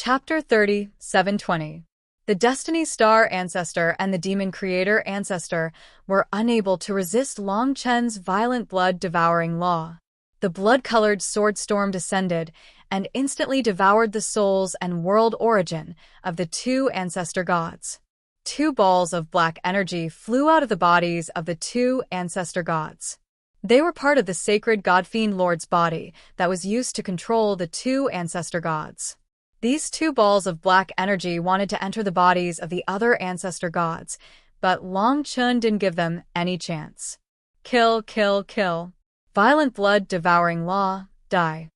Chapter 30, 720. The Destiny Star Ancestor and the Demon Creator Ancestor were unable to resist Long Chen's violent blood-devouring law. The blood-colored sword storm descended and instantly devoured the souls and world origin of the two ancestor gods. Two balls of black energy flew out of the bodies of the two ancestor gods. They were part of the sacred God-Fiend Lord's body that was used to control the two ancestor gods. These two balls of black energy wanted to enter the bodies of the other ancestor gods, but Long Chen didn't give them any chance. Kill, kill, kill. Violent blood-devouring law, die.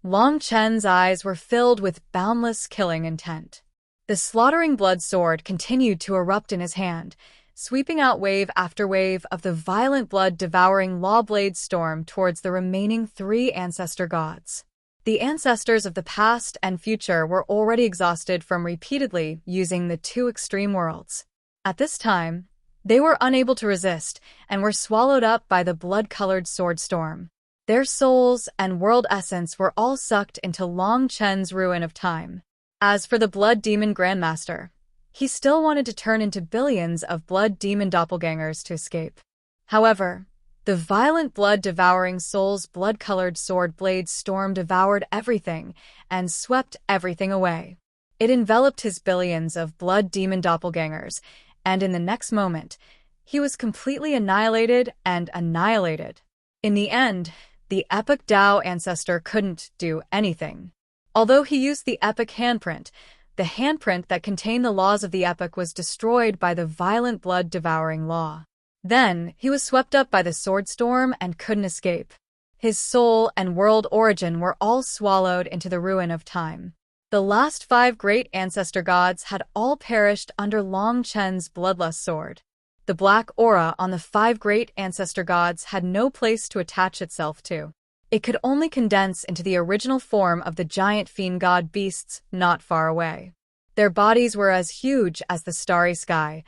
Long Chen's eyes were filled with boundless killing intent. The slaughtering blood sword continued to erupt in his hand, sweeping out wave after wave of the violent blood-devouring law blade storm towards the remaining three ancestor gods. The ancestors of the past and future were already exhausted from repeatedly using the two extreme worlds. At this time, they were unable to resist and were swallowed up by the blood-colored sword storm. Their souls and world essence were all sucked into Long Chen's ruin of time. As for the Blood Demon Grandmaster, he still wanted to turn into billions of Blood Demon doppelgangers to escape. However, the violent blood-devouring soul's blood-colored sword blade storm devoured everything and swept everything away. It enveloped his billions of Blood Demon doppelgangers, and in the next moment, he was completely annihilated and annihilated. In the end, the epic Dao ancestor couldn't do anything. Although he used the epic handprint, the handprint that contained the laws of the epic was destroyed by the violent blood-devouring law. Then, he was swept up by the sword storm and couldn't escape. His soul and world origin were all swallowed into the ruin of time. The last 5 great ancestor gods had all perished under Long Chen's bloodlust sword. The black aura on the 5 great ancestor gods had no place to attach itself to. It could only condense into the original form of the giant fiend god beasts not far away. Their bodies were as huge as the starry sky,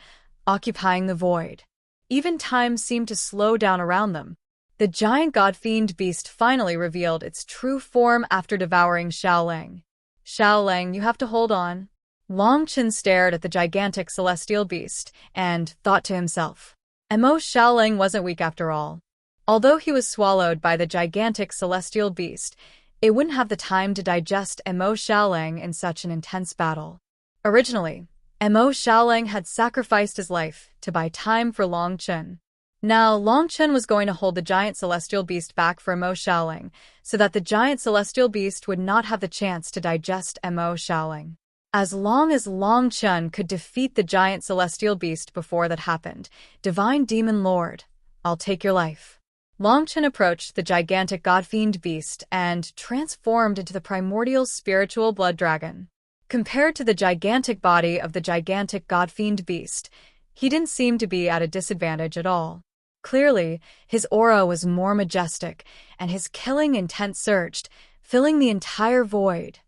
occupying the void. Even time seemed to slow down around them. The giant god-fiend beast finally revealed its true form after devouring Xiaoleng. Xiaoleng, you have to hold on. Long Chen stared at the gigantic celestial beast and thought to himself, Mo Xiaoleng wasn't weak after all. Although he was swallowed by the gigantic celestial beast, it wouldn't have the time to digest Mo Xiaoleng in such an intense battle. Originally, Mo Xiaoleng had sacrificed his life to buy time for Long Chen. Now, Long Chen was going to hold the giant celestial beast back for Mo Xiaoleng, so that the giant celestial beast would not have the chance to digest Mo Xiaoleng. As long as Long Chen could defeat the giant celestial beast before that happened, Divine Demon Lord, I'll take your life. Long Chen approached the gigantic god-fiend beast and transformed into the primordial spiritual blood dragon. Compared to the gigantic body of the gigantic god-fiend beast, he didn't seem to be at a disadvantage at all. Clearly, his aura was more majestic, and his killing intent surged, filling the entire void.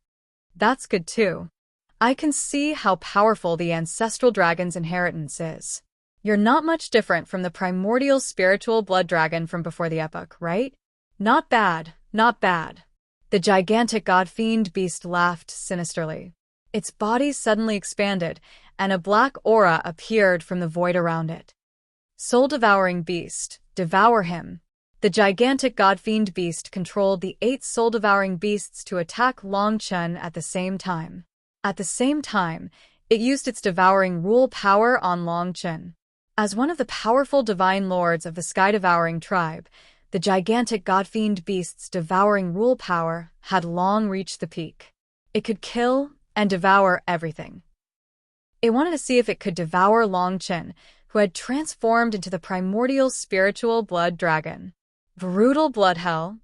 That's good too. I can see how powerful the ancestral dragon's inheritance is. You're not much different from the primordial spiritual blood dragon from before the epoch, right? Not bad, not bad. The gigantic god-fiend beast laughed sinisterly. Its body suddenly expanded, and a black aura appeared from the void around it. Soul-devouring beast, devour him. The gigantic god-fiend beast controlled the 8 soul-devouring beasts to attack Long Chen at the same time. At the same time, it used its devouring rule power on Long Chen. As one of the powerful divine lords of the sky-devouring tribe, the gigantic god-fiend beast's devouring rule power had long reached the peak. It could kill and devour everything. It wanted to see if it could devour Long Chen, who had transformed into the primordial spiritual blood dragon. Brutal blood hell.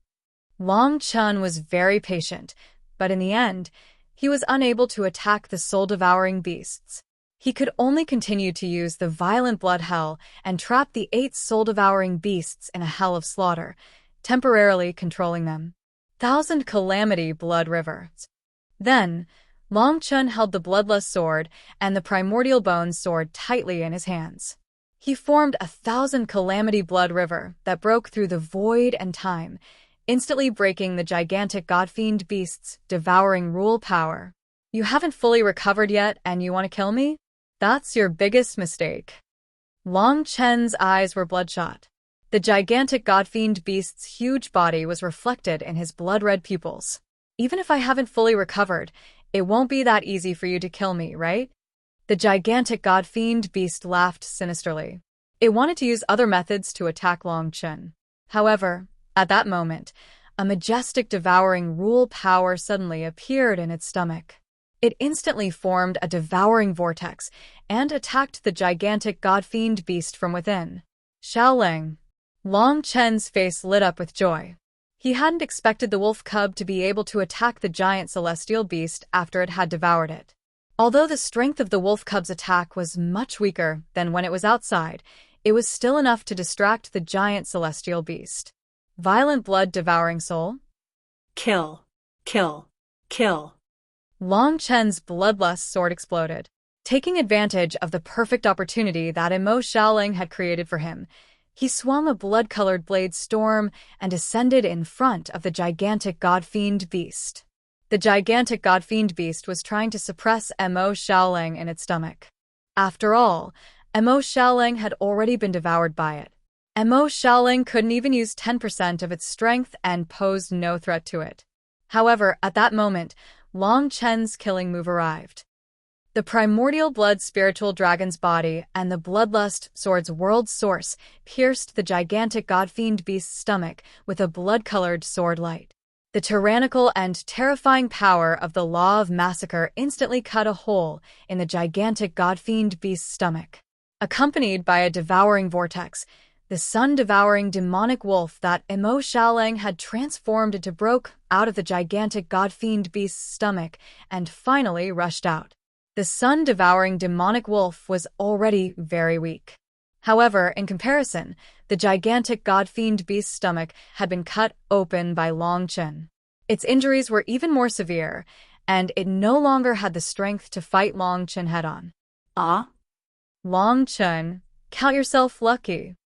Long Chen was very patient, but in the end, he was unable to attack the soul-devouring beasts. He could only continue to use the violent blood hell and trap the 8 soul-devouring beasts in a hell of slaughter, temporarily controlling them. 1,000 calamity blood rivers. Then, Long Chen held the bloodless sword and the primordial bone sword tightly in his hands. He formed 1,000 calamity blood river that broke through the void and time, instantly breaking the gigantic god-fiend beast's devouring rule power. You haven't fully recovered yet and you want to kill me? That's your biggest mistake. Long Chen's eyes were bloodshot. The gigantic god-fiend beast's huge body was reflected in his blood-red pupils. Even if I haven't fully recovered, it won't be that easy for you to kill me, right? The gigantic god-fiend beast laughed sinisterly. It wanted to use other methods to attack Long Chen. However, at that moment, a majestic devouring rule power suddenly appeared in its stomach. It instantly formed a devouring vortex and attacked the gigantic god-fiend beast from within. Xiaoling. Long Chen's face lit up with joy. He hadn't expected the wolf cub to be able to attack the giant celestial beast after it had devoured it. Although the strength of the wolf cub's attack was much weaker than when it was outside, it was still enough to distract the giant celestial beast. Violent blood devouring soul. Kill, kill, kill. Long Chen's bloodlust sword exploded. Taking advantage of the perfect opportunity that Emo Xiaoling had created for him, he swung a blood-colored blade storm and ascended in front of the gigantic god-fiend beast. The gigantic god-fiend beast was trying to suppress Emo Xiaoling in its stomach. After all, Emo Xiaoling had already been devoured by it. Emo Xiaoling couldn't even use 10% of its strength and posed no threat to it. However, at that moment, Long Chen's killing move arrived. The primordial blood spiritual dragon's body and the bloodlust sword's world source pierced the gigantic god-fiend beast's stomach with a blood-colored sword light. The tyrannical and terrifying power of the law of massacre instantly cut a hole in the gigantic god-fiend beast's stomach. Accompanied by a devouring vortex, the sun-devouring demonic wolf that Emo Xiaoling had transformed into broke out of the gigantic god-fiend beast's stomach and finally rushed out. The sun-devouring demonic wolf was already very weak. However, in comparison, the gigantic god-fiend beast's stomach had been cut open by Long Chen. Its injuries were even more severe, and it no longer had the strength to fight Long Chen head-on. Long Chen, count yourself lucky.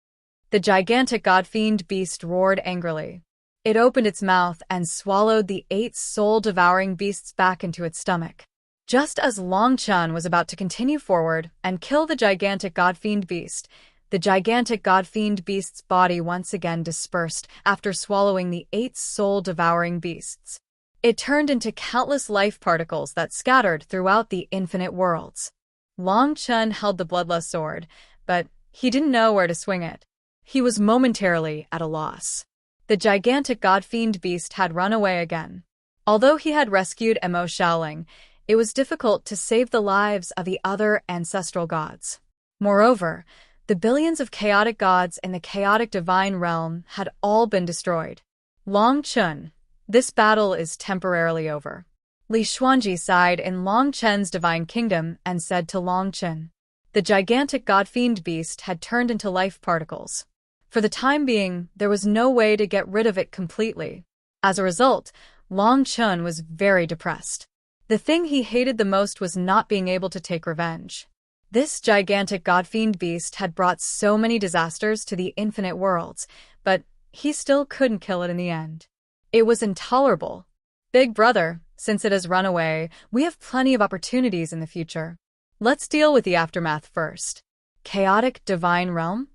The gigantic god-fiend beast roared angrily. It opened its mouth and swallowed the 8 soul-devouring beasts back into its stomach. Just as Long Chen was about to continue forward and kill the gigantic god-fiend beast, the gigantic god-fiend beast's body once again dispersed after swallowing the 8 soul-devouring beasts. It turned into countless life particles that scattered throughout the infinite worlds. Long Chen held the bloodlust sword, but he didn't know where to swing it. He was momentarily at a loss. The gigantic god-fiend beast had run away again. Although he had rescued Emo Xiaoling, it was difficult to save the lives of the other ancestral gods. Moreover, the billions of chaotic gods in the chaotic divine realm had all been destroyed. Long Chen, this battle is temporarily over. Li Xuanji sighed in Long Chen's divine kingdom and said to Long Chen. The gigantic god-fiend beast had turned into life particles. For the time being, there was no way to get rid of it completely. As a result, Long Chen was very depressed. The thing he hated the most was not being able to take revenge. This gigantic god-fiend beast had brought so many disasters to the infinite worlds, but he still couldn't kill it in the end. It was intolerable. Big brother, since it has run away, we have plenty of opportunities in the future. Let's deal with the aftermath first. Chaotic divine realm?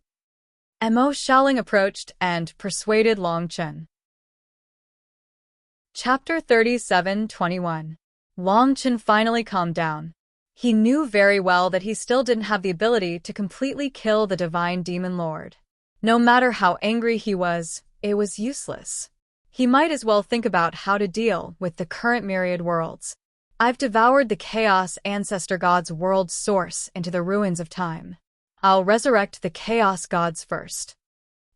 Emo Xiaoling approached and persuaded Long Chen. Chapter 37:21. Long Chen finally calmed down. He knew very well that he still didn't have the ability to completely kill the divine demon lord. No matter how angry he was, it was useless. He might as well think about how to deal with the current myriad worlds. I've devoured the Chaos Ancestor God's world source into the ruins of time. I'll resurrect the Chaos Gods first.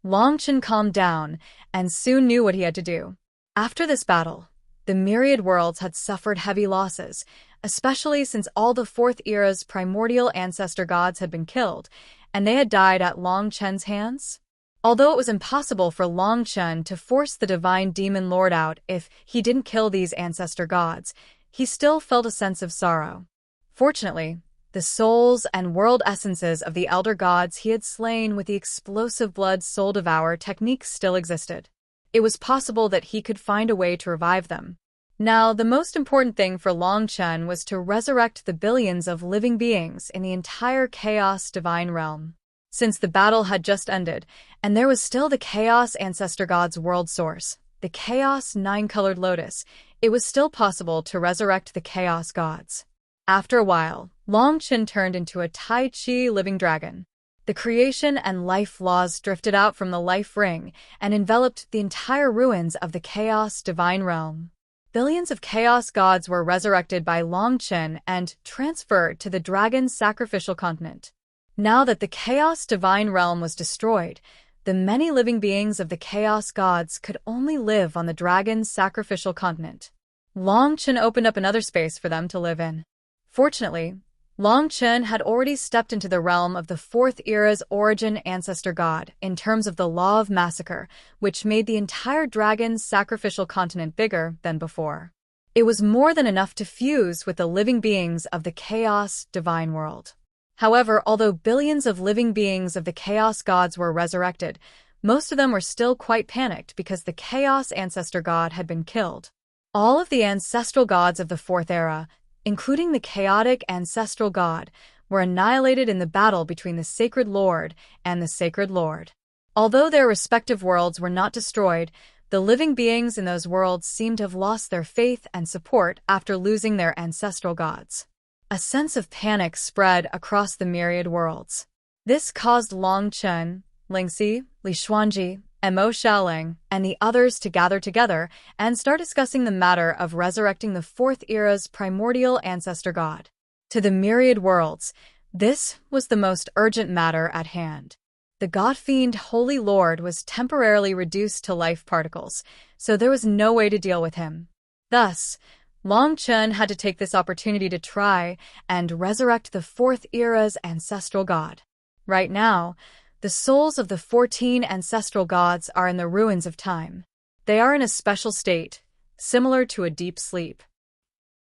Long Chen calmed down and soon knew what he had to do. After this battle, the myriad worlds had suffered heavy losses, especially since all the Fourth Era's primordial ancestor gods had been killed, and they had died at Long Chen's hands. Although it was impossible for Long Chen to force the divine demon lord out if he didn't kill these ancestor gods, he still felt a sense of sorrow. Fortunately, the souls and world essences of the elder gods he had slain with the explosive blood soul devour technique still existed. It was possible that he could find a way to revive them. Now, the most important thing for Long Chen was to resurrect the billions of living beings in the entire Chaos Divine Realm. Since the battle had just ended, and there was still the Chaos Ancestor God's world source, the Chaos Nine-Colored Lotus, it was still possible to resurrect the Chaos Gods. After a while, Long Chen turned into a Tai Chi living dragon. The creation and life laws drifted out from the life ring and enveloped the entire ruins of the Chaos Divine Realm. Billions of Chaos Gods were resurrected by Long Chen and transferred to the Dragon's sacrificial continent. Now that the Chaos Divine Realm was destroyed, the many living beings of the Chaos Gods could only live on the Dragon's sacrificial continent. Long Chen opened up another space for them to live in. Fortunately, Long Chen had already stepped into the realm of the Fourth Era's origin ancestor god in terms of the Law of Massacre, which made the entire Dragon's sacrificial continent bigger than before. It was more than enough to fuse with the living beings of the Chaos Divine World. However, although billions of living beings of the Chaos Gods were resurrected, most of them were still quite panicked because the Chaos Ancestor God had been killed. All of the ancestral gods of the Fourth Era, including the chaotic ancestral god, were annihilated in the battle between the Sacred Lord and the Sacred Lord. Although their respective worlds were not destroyed, the living beings in those worlds seemed to have lost their faith and support after losing their ancestral gods. A sense of panic spread across the myriad worlds. This caused Long Chen, Lingxi, Li Xuanji, and Mo Xiaoling, and the others to gather together and start discussing the matter of resurrecting the Fourth Era's primordial ancestor god. To the myriad worlds, this was the most urgent matter at hand. The god-fiend Holy Lord was temporarily reduced to life particles, so there was no way to deal with him. Thus, Long Chen had to take this opportunity to try and resurrect the Fourth Era's ancestral god. Right now, the souls of the 14 ancestral gods are in the ruins of time. They are in a special state, similar to a deep sleep.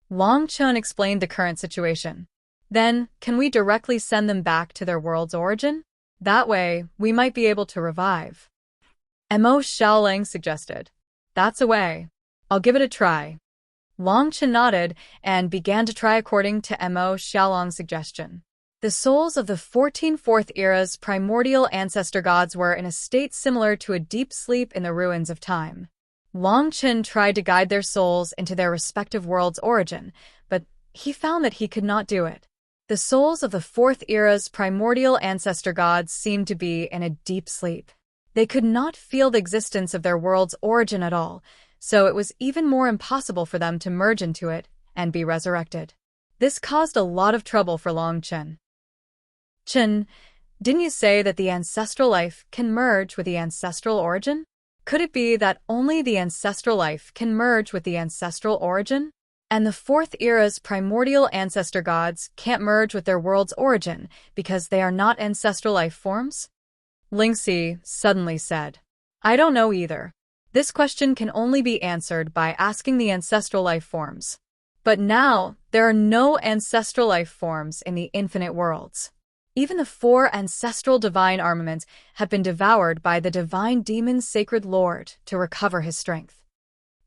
Long Chen explained the current situation. Then, can we directly send them back to their world's origin? That way, we might be able to revive. Mo Xiaoling suggested. That's a way. I'll give it a try. Long Chen nodded and began to try according to Mo Xiaoling's suggestion. The souls of the 14 Fourth Era's primordial ancestor gods were in a state similar to a deep sleep in the ruins of time. Long Chen tried to guide their souls into their respective world's origin, but he found that he could not do it. The souls of the Fourth Era's primordial ancestor gods seemed to be in a deep sleep. They could not feel the existence of their world's origin at all, so it was even more impossible for them to merge into it and be resurrected. This caused a lot of trouble for Long Chen. Chen, didn't you say that the ancestral life can merge with the ancestral origin? Could it be that only the ancestral life can merge with the ancestral origin? And the Fourth Era's primordial ancestor gods can't merge with their world's origin because they are not ancestral life forms? Lingxi suddenly said. I don't know either. This question can only be answered by asking the ancestral life forms. But now, there are no ancestral life forms in the infinite worlds. Even the 4 ancestral divine armaments have been devoured by the divine demon's sacred lord to recover his strength.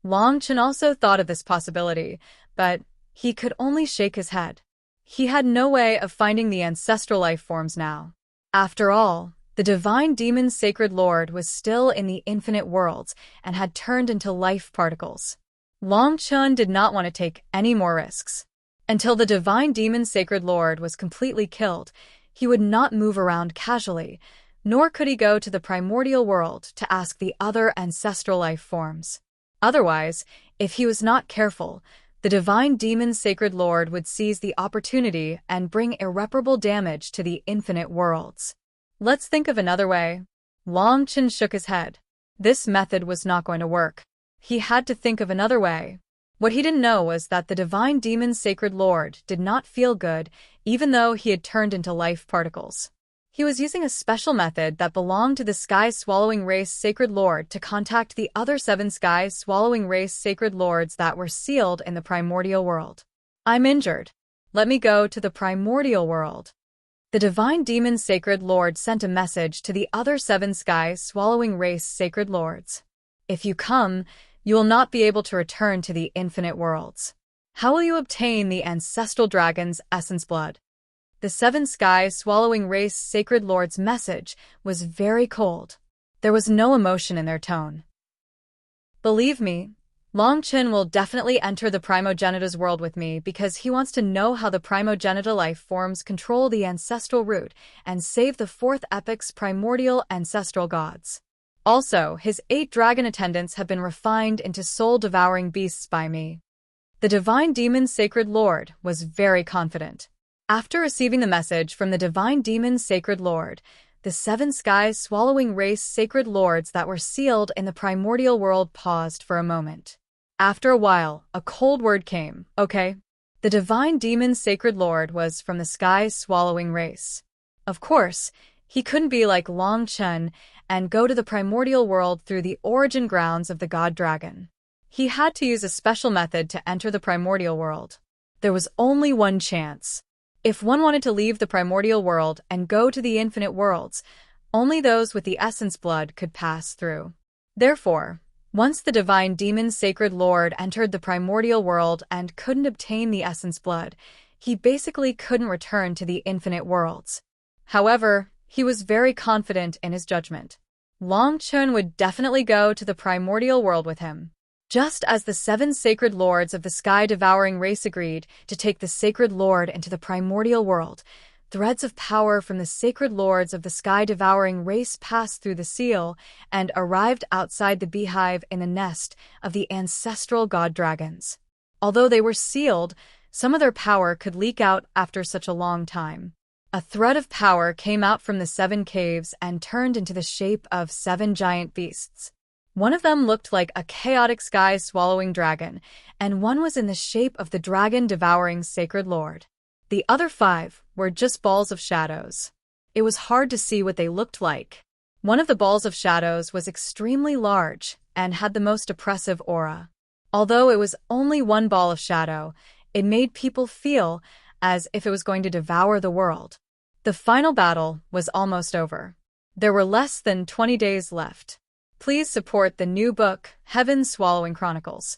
Long Chen also thought of this possibility, but he could only shake his head. He had no way of finding the ancestral life forms now. After all, the divine demon's sacred lord was still in the infinite worlds and had turned into life particles. Long Chen did not want to take any more risks. Until the divine demon's sacred lord was completely killed, he would not move around casually, nor could he go to the primordial world to ask the other ancestral life forms. Otherwise, if he was not careful, the divine demon's sacred lord would seize the opportunity and bring irreparable damage to the infinite worlds. Let's think of another way. Long Chen shook his head. This method was not going to work. He had to think of another way. What he didn't know was that the divine demon's sacred lord did not feel good, even though he had turned into life particles. He was using a special method that belonged to the sky-swallowing race sacred lord to contact the other 7 sky-swallowing race sacred lords that were sealed in the primordial world. I'm injured. Let me go to the primordial world. The divine demon's sacred lord sent a message to the other 7 sky-swallowing race sacred lords. If you come, you will not be able to return to the infinite worlds. How will you obtain the ancestral dragon's essence blood? The seven skies swallowing race sacred lord's message was very cold. There was no emotion in their tone. Believe me, Long Chen will definitely enter the Primogenita's world with me because he wants to know how the Primogenita life forms control the ancestral root and save the fourth epoch's primordial ancestral gods. Also, his 8 dragon attendants have been refined into soul-devouring beasts by me. The Divine Demon's Sacred Lord was very confident. After receiving the message from the Divine Demon's Sacred Lord, the 7 skies swallowing race sacred lords that were sealed in the primordial world paused for a moment. After a while, a cold word came, okay? The Divine Demon's Sacred Lord was from the skies swallowing race. Of course, he couldn't be like Long Chen and go to the primordial world through the origin grounds of the god dragon. He had to use a special method to enter the primordial world. There was only one chance. If one wanted to leave the primordial world and go to the infinite worlds, only those with the essence blood could pass through. Therefore, once the Divine Demon's Sacred Lord entered the primordial world and couldn't obtain the essence blood, he basically couldn't return to the infinite worlds. However, he was very confident in his judgment. Long Chen would definitely go to the primordial world with him. Just as the 7 sacred lords of the sky-devouring race agreed to take the sacred lord into the primordial world, threads of power from the sacred lords of the sky-devouring race passed through the seal and arrived outside the beehive in the nest of the ancestral god dragons. Although they were sealed, some of their power could leak out after such a long time. A thread of power came out from the 7 caves and turned into the shape of 7 giant beasts. One of them looked like a chaotic sky-swallowing dragon, and one was in the shape of the dragon-devouring sacred lord. The other 5 were just balls of shadows. It was hard to see what they looked like. One of the balls of shadows was extremely large and had the most oppressive aura. Although it was only one ball of shadow, it made people feel as if it was going to devour the world. The final battle was almost over. There were less than 20 days left. Please support the new book, Heaven's Swallowing Chronicles.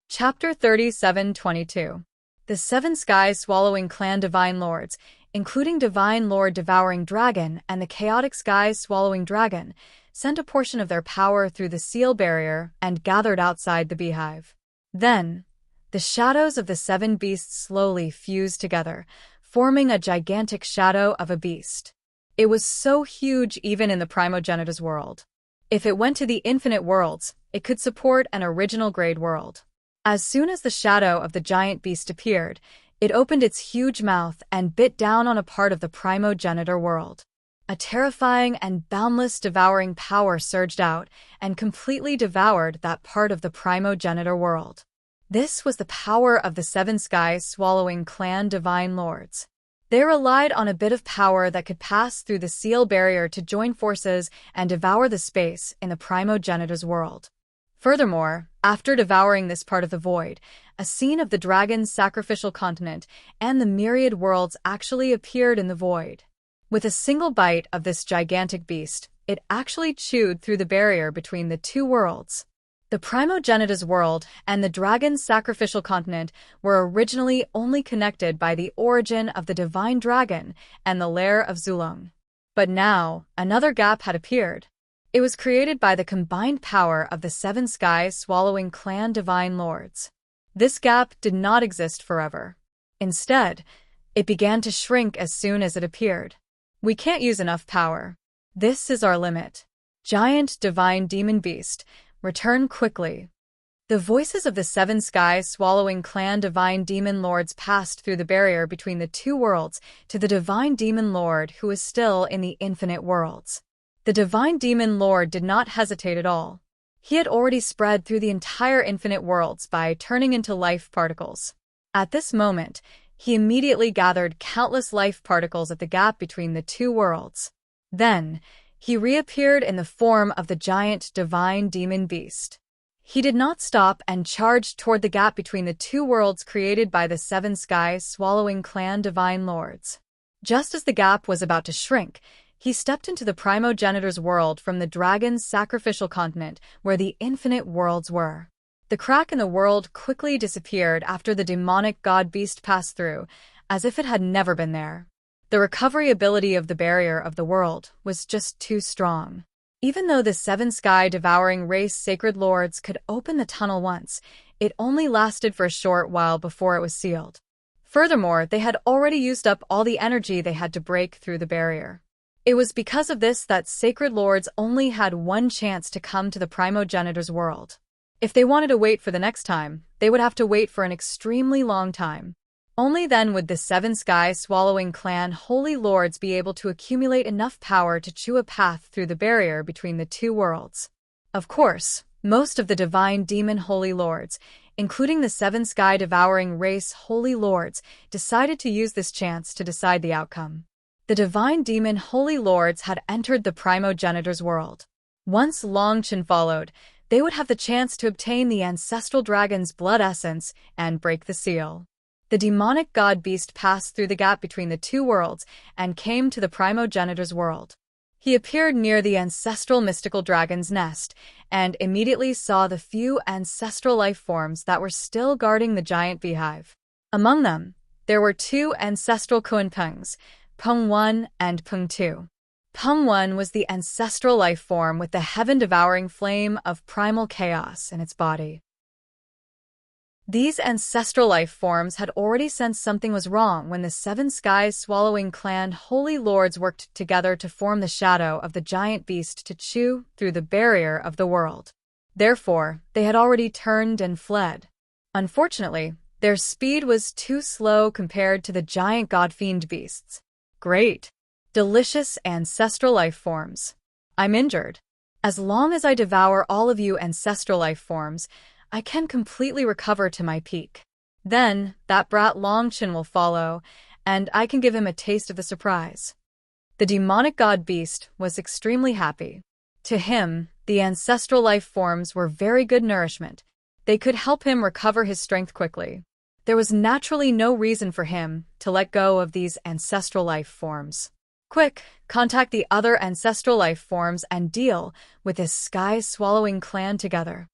Chapter 37-22. The 7 skies swallowing clan divine lords, including Divine Lord Devouring Dragon and the chaotic skies swallowing dragon, sent a portion of their power through the seal barrier and gathered outside the beehive. Then, the shadows of the 7 beasts slowly fused together, forming a gigantic shadow of a beast. It was so huge even in the Primogenita's world. If it went to the infinite worlds, it could support an original grade world. As soon as the shadow of the giant beast appeared, it opened its huge mouth and bit down on a part of the Primogenitor world. A terrifying and boundless devouring power surged out and completely devoured that part of the Primogenitor world. This was the power of the 7 skies swallowing clan divine lords. They relied on a bit of power that could pass through the seal barrier to join forces and devour the space in the Primogenitor's world. Furthermore, after devouring this part of the void, a scene of the dragon's sacrificial continent and the myriad worlds actually appeared in the void. With a single bite of this gigantic beast, it actually chewed through the barrier between the 2 worlds. The Primogenita's world and the dragon's sacrificial continent were originally only connected by the origin of the divine dragon and the lair of Zulong. But now, another gap had appeared. It was created by the combined power of the 7 skies swallowing clan divine lords. This gap did not exist forever. Instead, it began to shrink as soon as it appeared. We can't use enough power. This is our limit. Giant divine demon beast, return quickly. The voices of the 7 skies swallowing clan divine demon lords passed through the barrier between the 2 worlds to the divine demon lord who is still in the infinite worlds. The divine demon lord did not hesitate at all. He had already spread through the entire infinite worlds by turning into life particles. At this moment, he immediately gathered countless life particles at the gap between the 2 worlds. Then, he reappeared in the form of the giant divine demon beast. He did not stop and charged toward the gap between the 2 worlds created by the 7 skies swallowing clan divine lords. Just as the gap was about to shrink, he stepped into the primogenitor's world from the dragon's sacrificial continent where the infinite worlds were. The crack in the world quickly disappeared after the demonic god-beast passed through, as if it had never been there. The recovery ability of the barrier of the world was just too strong. Even though the seven sky-devouring race sacred lords could open the tunnel once, it only lasted for a short while before it was sealed. Furthermore, they had already used up all the energy they had to break through the barrier. It was because of this that sacred lords only had one chance to come to the primogenitor's world. If they wanted to wait for the next time, they would have to wait for an extremely long time. Only then would the seven sky-swallowing clan holy lords be able to accumulate enough power to chew a path through the barrier between the two worlds. Of course, most of the divine demon holy lords, including the seven sky-devouring race holy lords, decided to use this chance to decide the outcome. The divine demon holy lords had entered the primogenitor's world. Once Longchen followed, they would have the chance to obtain the ancestral dragon's blood essence and break the seal. The demonic god-beast passed through the gap between the two worlds and came to the primogenitor's world. He appeared near the ancestral mystical dragon's nest and immediately saw the few ancestral life forms that were still guarding the giant beehive. Among them, there were two ancestral Kuanpungs, Peng 1 and Peng 2. Peng 1 was the ancestral life form with the heaven-devouring flame of primal chaos in its body. These ancestral life forms had already sensed something was wrong when the seven skies-swallowing clan holy lords worked together to form the shadow of the giant beast to chew through the barrier of the world. Therefore, they had already turned and fled. Unfortunately, their speed was too slow compared to the giant god-fiend beasts. Great! Delicious ancestral life forms. I'm injured. As long as I devour all of you ancestral life forms, I can completely recover to my peak. Then, that brat Longchen will follow, and I can give him a taste of the surprise. The demonic god-beast was extremely happy. To him, the ancestral life forms were very good nourishment. They could help him recover his strength quickly. There was naturally no reason for him to let go of these ancestral life forms. Quick, contact the other ancestral life forms and deal with this sky-swallowing clan together.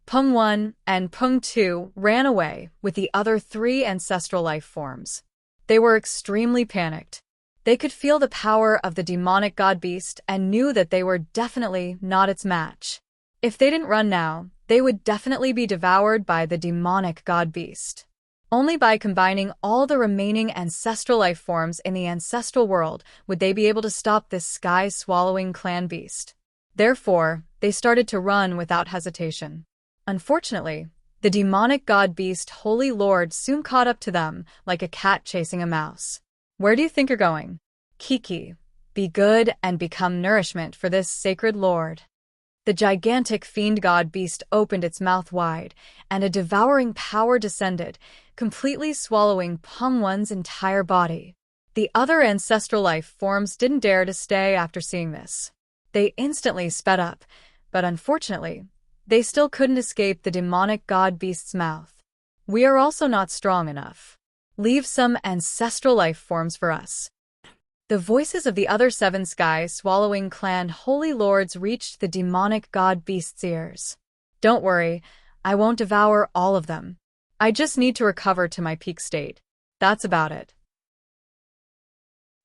Peng 1 and Peng 2 ran away with the other three ancestral life forms. They were extremely panicked. They could feel the power of the demonic god-beast and knew that they were definitely not its match. If they didn't run now, they would definitely be devoured by the demonic god-beast. Only by combining all the remaining ancestral life forms in the ancestral world would they be able to stop this sky-swallowing clan beast. Therefore, they started to run without hesitation. Unfortunately, the demonic god-beast Holy Lord soon caught up to them like a cat chasing a mouse. Where do you think you're going? Xueqi, be good and become nourishment for this sacred lord. The gigantic fiend god-beast opened its mouth wide, and a devouring power descended, completely swallowing Peng 1's entire body. The other ancestral life forms didn't dare to stay after seeing this. They instantly sped up, but unfortunately, they still couldn't escape the demonic god-beast's mouth. We are also not strong enough. Leave some ancestral life forms for us. The voices of the other seven sky-swallowing clan holy lords reached the demonic god-beast's ears. Don't worry, I won't devour all of them. I just need to recover to my peak state. That's about it.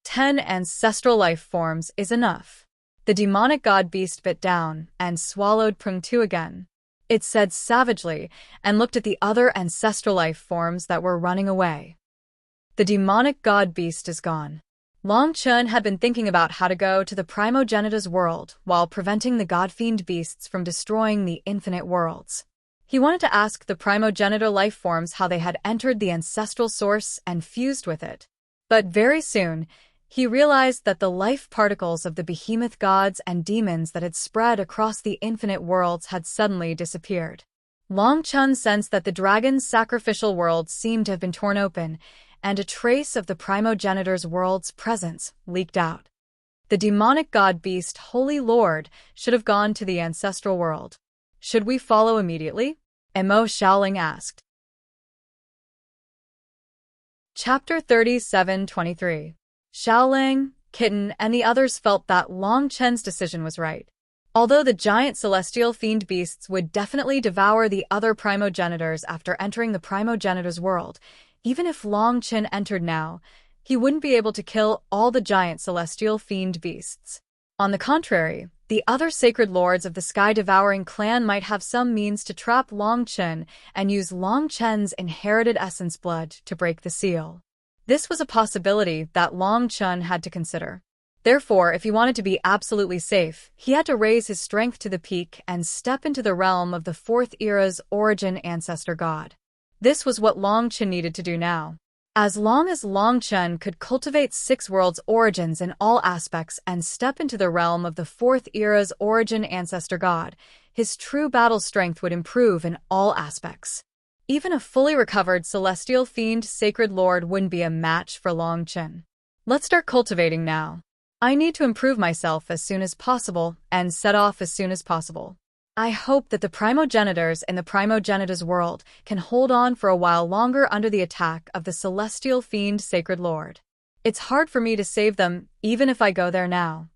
10 ancestral life forms is enough. The demonic god-beast bit down and swallowed Peng 2 again. It said savagely and looked at the other ancestral life forms that were running away. The demonic god-beast is gone. Longchen had been thinking about how to go to the primogenitor's world while preventing the god-fiend beasts from destroying the infinite worlds. He wanted to ask the primogenitor life forms how they had entered the ancestral source and fused with it. But very soon, he realized that the life particles of the behemoth gods and demons that had spread across the infinite worlds had suddenly disappeared. Longchen sensed that the dragon's sacrificial world seemed to have been torn open, and a trace of the primogenitor's world's presence leaked out. The demonic god-beast Holy Lord should have gone to the ancestral world. Should we follow immediately? Mo Shaoling asked. Chapter 37-23. Xiaoling, Kitten, and the others felt that Long Chen's decision was right. Although the giant celestial fiend beasts would definitely devour the other primogenitors after entering the primogenitor's world, even if Long Chen entered now, he wouldn't be able to kill all the giant celestial fiend beasts. On the contrary, the other sacred lords of the sky-devouring clan might have some means to trap Long Chen and use Long Chen's inherited essence blood to break the seal. This was a possibility that Long Chen had to consider. Therefore, if he wanted to be absolutely safe, he had to raise his strength to the peak and step into the realm of the Fourth Era's origin ancestor god. This was what Long Chen needed to do now. As long as Long Chen could cultivate Six Worlds' origins in all aspects and step into the realm of the Fourth Era's origin ancestor god, his true battle strength would improve in all aspects. Even a fully recovered celestial fiend sacred lord wouldn't be a match for Long Chen. Let's start cultivating now. I need to improve myself as soon as possible and set off as soon as possible. I hope that the primogenitors in the primogenitor's world can hold on for a while longer under the attack of the celestial fiend sacred lord. It's hard for me to save them, even if I go there now.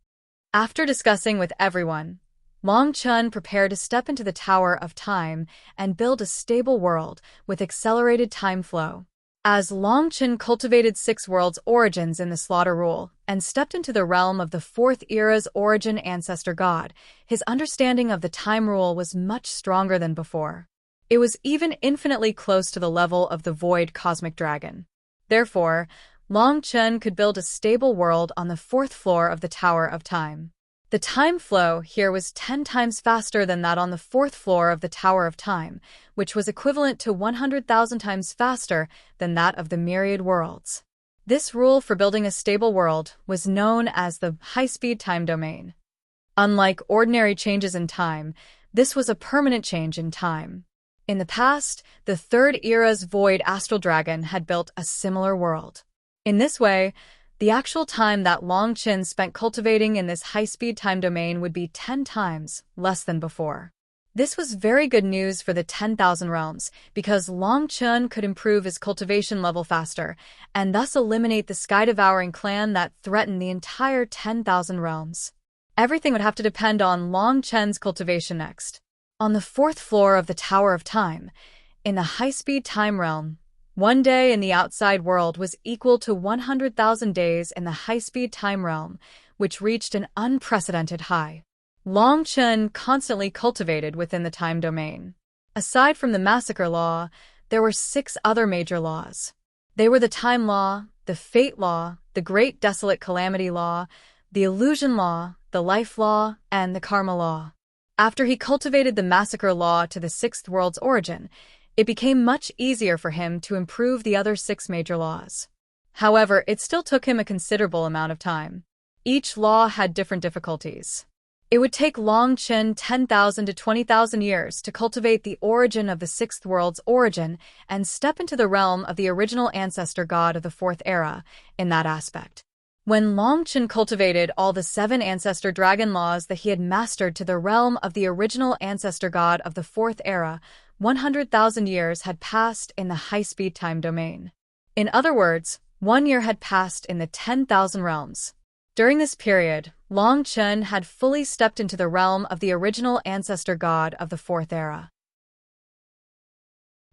After discussing with everyone, Long Chen prepared to step into the Tower of Time and build a stable world with accelerated time flow. As Long Chen cultivated Six Worlds' origins in the Slaughter Rule and stepped into the realm of the Fourth Era's origin ancestor god, his understanding of the time rule was much stronger than before. It was even infinitely close to the level of the Void Cosmic Dragon. Therefore, Long Chen could build a stable world on the fourth floor of the Tower of Time. The time flow here was 10 times faster than that on the fourth floor of the Tower of Time, which was equivalent to 100,000 times faster than that of the myriad worlds. This rule for building a stable world was known as the high-speed time domain. Unlike ordinary changes in time, this was a permanent change in time. In the past, the Third Era's Void Astral Dragon had built a similar world. In this way, the actual time that Long Chen spent cultivating in this high-speed time domain would be 10 times less than before. This was very good news for the 10,000 realms, because Long Chen could improve his cultivation level faster, and thus eliminate the sky-devouring clan that threatened the entire 10,000 realms. Everything would have to depend on Long Chen's cultivation next. On the fourth floor of the Tower of Time, in the high-speed time realm, one day in the outside world was equal to 100,000 days in the high-speed time realm, which reached an unprecedented high. Long Chen constantly cultivated within the time domain. Aside from the massacre law, there were 6 other major laws. They were the time law, the fate law, the great desolate calamity law, the illusion law, the life law, and the karma law. After he cultivated the massacre law to the sixth world's origin, it became much easier for him to improve the other 6 major laws. However, it still took him a considerable amount of time. Each law had different difficulties. It would take Long Chen 10,000 to 20,000 years to cultivate the origin of the sixth world's origin and step into the realm of the original ancestor god of the Fourth Era in that aspect. When Long Chen cultivated all the 7 ancestor dragon laws that he had mastered to the realm of the original ancestor god of the Fourth Era, 100,000 years had passed in the high-speed time domain. In other words, 1 year had passed in the 10,000 realms. During this period, Long Chen had fully stepped into the realm of the original ancestor god of the Fourth Era.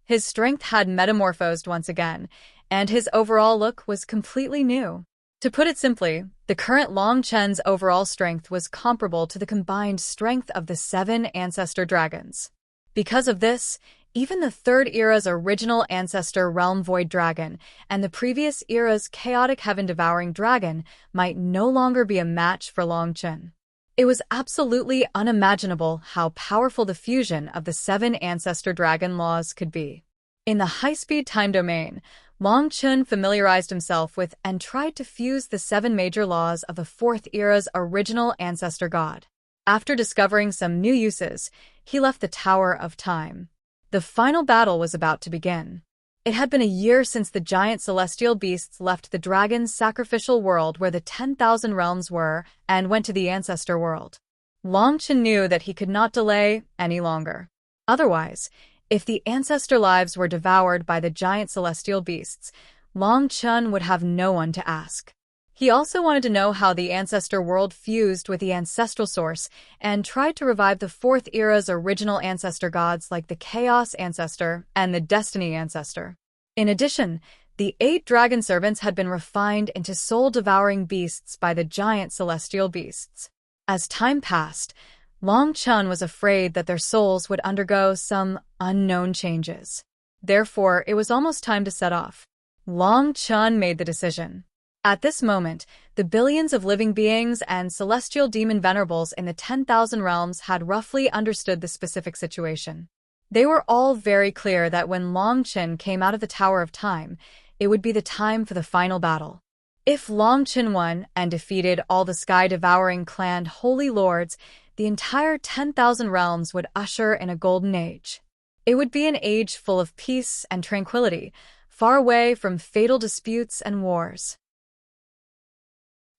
His strength had metamorphosed once again, and his overall look was completely new. To put it simply, the current Long Chen's overall strength was comparable to the combined strength of the 7 ancestor dragons. Because of this, even the Third Era's original ancestor Realm Void Dragon and the previous era's chaotic heaven-devouring dragon might no longer be a match for Long Chen. It was absolutely unimaginable how powerful the fusion of the 7 ancestor dragon laws could be. In the high-speed time domain, Long Chen familiarized himself with and tried to fuse the 7 major laws of the Fourth Era's original ancestor god. After discovering some new uses, he left the Tower of Time. The final battle was about to begin. It had been a year since the giant celestial beasts left the dragon's sacrificial world where the 10,000 realms were and went to the ancestor world. Long Chen knew that he could not delay any longer. Otherwise, if the ancestor lives were devoured by the giant celestial beasts, Long Chen would have no one to ask. He also wanted to know how the ancestor world fused with the ancestral source and tried to revive the Fourth Era's original ancestor gods like the Chaos Ancestor and the Destiny Ancestor. In addition, the 8 dragon servants had been refined into soul-devouring beasts by the giant celestial beasts. As time passed, Long Chun was afraid that their souls would undergo some unknown changes. Therefore, it was almost time to set off. Long Chun made the decision. At this moment, the billions of living beings and celestial demon venerables in the 10,000 realms had roughly understood the specific situation. They were all very clear that when Long Chun came out of the Tower of Time, it would be the time for the final battle. If Long Chun won and defeated all the sky-devouring clan holy lords, the entire 10,000 realms would usher in a golden age. It would be an age full of peace and tranquility, far away from fatal disputes and wars.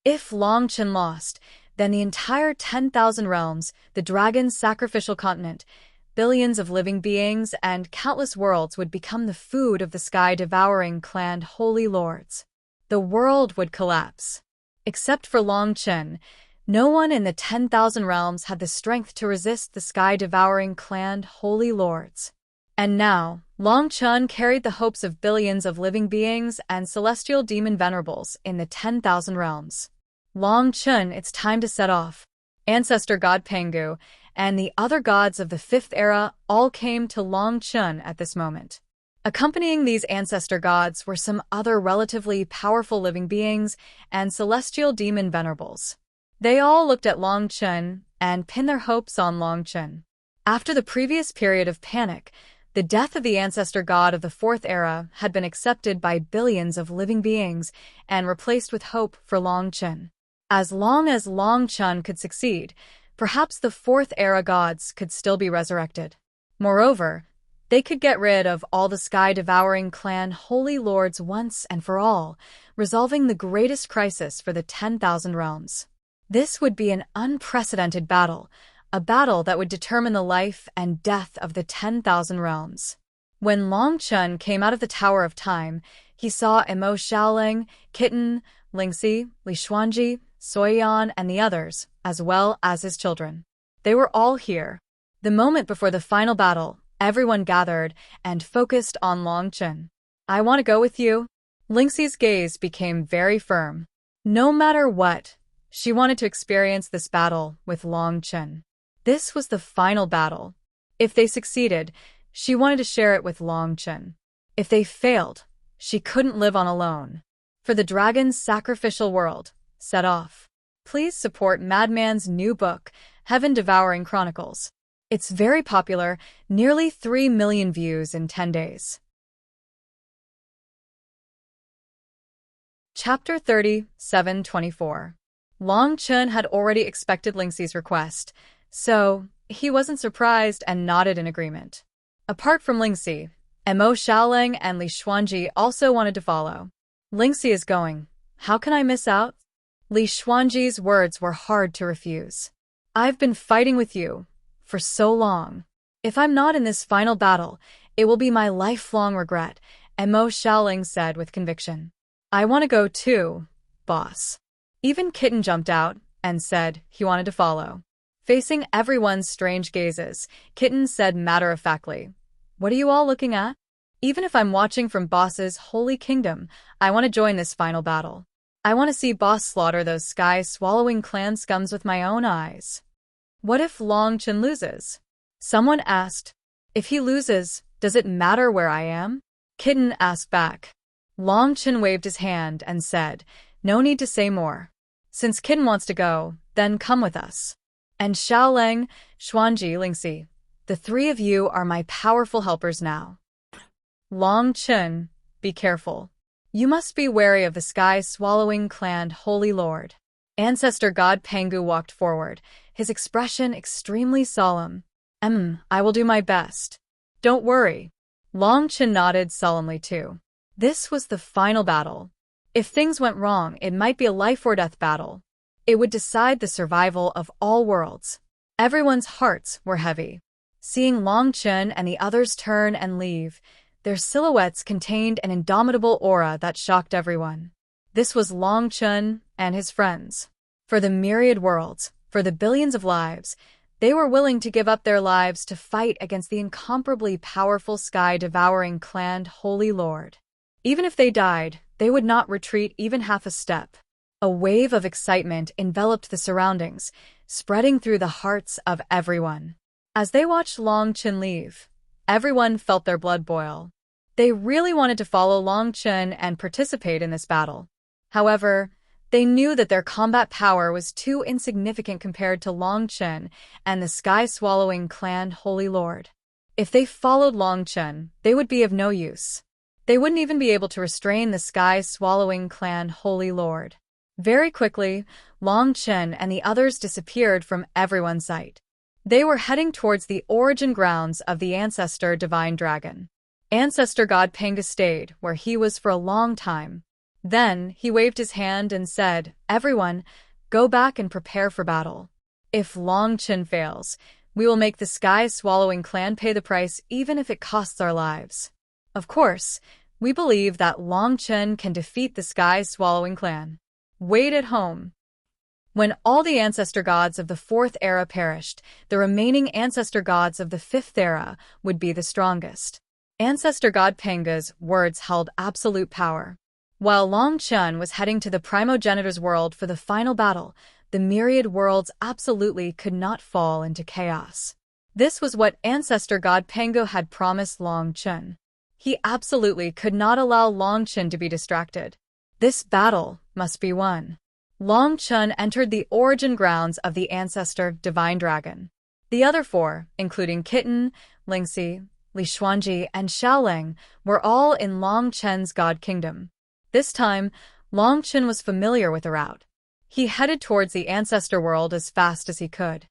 If Long Chun lost, then the entire 10,000 realms, the dragon's sacrificial continent, billions of living beings, and countless worlds would become the food of the sky-devouring clan holy lords. The world would collapse. Except for Long Chun, no one in the 10,000 realms had the strength to resist the sky-devouring clan holy lords. And now, Long Chun carried the hopes of billions of living beings and celestial demon venerables in the 10,000 realms. Long Chun, it's time to set off. Ancestor God Pangu and the other gods of the 5th era all came to Long Chun at this moment. Accompanying these ancestor gods were some other relatively powerful living beings and celestial demon venerables. They all looked at Long Chun and pinned their hopes on Long Chun. After the previous period of panic, the death of the ancestor god of the 4th era had been accepted by billions of living beings and replaced with hope for Long Chun. As long as Long Chun could succeed, perhaps the 4th era gods could still be resurrected. Moreover, they could get rid of all the sky-devouring clan holy lords once and for all, resolving the greatest crisis for the 10,000 realms. This would be an unprecedented battle, a battle that would determine the life and death of the 10,000 realms. When Long Chun came out of the Tower of Time, he saw Emo Xiaoling, Kitten, Lingxi, Li Xuanji, Soyan, and the others, as well as his children. They were all here. The moment before the final battle, everyone gathered and focused on Long Chun. I want to go with you. Lingxi's gaze became very firm. No matter what, she wanted to experience this battle with Long Chun. This was the final battle. If they succeeded, she wanted to share it with Long Chun. If they failed, she couldn't live on alone. For the dragon's sacrificial world, set off. Please support Madman's new book, Heaven Devouring Chronicles. It's very popular, nearly 3 million views in 10 days. Chapter 37:24. Long Chun had already expected Lingxi's request, so he wasn't surprised and nodded in agreement. Apart from Lingxi, Emo Xiaoling and Li Xuanji also wanted to follow. Lingxi is going. How can I miss out? Li Xuanji's words were hard to refuse. I've been fighting with you for so long. If I'm not in this final battle, it will be my lifelong regret, Emo Xiaoling said with conviction. I want to go too, boss. Even Kitten jumped out and said he wanted to follow. Facing everyone's strange gazes, Kitten said matter-of-factly, What are you all looking at? Even if I'm watching from Boss's holy kingdom, I want to join this final battle. I want to see Boss slaughter those sky-swallowing clan scums with my own eyes. What if Long Chun loses? Someone asked. If he loses, does it matter where I am? Kitten asked back. Long Chun waved his hand and said, No need to say more. Since Kitten wants to go, then come with us. And Xiaoling, Xuanji, Lingxi, the 3 of you are my powerful helpers now. Long Chun, be careful. You must be wary of the sky-swallowing clan Holy Lord. Ancestor God Pangu walked forward, his expression extremely solemn. I will do my best. Don't worry. Long Chun nodded solemnly too. This was the final battle. If things went wrong, it might be a life-or-death battle. It would decide the survival of all worlds. Everyone's hearts were heavy. Seeing Long Chun and the others turn and leave, their silhouettes contained an indomitable aura that shocked everyone. This was Long Chun and his friends. For the myriad worlds, for the billions of lives, they were willing to give up their lives to fight against the incomparably powerful sky-devouring clan Holy Lord. Even if they died, they would not retreat even half a step. A wave of excitement enveloped the surroundings, spreading through the hearts of everyone. As they watched Long Chun leave, everyone felt their blood boil. They really wanted to follow Long Chun and participate in this battle. However, they knew that their combat power was too insignificant compared to Long Chun and the sky-swallowing clan Holy Lord. If they followed Long Chun, they would be of no use. They wouldn't even be able to restrain the sky-swallowing clan Holy Lord. Very quickly, Long Chun and the others disappeared from everyone's sight. They were heading towards the origin grounds of the ancestor divine dragon. Ancestor god Panga stayed where he was for a long time. Then, he waved his hand and said, "Everyone, go back and prepare for battle. If Long Chun fails, we will make the sky-swallowing clan pay the price even if it costs our lives." Of course, we believe that Long Chun can defeat the sky-swallowing clan. Wait at home. When all the ancestor gods of the 4th era perished, the remaining ancestor gods of the 5th era would be the strongest. Ancestor god Panga's words held absolute power. While Long Chun was heading to the primogenitor's world for the final battle, the myriad worlds absolutely could not fall into chaos. This was what ancestor god Pango had promised Long Chun. He absolutely could not allow Long Chun to be distracted. This battle must be won. Long Chun entered the origin grounds of the ancestor divine dragon. The other 4, including Kitten, Lingxi, Li Xuanji, and Xiaoleng, were all in Long Chun's god kingdom. This time, Long Chun was familiar with the route. He headed towards the ancestor world as fast as he could.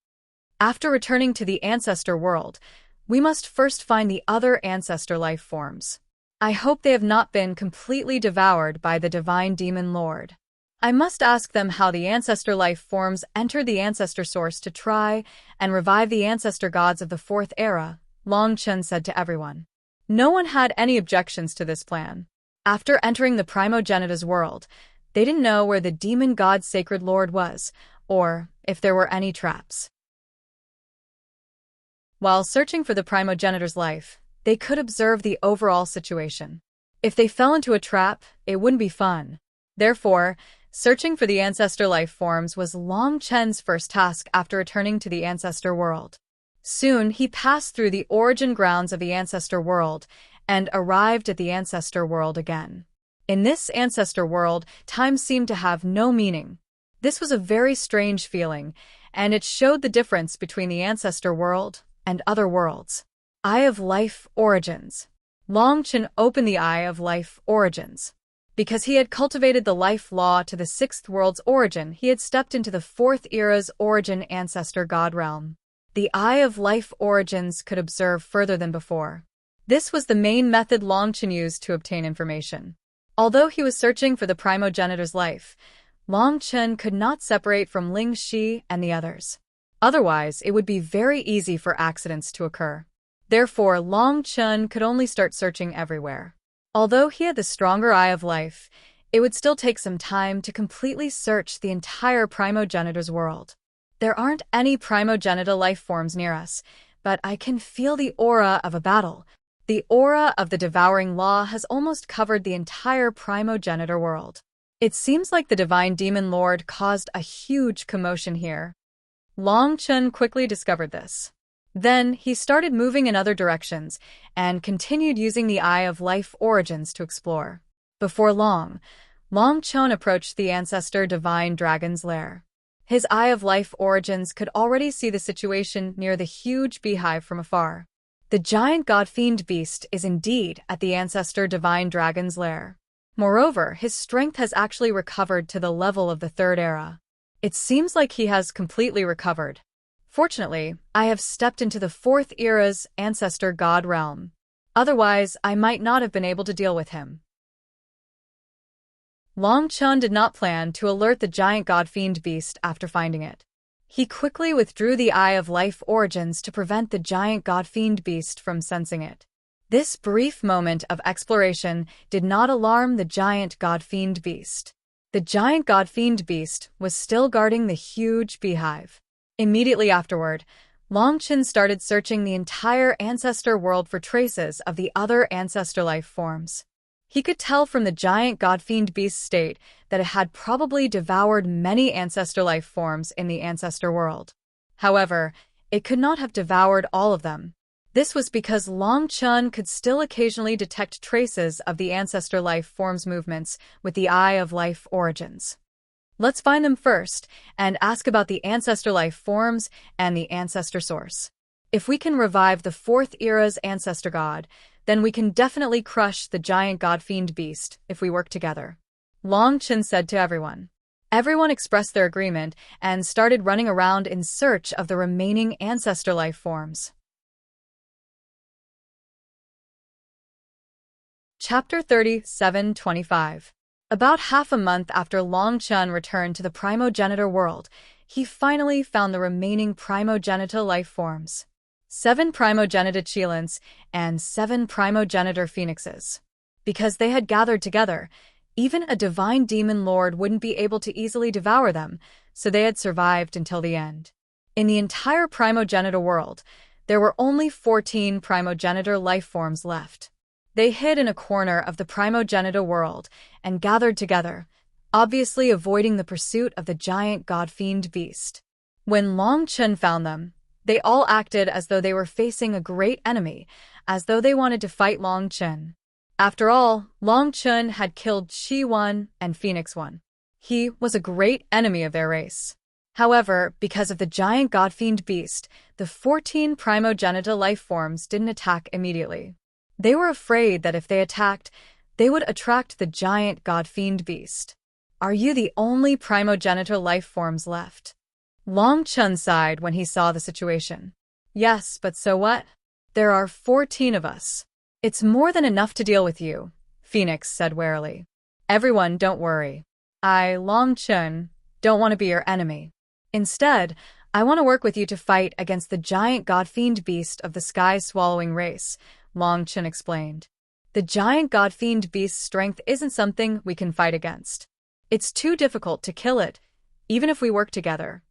After returning to the ancestor world, we must first find the other ancestor life forms. I hope they have not been completely devoured by the divine demon lord. I must ask them how the ancestor life forms entered the ancestor source to try and revive the ancestor gods of the 4th era, Long Chun said to everyone. No one had any objections to this plan. After entering the primogenitor's world, they didn't know where the demon god sacred lord was, or if there were any traps. While searching for the primogenitor's life, they could observe the overall situation. If they fell into a trap, it wouldn't be fun. Therefore, searching for the ancestor life forms was Long Chun's first task after returning to the ancestor world. Soon, he passed through the origin grounds of the ancestor world and arrived at the ancestor world again. In this ancestor world, time seemed to have no meaning. This was a very strange feeling, and it showed the difference between the ancestor world and other worlds. Eye of Life Origins. Long Chun opened the Eye of Life Origins. Because he had cultivated the life law to the 6th world's origin, he had stepped into the 4th era's origin ancestor god realm. The Eye of Life Origins could observe further than before. This was the main method Long Chun used to obtain information. Although he was searching for the primogenitor's life, Long Chun could not separate from Ling Shi and the others. Otherwise, it would be very easy for accidents to occur. Therefore, Long Chun could only start searching everywhere. Although he had the stronger Eye of Life, it would still take some time to completely search the entire primogenitor's world. There aren't any primogenital life forms near us, but I can feel the aura of a battle. The aura of the devouring law has almost covered the entire primogenitor world. It seems like the divine demon lord caused a huge commotion here. Long Chun quickly discovered this. Then, he started moving in other directions and continued using the Eye of Life Origins to explore. Before long, Long Chun approached the ancestor divine dragon's lair. His Eye of Life Origins could already see the situation near the huge beehive from afar. The giant god-fiend beast is indeed at the ancestor divine dragon's lair. Moreover, his strength has actually recovered to the level of the 3rd era. It seems like he has completely recovered. Fortunately, I have stepped into the 4th era's ancestor god realm. Otherwise, I might not have been able to deal with him. Long Chun did not plan to alert the giant god-fiend beast after finding it. He quickly withdrew the Eye of Life Origins to prevent the giant god-fiend beast from sensing it. This brief moment of exploration did not alarm the giant god-fiend beast. The giant god-fiend beast was still guarding the huge beehive. Immediately afterward, Long Chen started searching the entire ancestor world for traces of the other ancestor life forms. He could tell from the giant god-fiend beast's state that it had probably devoured many ancestor life forms in the ancestor world. However, it could not have devoured all of them. This was because Long Chen could still occasionally detect traces of the ancestor life forms' movements with the Eye of Life origins. Let's find them first and ask about the ancestor life forms and the ancestor source. If we can revive the fourth era's ancestor god, then we can definitely crush the giant god-fiend beast if we work together. Long Chen said to everyone. Everyone expressed their agreement and started running around in search of the remaining ancestor life forms. Chapter 37:25. About half a month after Long Chen returned to the primogenitor world, he finally found the remaining primogenitor life forms. 7 primogenitor Qilins and 7 primogenitor phoenixes. Because they had gathered together, even a divine demon lord wouldn't be able to easily devour them, so they had survived until the end. In the entire primogenitor world, there were only 14 primogenitor life forms left. They hid in a corner of the primogenitor world and gathered together, obviously avoiding the pursuit of the giant god-fiend beast. When Long Chen found them, they all acted as though they were facing a great enemy, as though they wanted to fight Long Chen. After all, Long Chen had killed Qi 1 and Phoenix 1. He was a great enemy of their race. However, because of the giant god-fiend beast, the 14 primogenitor life forms didn't attack immediately. They were afraid that if they attacked, they would attract the giant god-fiend beast. Are you the only primogenitor life forms left? Long Chen sighed when he saw the situation. Yes, but so what? There are 14 of us. It's more than enough to deal with you, Phoenix said warily. Everyone, don't worry. I, Long Chen, don't want to be your enemy. Instead, I want to work with you to fight against the giant god-fiend beast of the sky-swallowing race, Long Chen explained. The giant god-fiend beast's strength isn't something we can fight against. It's too difficult to kill it, even if we work together.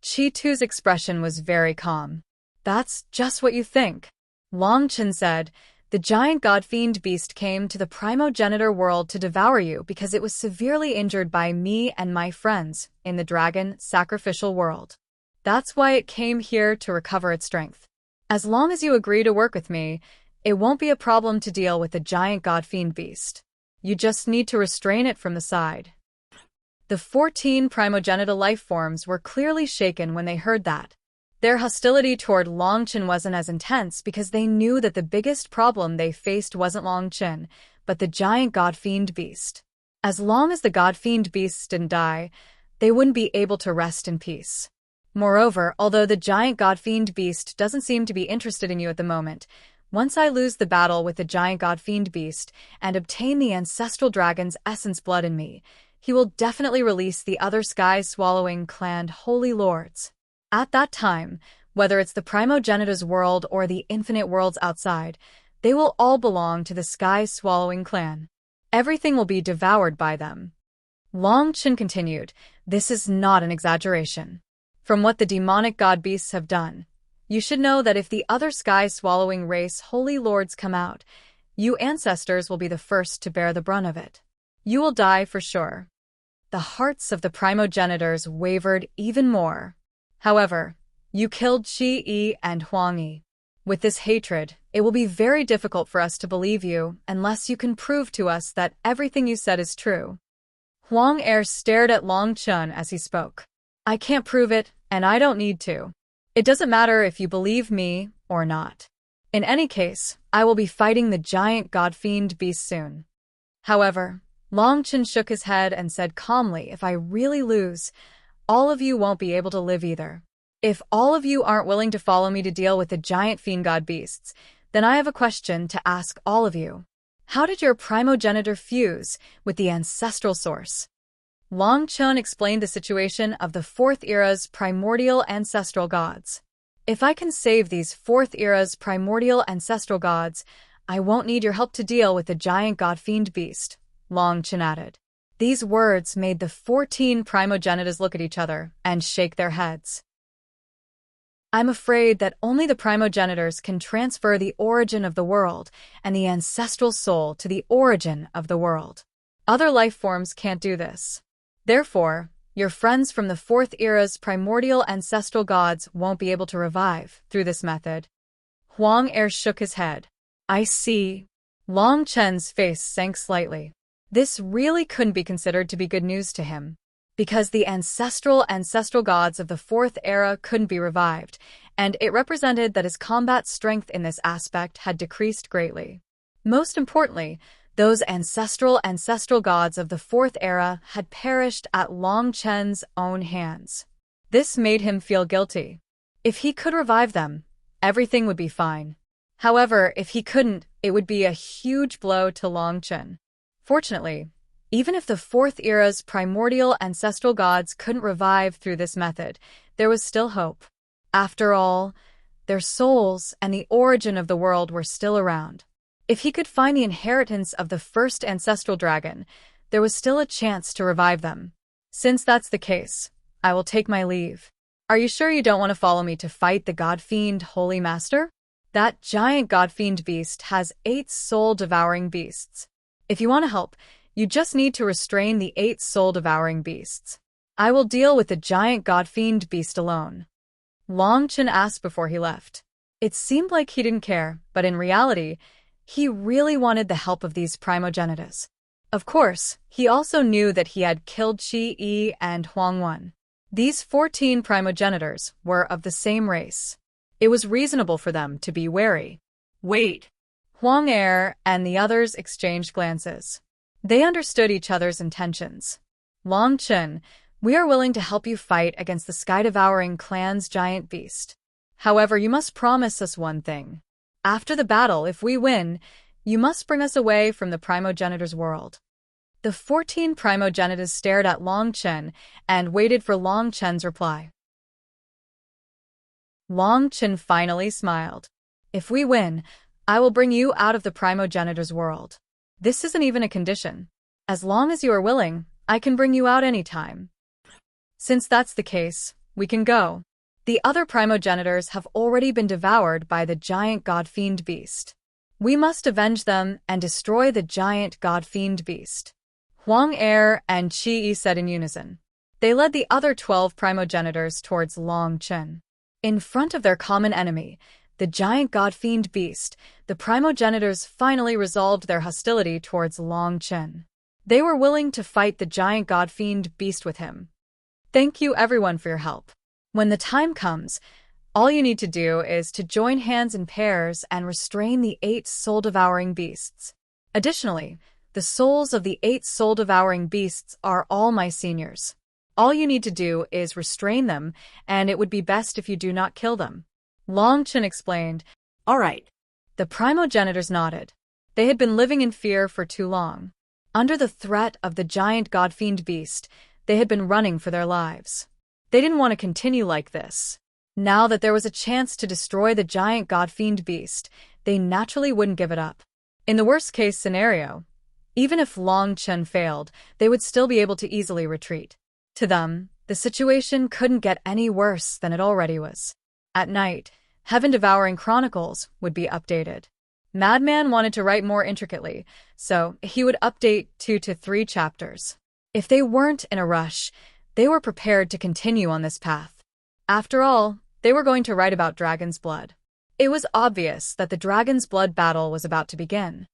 Qi 2's expression was very calm. That's just what you think. Long Chen said, the giant god-fiend beast came to the primogenitor world to devour you because it was severely injured by me and my friends in the dragon sacrificial world. That's why it came here to recover its strength. As long as you agree to work with me, it won't be a problem to deal with the giant god-fiend beast. You just need to restrain it from the side. The 14 primogenitor life forms were clearly shaken when they heard that. Their hostility toward Long Chen wasn't as intense because they knew that the biggest problem they faced wasn't Long Chen, but the giant god-fiend beast. As long as the god-fiend beasts didn't die, they wouldn't be able to rest in peace. Moreover, although the giant god-fiend beast doesn't seem to be interested in you at the moment, once I lose the battle with the giant god-fiend beast and obtain the ancestral dragon's essence blood in me, he will definitely release the other sky-swallowing clan holy lords. At that time, whether it's the primogenitor's world or the infinite worlds outside, they will all belong to the sky-swallowing clan. Everything will be devoured by them. Long Chen continued, this is not an exaggeration. From what the demonic god beasts have done, you should know that if the other sky-swallowing race holy lords come out, you ancestors will be the first to bear the brunt of it. You will die for sure. The hearts of the primogenitors wavered even more. However, you killed Qi and Huang. With this hatred, it will be very difficult for us to believe you unless you can prove to us that everything you said is true. Huang stared at Long Chen as he spoke. I can't prove it, and I don't need to. It doesn't matter if you believe me or not. In any case, I will be fighting the giant god-fiend beast soon. However, Long Chen shook his head and said calmly, if I really lose, all of you won't be able to live either. If all of you aren't willing to follow me to deal with the giant fiend god beasts, then I have a question to ask all of you. How did your primogenitor fuse with the ancestral source? Long Chen explained the situation of the Fourth Era's primordial ancestral gods. If I can save these Fourth Era's primordial ancestral gods, I won't need your help to deal with the giant god-fiend beast, Long Chen added. These words made the 14 primogenitas look at each other and shake their heads. I'm afraid that only the primogenitors can transfer the origin of the world and the ancestral soul to the origin of the world. Other life forms can't do this. Therefore, your friends from the fourth era's primordial ancestral gods won't be able to revive through this method. Huang Er shook his head. I see. Long Chen's face sank slightly. This really couldn't be considered to be good news to him, because the ancestral gods of the fourth era couldn't be revived, and it represented that his combat strength in this aspect had decreased greatly. Most importantly, those ancestral gods of the fourth era had perished at Long Chen's own hands. This made him feel guilty. If he could revive them, everything would be fine. However, if he couldn't, it would be a huge blow to Long Chen. Fortunately, even if the fourth era's primordial ancestral gods couldn't revive through this method, there was still hope. After all, their souls and the origin of the world were still around. If he could find the inheritance of the first ancestral dragon, there was still a chance to revive them. Since that's the case, I will take my leave. Are you sure you don't want to follow me to fight the God-fiend Holy Master? That giant God-fiend beast has 8 soul-devouring beasts. If you want to help, you just need to restrain the 8 soul-devouring beasts. I will deal with the giant God-fiend beast alone. Long Chen asked before he left. It seemed like he didn't care, but in reality, he really wanted the help of these primogenitas. Of course, he also knew that he had killed Xueqi and Huang Wen. These 14 primogenitors were of the same race. It was reasonable for them to be wary. Wait. Huang Er and the others exchanged glances. They understood each other's intentions. Long Chen, we are willing to help you fight against the sky-devouring clan's giant beast. However, you must promise us one thing. After the battle, if we win, you must bring us away from the primogenitor's world. The 14 primogenitas stared at Long Chen and waited for Long Chen's reply. Long Chen finally smiled. If we win, I will bring you out of the primogenitor's world. This isn't even a condition. As long as you are willing, I can bring you out anytime. Since that's the case, we can go. The other primogenitors have already been devoured by the giant God-fiend beast. We must avenge them and destroy the giant God-fiend beast. Huang Er and Qi said in unison. They led the other 12 primogenitors towards Long Chen. In front of their common enemy, the giant God-fiend beast, the primogenitors finally resolved their hostility towards Long Chen. They were willing to fight the giant God-fiend beast with him. Thank you everyone for your help. When the time comes, all you need to do is to join hands in pairs and restrain the 8 soul-devouring beasts. Additionally, the souls of the 8 soul-devouring beasts are all my seniors. All you need to do is restrain them, and it would be best if you do not kill them. Long Chen explained. All right. The primogenitors nodded. They had been living in fear for too long. Under the threat of the giant God-fiend beast, they had been running for their lives. They didn't want to continue like this. Now that there was a chance to destroy the giant God-fiend beast, they naturally wouldn't give it up. In the worst-case scenario, even if Long Chen failed, they would still be able to easily retreat. To them, the situation couldn't get any worse than it already was. At night, Heaven-Devouring Chronicles would be updated. Madman wanted to write more intricately, so he would update 2 to 3 chapters. If they weren't in a rush, they were prepared to continue on this path. After all, they were going to write about Dragon's Blood. It was obvious that the Dragon's Blood battle was about to begin.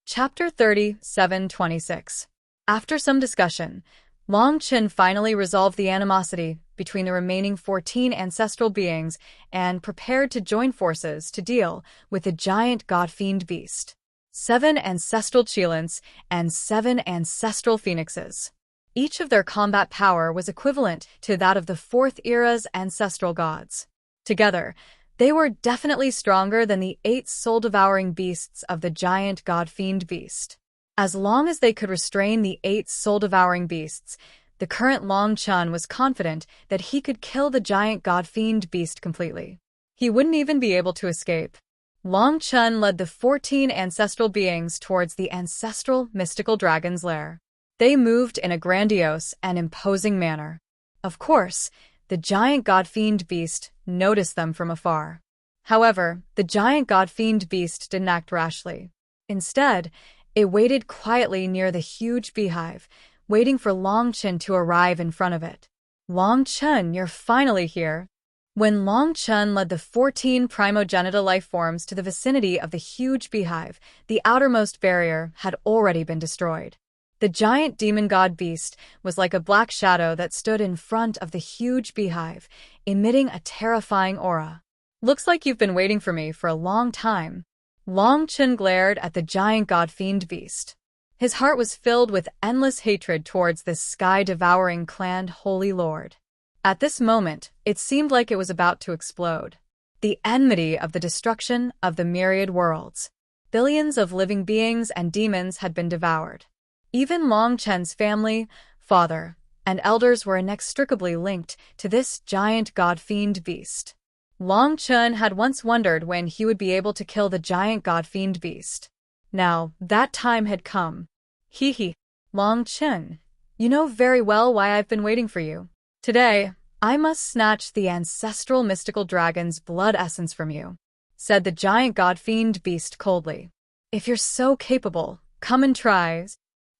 Chapter 37:26. After some discussion, Long Chen finally resolved the animosity between the remaining 14 ancestral beings and prepared to join forces to deal with the giant God-fiend beast. 7 ancestral Qilins and 7 ancestral phoenixes. Each of their combat power was equivalent to that of the 4th era's ancestral gods. Together, they were definitely stronger than the 8 soul-devouring beasts of the giant God-fiend beast. As long as they could restrain the 8 soul-devouring beasts, the current Long Chen was confident that he could kill the giant God-fiend beast completely. He wouldn't even be able to escape. Long Chun led the 14 ancestral beings towards the ancestral mystical dragon's lair. They moved in a grandiose and imposing manner. Of course, the giant god-fiend beast noticed them from afar. However, the giant god-fiend beast didn't act rashly. Instead, it waited quietly near the huge beehive, waiting for Long Chun to arrive in front of it. Long Chun, you're finally here. When Long Chun led the 14 primogenital life forms to the vicinity of the huge beehive, the outermost barrier had already been destroyed. The giant demon god beast was like a black shadow that stood in front of the huge beehive, emitting a terrifying aura. Looks like you've been waiting for me for a long time. Long Chun glared at the giant god-fiend beast. His heart was filled with endless hatred towards this sky-devouring clan holy lord. At this moment, it seemed like it was about to explode. The enmity of the destruction of the myriad worlds. Billions of living beings and demons had been devoured. Even Long Chun's family, father, and elders were inextricably linked to this giant god-fiend beast. Long Chun had once wondered when he would be able to kill the giant god-fiend beast. Now, that time had come. Hee. Long Chun, you know very well why I've been waiting for you. Today, I must snatch the ancestral mystical dragon's blood essence from you, said the giant god-fiend beast coldly. If you're so capable, come and try.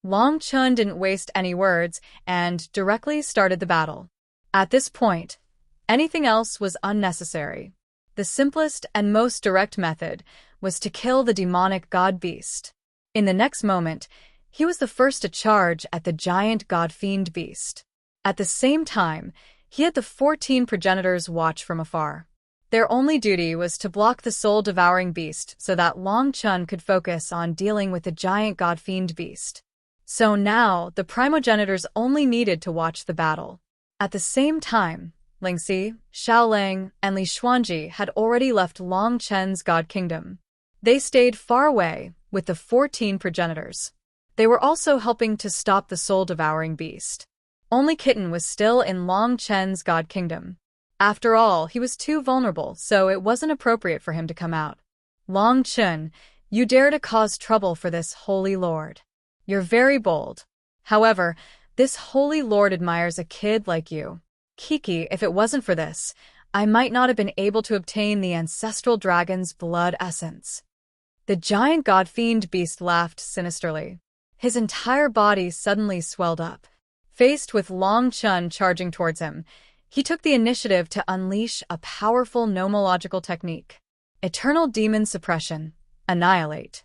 Long Chun didn't waste any words and directly started the battle. At this point, anything else was unnecessary. The simplest and most direct method was to kill the demonic god-beast. In the next moment, he was the first to charge at the giant god-fiend beast. At the same time, he had the 14 progenitors watch from afar. Their only duty was to block the soul-devouring beast so that Long Chun could focus on dealing with the giant god-fiend beast. So now, the primogenitors only needed to watch the battle. At the same time, Lingxi, Xiaolang, and Li Xuanji had already left Long Chun's god kingdom. They stayed far away with the 14 progenitors. They were also helping to stop the soul-devouring beast. Only Kitten was still in Long Chun's god kingdom. After all, he was too vulnerable, so it wasn't appropriate for him to come out. Long Chun, you dare to cause trouble for this holy lord. You're very bold. However, this holy lord admires a kid like you. Xueqi, if it wasn't for this, I might not have been able to obtain the ancestral dragon's blood essence. The giant god-fiend beast laughed sinisterly. His entire body suddenly swelled up. Faced with Long Chun charging towards him, he took the initiative to unleash a powerful nomological technique. Eternal Demon Suppression. Annihilate.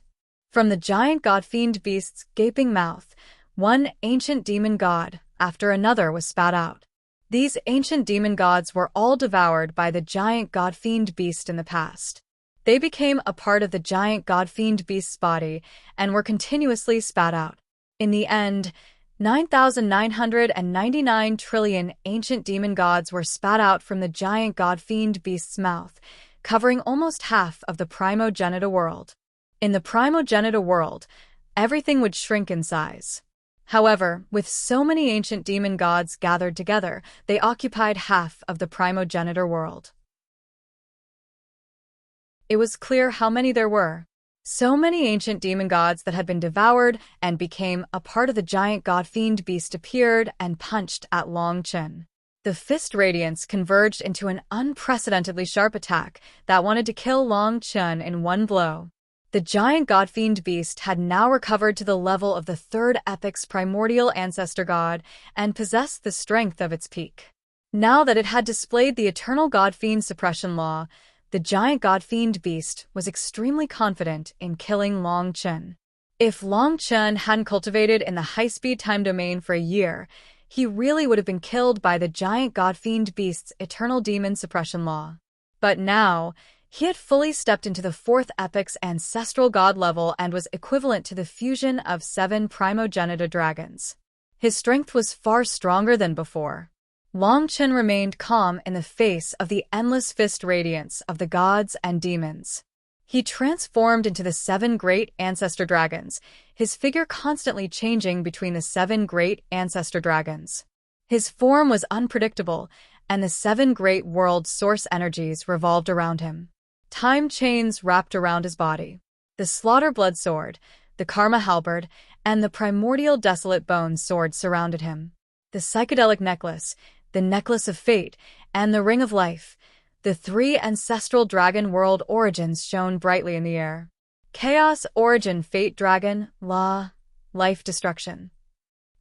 From the giant god-fiend beast's gaping mouth, one ancient demon god after another was spat out. These ancient demon gods were all devoured by the giant god-fiend beast in the past. They became a part of the giant god-fiend beast's body and were continuously spat out. In the end, 9,999 trillion ancient demon gods were spat out from the giant god-fiend beast's mouth, covering almost half of the primogenita world. In the primogenita world, everything would shrink in size. However, with so many ancient demon gods gathered together, they occupied half of the primogenitor world. It was clear how many there were. So many ancient demon gods that had been devoured and became a part of the giant god-fiend beast appeared and punched at Long Chun. The fist radiance converged into an unprecedentedly sharp attack that wanted to kill Long Chun in one blow. The giant god-fiend beast had now recovered to the level of the third epic's primordial ancestor god and possessed the strength of its peak. Now that it had displayed the eternal god-fiend suppression law, the giant god-fiend beast was extremely confident in killing Long Chun. If Long Chun hadn't cultivated in the high-speed time domain for a year, he really would have been killed by the giant god-fiend beast's eternal demon suppression law. But now, he had fully stepped into the fourth epic's ancestral god level and was equivalent to the fusion of 7 primogenita dragons. His strength was far stronger than before. Long Chun remained calm in the face of the endless fist radiance of the gods and demons. He transformed into the 7 great ancestor dragons, his figure constantly changing between the 7 great ancestor dragons. His form was unpredictable, and the 7 great world source energies revolved around him. time chains wrapped around his body. The slaughter blood sword, the karma halberd, and the primordial desolate bones sword surrounded him. The psychedelic necklace, the necklace of fate, and the ring of life, the three ancestral dragon world origins shone brightly in the air. Chaos, origin, fate, dragon, law, life, destruction.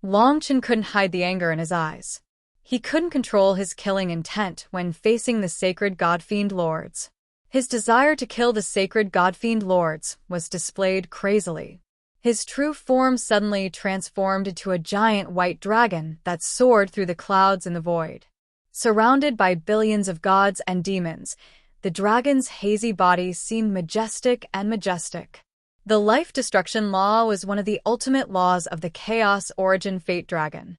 Long Chen couldn't hide the anger in his eyes. He couldn't control his killing intent when facing the sacred god-fiend lords. His desire to kill the sacred god-fiend lords was displayed crazily. His true form suddenly transformed into a giant white dragon that soared through the clouds in the void. Surrounded by billions of gods and demons, the dragon's hazy body seemed majestic and majestic. The life-destruction law was one of the ultimate laws of the Chaos Origin Fate Dragon.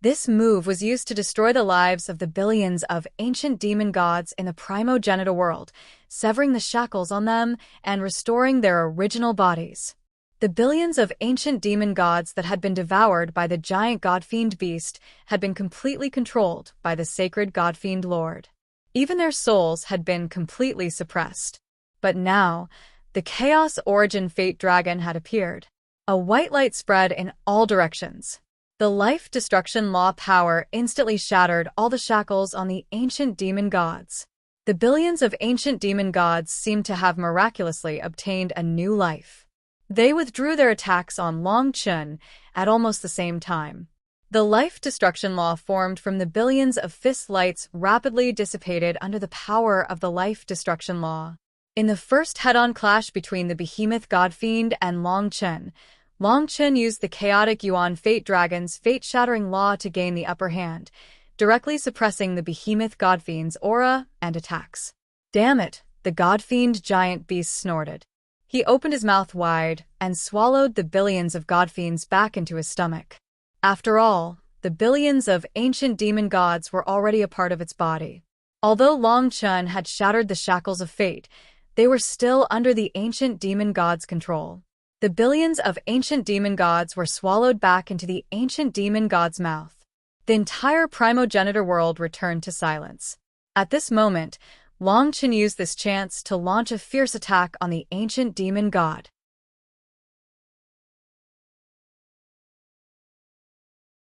This move was used to destroy the lives of the billions of ancient demon gods in the primogenital world, severing the shackles on them and restoring their original bodies. The billions of ancient demon gods that had been devoured by the giant god-fiend beast had been completely controlled by the sacred god-fiend lord. Even their souls had been completely suppressed. But now, the Chaos Origin Fate Dragon had appeared. A white light spread in all directions. The life-destruction law power instantly shattered all the shackles on the ancient demon gods. The billions of ancient demon gods seemed to have miraculously obtained a new life. They withdrew their attacks on Long Chen at almost the same time. The life-destruction law formed from the billions of fist lights rapidly dissipated under the power of the life-destruction law. In the first head-on clash between the behemoth god-fiend and Long Chen used the chaotic Yuan Fate Dragon's fate-shattering law to gain the upper hand, directly suppressing the behemoth godfiend's aura and attacks. Damn it, the godfiend giant beast snorted. He opened his mouth wide and swallowed the billions of godfiends back into his stomach. After all, the billions of ancient demon gods were already a part of its body. Although Long Chen had shattered the shackles of fate, they were still under the ancient demon gods' control. The billions of ancient demon gods were swallowed back into the ancient demon god's mouth. The entire primogenitor world returned to silence. At this moment, Long Chen used this chance to launch a fierce attack on the ancient demon god.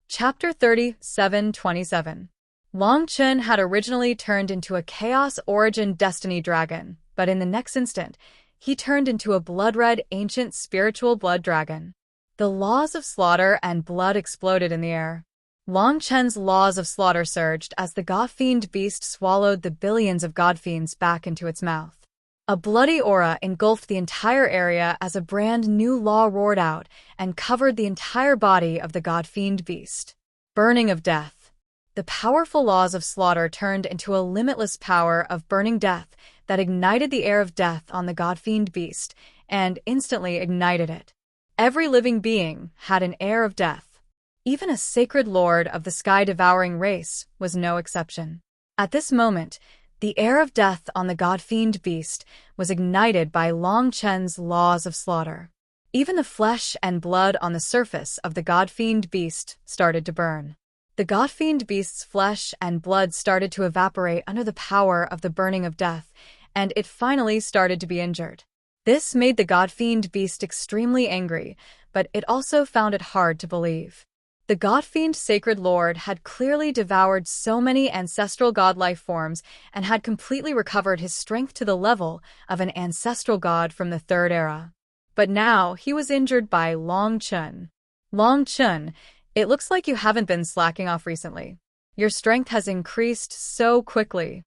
Chapter 37:27. Long Chen had originally turned into a Chaos Origin Destiny Dragon, but in the next instant, he turned into a blood-red ancient spiritual blood dragon. The laws of slaughter and blood exploded in the air. Long Chen's laws of slaughter surged as the god-fiend beast swallowed the billions of godfiends back into its mouth. A bloody aura engulfed the entire area as a brand new law roared out and covered the entire body of the god-fiend beast. Burning of death. The powerful laws of slaughter turned into a limitless power of burning death that ignited the air of death on the god-fiend beast and instantly ignited it. Every living being had an air of death. Even a sacred lord of the sky-devouring race was no exception. At this moment, the air of death on the god-fiend beast was ignited by Long Chen's laws of slaughter. Even the flesh and blood on the surface of the god-fiend beast started to burn. The god-fiend beast's flesh and blood started to evaporate under the power of the burning of death, and it finally started to be injured. This made the god-fiend beast extremely angry, but it also found it hard to believe. The god-fiend sacred lord had clearly devoured so many ancestral god-life forms and had completely recovered his strength to the level of an ancestral god from the Third Era. But now he was injured by Long Chen. Long Chen, it looks like you haven't been slacking off recently. Your strength has increased so quickly.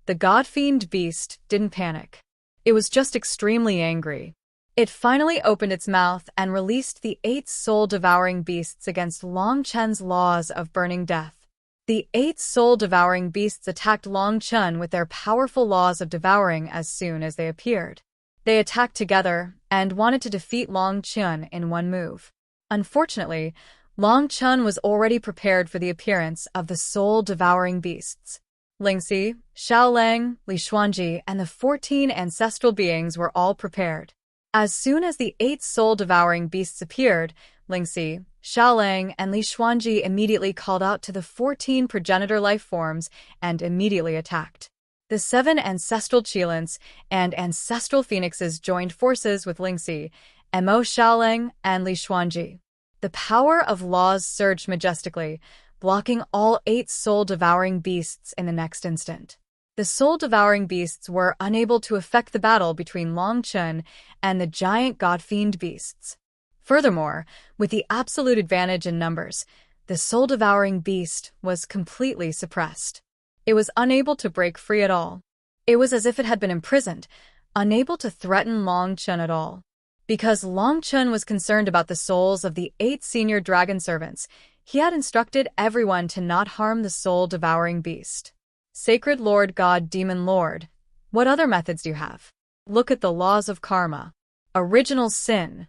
The god-fiend beast didn't panic. It was just extremely angry. It finally opened its mouth and released the 8 soul-devouring beasts against Long Chen's laws of burning death. The 8 soul-devouring beasts attacked Long Chen with their powerful laws of devouring as soon as they appeared. They attacked together and wanted to defeat Long Chen in one move. Unfortunately, Long Chen was already prepared for the appearance of the soul-devouring beasts. Lingxi, Xiaolang, Li Xuanji, and the 14 ancestral beings were all prepared. As soon as the 8 soul-devouring beasts appeared, Lingxi, Xiaolang, and Li Xuanji immediately called out to the 14 progenitor life forms and immediately attacked. The 7 ancestral Qilins and ancestral phoenixes joined forces with Lingxi, Mo Xiaoling, and Li Xuanji. The power of laws surged majestically, blocking all 8 soul-devouring beasts in the next instant. The soul-devouring beasts were unable to affect the battle between Long Chen and the giant god-fiend beasts. Furthermore, with the absolute advantage in numbers, the soul-devouring beast was completely suppressed. It was unable to break free at all. It was as if it had been imprisoned, unable to threaten Long Chen at all. Because Long Chen was concerned about the souls of the 8 senior dragon servants, he had instructed everyone to not harm the soul-devouring beast. Sacred Lord God Demon Lord, what other methods do you have? Look at the laws of karma. Original sin.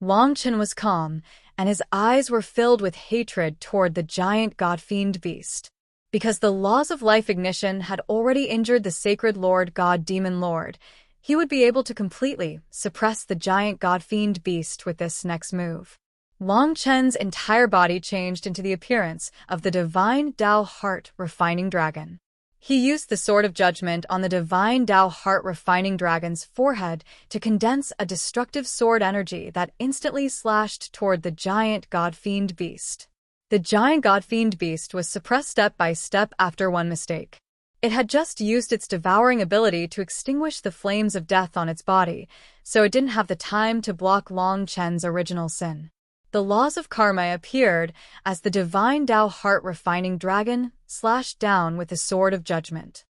Long Chen was calm, and his eyes were filled with hatred toward the giant god-fiend beast. Because the laws of life ignition had already injured the Sacred Lord God Demon Lord, he would be able to completely suppress the giant god-fiend beast with this next move. Long Chen's entire body changed into the appearance of the divine Dao Heart Refining Dragon. He used the Sword of Judgment on the divine Dao Heart Refining Dragon's forehead to condense a destructive sword energy that instantly slashed toward the giant god-fiend beast. The giant god-fiend beast was suppressed step by step after one mistake. It had just used its devouring ability to extinguish the flames of death on its body, so it didn't have the time to block Long Chen's original sin. The laws of karma appeared as the divine Dao Heart Refining Dragon slashed down with the Sword of Judgment.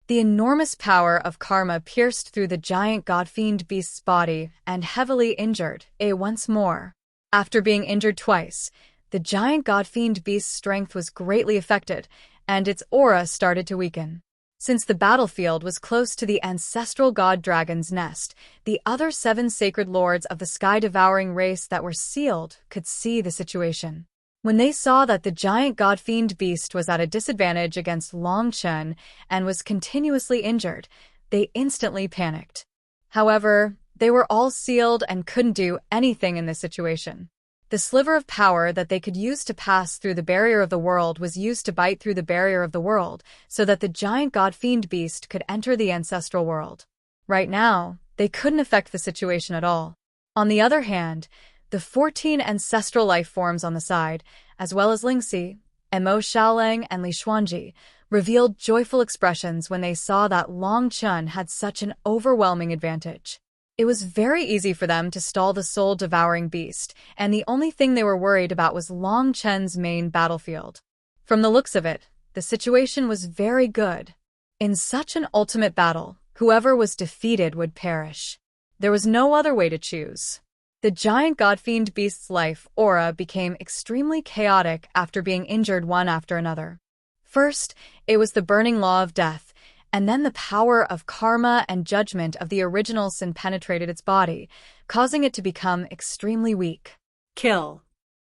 The enormous power of karma pierced through the giant god-fiend beast's body and heavily injured it once more. After being injured twice, the giant god-fiend beast's strength was greatly affected, and its aura started to weaken. Since the battlefield was close to the ancestral god dragon's nest, the other 7 sacred lords of the sky-devouring race that were sealed could see the situation. When they saw that the giant god-fiend beast was at a disadvantage against Long Chen and was continuously injured, they instantly panicked. However, they were all sealed and couldn't do anything in this situation. The sliver of power that they could use to pass through the barrier of the world was used to bite through the barrier of the world so that the giant god-fiend beast could enter the ancestral world. Right now, they couldn't affect the situation at all. On the other hand, the 14 ancestral life forms on the side, as well as Lingxi, Mo Xiaoling, and Li Xuanji, revealed joyful expressions when they saw that Long Chen had such an overwhelming advantage. It was very easy for them to stall the soul-devouring beast, and the only thing they were worried about was Long Chen's main battlefield. From the looks of it, the situation was very good. In such an ultimate battle, whoever was defeated would perish. There was no other way to choose. The giant god-fiend beast's life aura became extremely chaotic after being injured one after another. First, it was the burning law of death, and then the power of karma and judgment of the original sin penetrated its body, causing it to become extremely weak. Kill.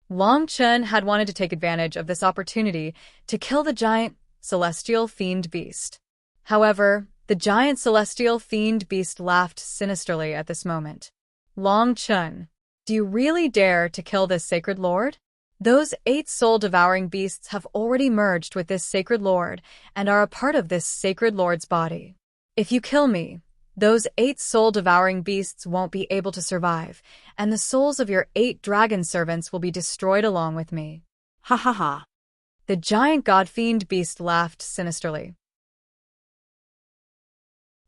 Long Chen had wanted to take advantage of this opportunity to kill the giant celestial fiend beast. However, the giant celestial fiend beast laughed sinisterly at this moment. Long Chen, do you really dare to kill this sacred lord? Those 8 soul-devouring beasts have already merged with this sacred lord and are a part of this sacred lord's body. If you kill me, those 8 soul-devouring beasts won't be able to survive, and the souls of your 8 dragon servants will be destroyed along with me. Ha ha ha. The giant god-fiend beast laughed sinisterly.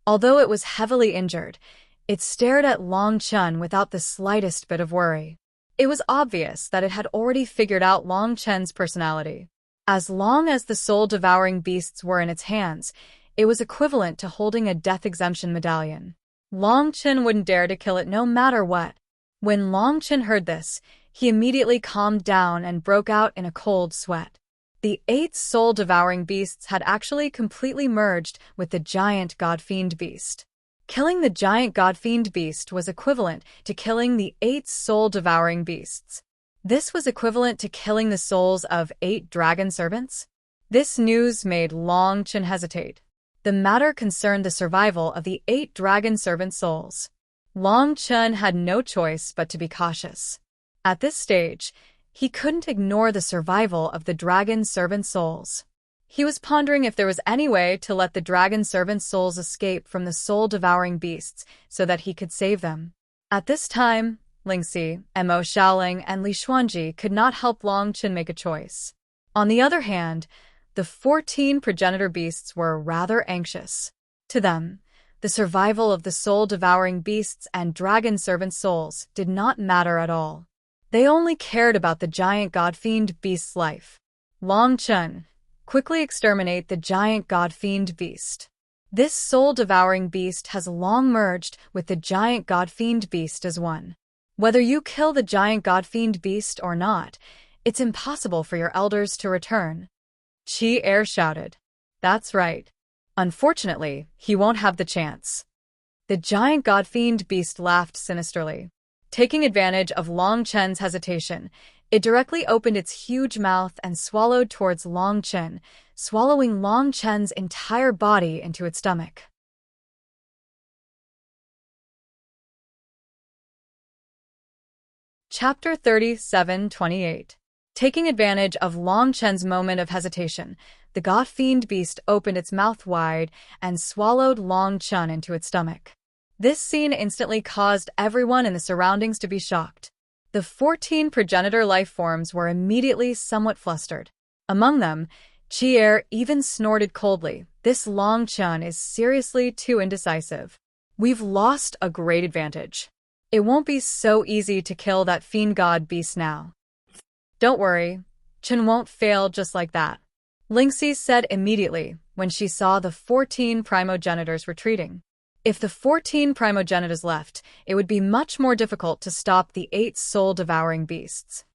Although it was heavily injured, it stared at Long Chen without the slightest bit of worry. It was obvious that it had already figured out Long Chen's personality. As long as the soul-devouring beasts were in its hands, it was equivalent to holding a death exemption medallion. Long Chen wouldn't dare to kill it no matter what. When Long Chen heard this, he immediately calmed down and broke out in a cold sweat. The 8 soul-devouring beasts had actually completely merged with the giant god-fiend beast. Killing the giant god-fiend beast was equivalent to killing the 8 soul-devouring beasts. This was equivalent to killing the souls of 8 dragon servants. This news made Long Chen hesitate. The matter concerned the survival of the 8 dragon servant souls. Long Chen had no choice but to be cautious. At this stage, he couldn't ignore the survival of the dragon servant souls. He was pondering if there was any way to let the dragon servant's souls escape from the soul-devouring beasts so that he could save them. At this time, Lingxi, Mo Xiaoling, and Li Xuanji could not help Long Chen make a choice. On the other hand, the 14 progenitor beasts were rather anxious. To them, the survival of the soul-devouring beasts and dragon servant souls did not matter at all. They only cared about the giant god-fiend beast's life. Long Chen, quickly exterminate the giant god-fiend beast. This soul-devouring beast has long merged with the giant god-fiend beast as one. Whether you kill the giant god-fiend beast or not, it's impossible for your elders to return. Qi shouted. That's right. Unfortunately, he won't have the chance. The giant god-fiend beast laughed sinisterly. Taking advantage of Long Chen's hesitation, it directly opened its huge mouth and swallowed towards Long Chen, swallowing Long Chen's entire body into its stomach. Chapter 37:28. Taking advantage of Long Chen's moment of hesitation, the god-fiend beast opened its mouth wide and swallowed Long Chen into its stomach. This scene instantly caused everyone in the surroundings to be shocked. The 14 progenitor life forms were immediately somewhat flustered. Among them, Qi even snorted coldly. This Long Chen is seriously too indecisive. We've lost a great advantage. It won't be so easy to kill that fiend god beast now. Don't worry, Chen won't fail just like that, Lingxi said immediately when she saw the 14 primogenitors retreating. If the 14 primogenitors left, it would be much more difficult to stop the 8 soul-devouring beasts.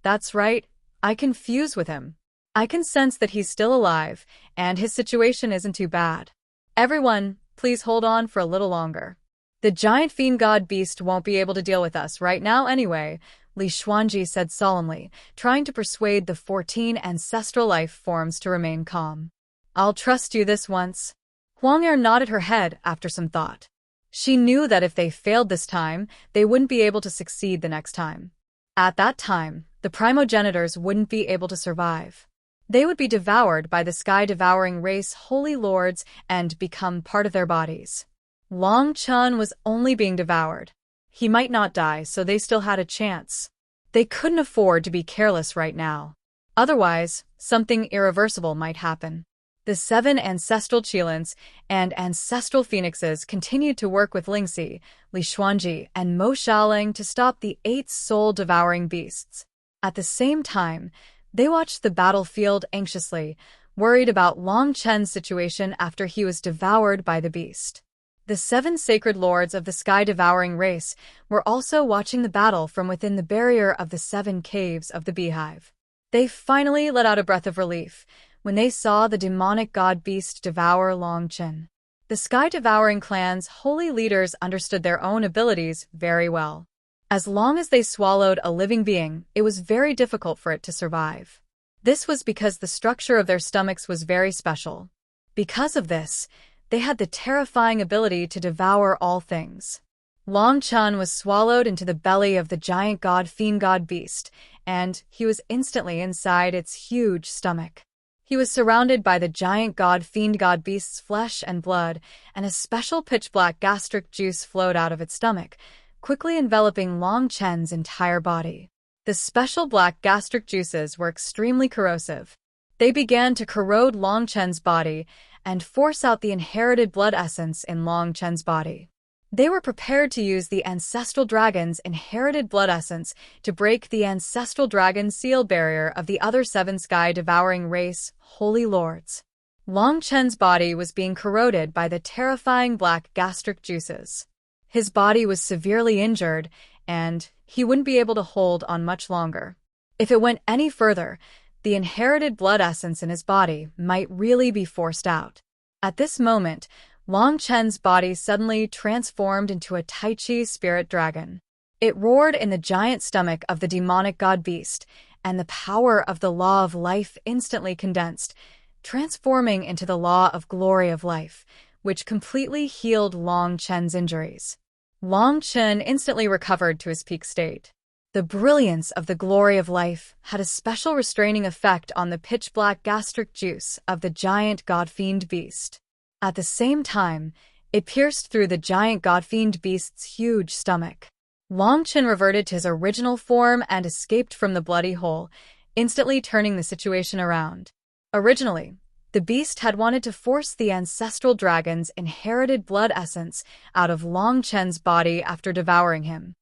That's right, I can fuse with him. I can sense that he's still alive, and his situation isn't too bad. Everyone, please hold on for a little longer. The giant fiend god beast won't be able to deal with us right now anyway, Li Xuanji said solemnly, trying to persuade the 14 ancestral life forms to remain calm. I'll trust you this once. Huang'er nodded her head after some thought. She knew that if they failed this time, they wouldn't be able to succeed the next time. At that time, the primogenitors wouldn't be able to survive. They would be devoured by the sky-devouring race holy lords and become part of their bodies. Long Chen was only being devoured. He might not die, so they still had a chance. They couldn't afford to be careless right now. Otherwise, something irreversible might happen. The 7 ancestral Qilins and ancestral phoenixes continued to work with Lingxi, Li Xuanji, and Mo Xiaoling to stop the 8 soul-devouring beasts. At the same time, they watched the battlefield anxiously, worried about Long Chen's situation after he was devoured by the beast. The 7 sacred lords of the sky-devouring race were also watching the battle from within the barrier of the 7 caves of the beehive. They finally let out a breath of relief when they saw the demonic god-beast devour Long Chen. The sky-devouring clan's holy leaders understood their own abilities very well. As long as they swallowed a living being, it was very difficult for it to survive. This was because the structure of their stomachs was very special. Because of this, they had the terrifying ability to devour all things. Long Chen was swallowed into the belly of the giant god-fiend god-beast, and he was instantly inside its huge stomach. He was surrounded by the giant god-fiend god-beast's flesh and blood, and a special pitch-black gastric juice flowed out of its stomach, quickly enveloping Long Chen's entire body. The special black gastric juices were extremely corrosive. They began to corrode Long Chen's body and force out the inherited blood essence in Long Chen's body. They were prepared to use the ancestral dragon's inherited blood essence to break the ancestral dragon seal barrier of the other 7 sky-devouring race holy lords. Long Chen's body was being corroded by the terrifying black gastric juices. His body was severely injured, and he wouldn't be able to hold on much longer. If it went any further, the inherited blood essence in his body might really be forced out. At this moment, Long Chen's body suddenly transformed into a Tai Chi spirit dragon. It roared in the giant stomach of the demonic god beast, and the power of the law of life instantly condensed, transforming into the law of glory of life, which completely healed Long Chen's injuries. Long Chen instantly recovered to his peak state. The brilliance of the glory of life had a special restraining effect on the pitch-black gastric juice of the giant god-fiend beast. At the same time, it pierced through the giant god-fiend beast's huge stomach. Long Chen reverted to his original form and escaped from the bloody hole, instantly turning the situation around. Originally, the beast had wanted to force the ancestral dragon's inherited blood essence out of Long Chen's body after devouring him.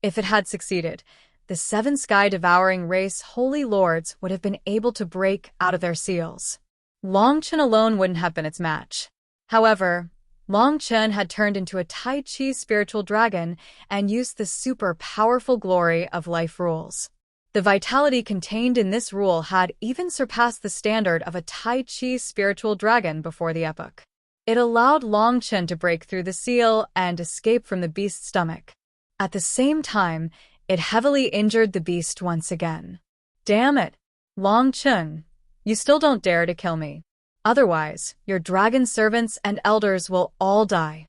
If it had succeeded, the seven sky-devouring race holy lords would have been able to break out of their seals. Long Chen alone wouldn't have been its match. However, Long Chen had turned into a Tai Chi spiritual dragon and used the super powerful glory of life rules. The vitality contained in this rule had even surpassed the standard of a Tai Chi spiritual dragon before the epoch. It allowed Long Chen to break through the seal and escape from the beast's stomach. At the same time, it heavily injured the beast once again. Damn it, Long Chen, you still don't dare to kill me. Otherwise, your dragon servants and elders will all die.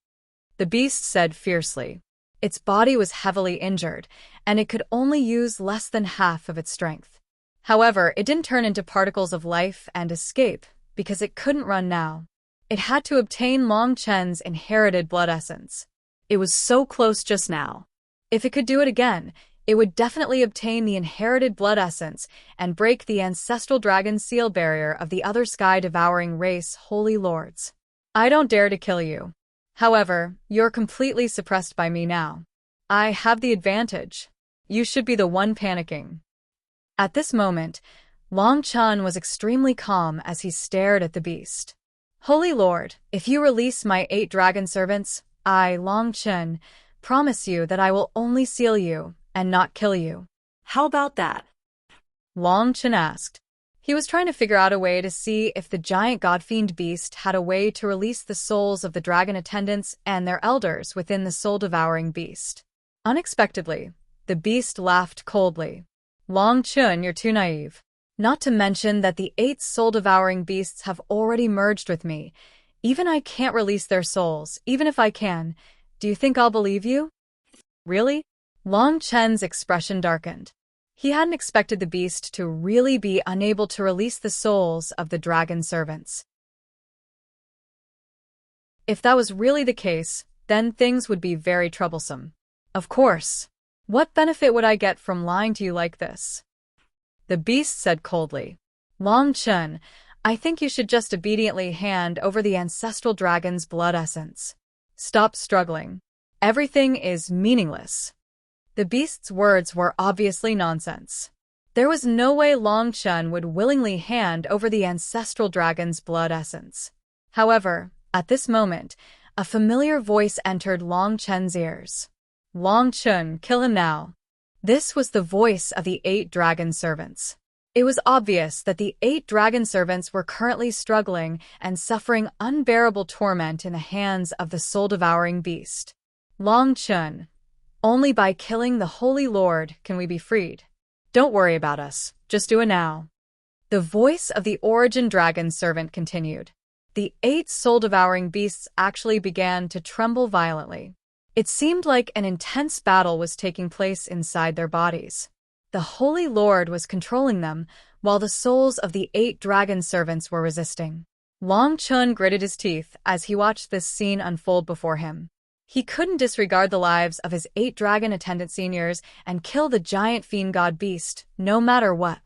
The beast said fiercely. Its body was heavily injured, and it could only use less than half of its strength. However, it didn't turn into particles of life and escape, because it couldn't run now. It had to obtain Long Chen's inherited blood essence. It was so close just now. If it could do it again, it would definitely obtain the inherited blood essence and break the ancestral dragon seal barrier of the other sky-devouring race holy lords. I don't dare to kill you. However, you're completely suppressed by me now. I have the advantage. You should be the one panicking. At this moment, Long Chen was extremely calm as he stared at the beast. Holy Lord, if you release my 8 dragon servants, I, Long Chen, promise you that I will only seal you and not kill you. How about that? Long Chen asked. He was trying to figure out a way to see if the giant god-fiend beast had a way to release the souls of the dragon attendants and their elders within the soul-devouring beast. Unexpectedly, the beast laughed coldly. Long Chen, you're too naive. Not to mention that the 8 soul-devouring beasts have already merged with me. Even I can't release their souls, even if I can. Do you think I'll believe you? Really? Long Chen's expression darkened. He hadn't expected the beast to really be unable to release the souls of the dragon servants. If that was really the case, then things would be very troublesome. Of course. What benefit would I get from lying to you like this? The beast said coldly. Long Chen, I think you should just obediently hand over the ancestral dragon's blood essence. Stop struggling. Everything is meaningless. The beast's words were obviously nonsense. There was no way Long Chen would willingly hand over the ancestral dragon's blood essence. However, at this moment, a familiar voice entered Long Chen's ears. Long Chen, kill him now. This was the voice of the 8 dragon servants. It was obvious that the 8 dragon servants were currently struggling and suffering unbearable torment in the hands of the soul-devouring beast. Long Chen, only by killing the Holy Lord can we be freed. Don't worry about us, just do it now. The voice of the origin dragon servant continued. The 8 soul-devouring beasts actually began to tremble violently. It seemed like an intense battle was taking place inside their bodies. The Holy Lord was controlling them, while the souls of the 8 dragon servants were resisting. Long Chen gritted his teeth as he watched this scene unfold before him. He couldn't disregard the lives of his 8 dragon attendant seniors and kill the giant fiend god beast, no matter what.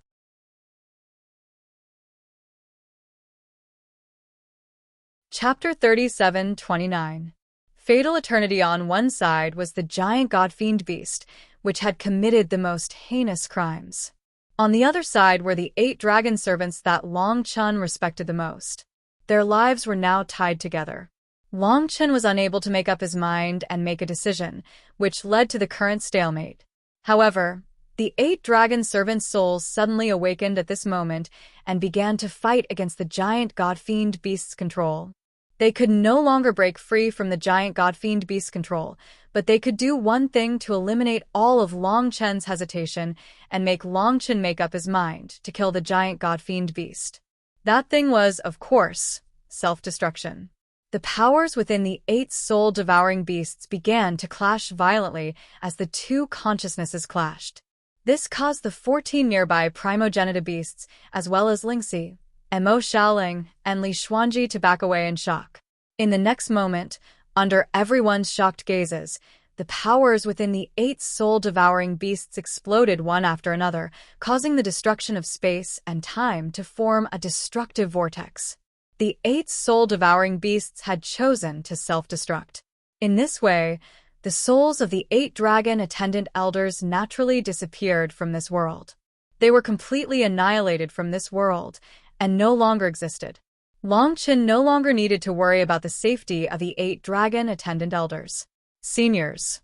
Chapter 37-29. Fatal Eternity. On one side was the giant god-fiend beast, which had committed the most heinous crimes. On the other side were the 8 dragon servants that Long Chen respected the most. Their lives were now tied together. Long Chen was unable to make up his mind and make a decision, which led to the current stalemate. However, the 8 dragon servants' souls suddenly awakened at this moment and began to fight against the giant god-fiend beast's control. They could no longer break free from the giant god-fiend beast's control, but they could do one thing to eliminate all of Long Chen's hesitation and make Long Chen make up his mind to kill the giant god-fiend beast. That thing was, of course, self-destruction. The powers within the 8 soul-devouring beasts began to clash violently as the two consciousnesses clashed. This caused the 14 nearby primogenita beasts, as well as Lingxi, Mo Xiaoling, and Li Xuanji to back away in shock. In the next moment, under everyone's shocked gazes, the powers within the 8 soul-devouring beasts exploded one after another, causing the destruction of space and time to form a destructive vortex. The 8 soul-devouring beasts had chosen to self-destruct. In this way, the souls of the 8 dragon attendant elders naturally disappeared from this world. They were completely annihilated from this world and no longer existed. Long Qin no longer needed to worry about the safety of the 8 dragon attendant elders. Seniors.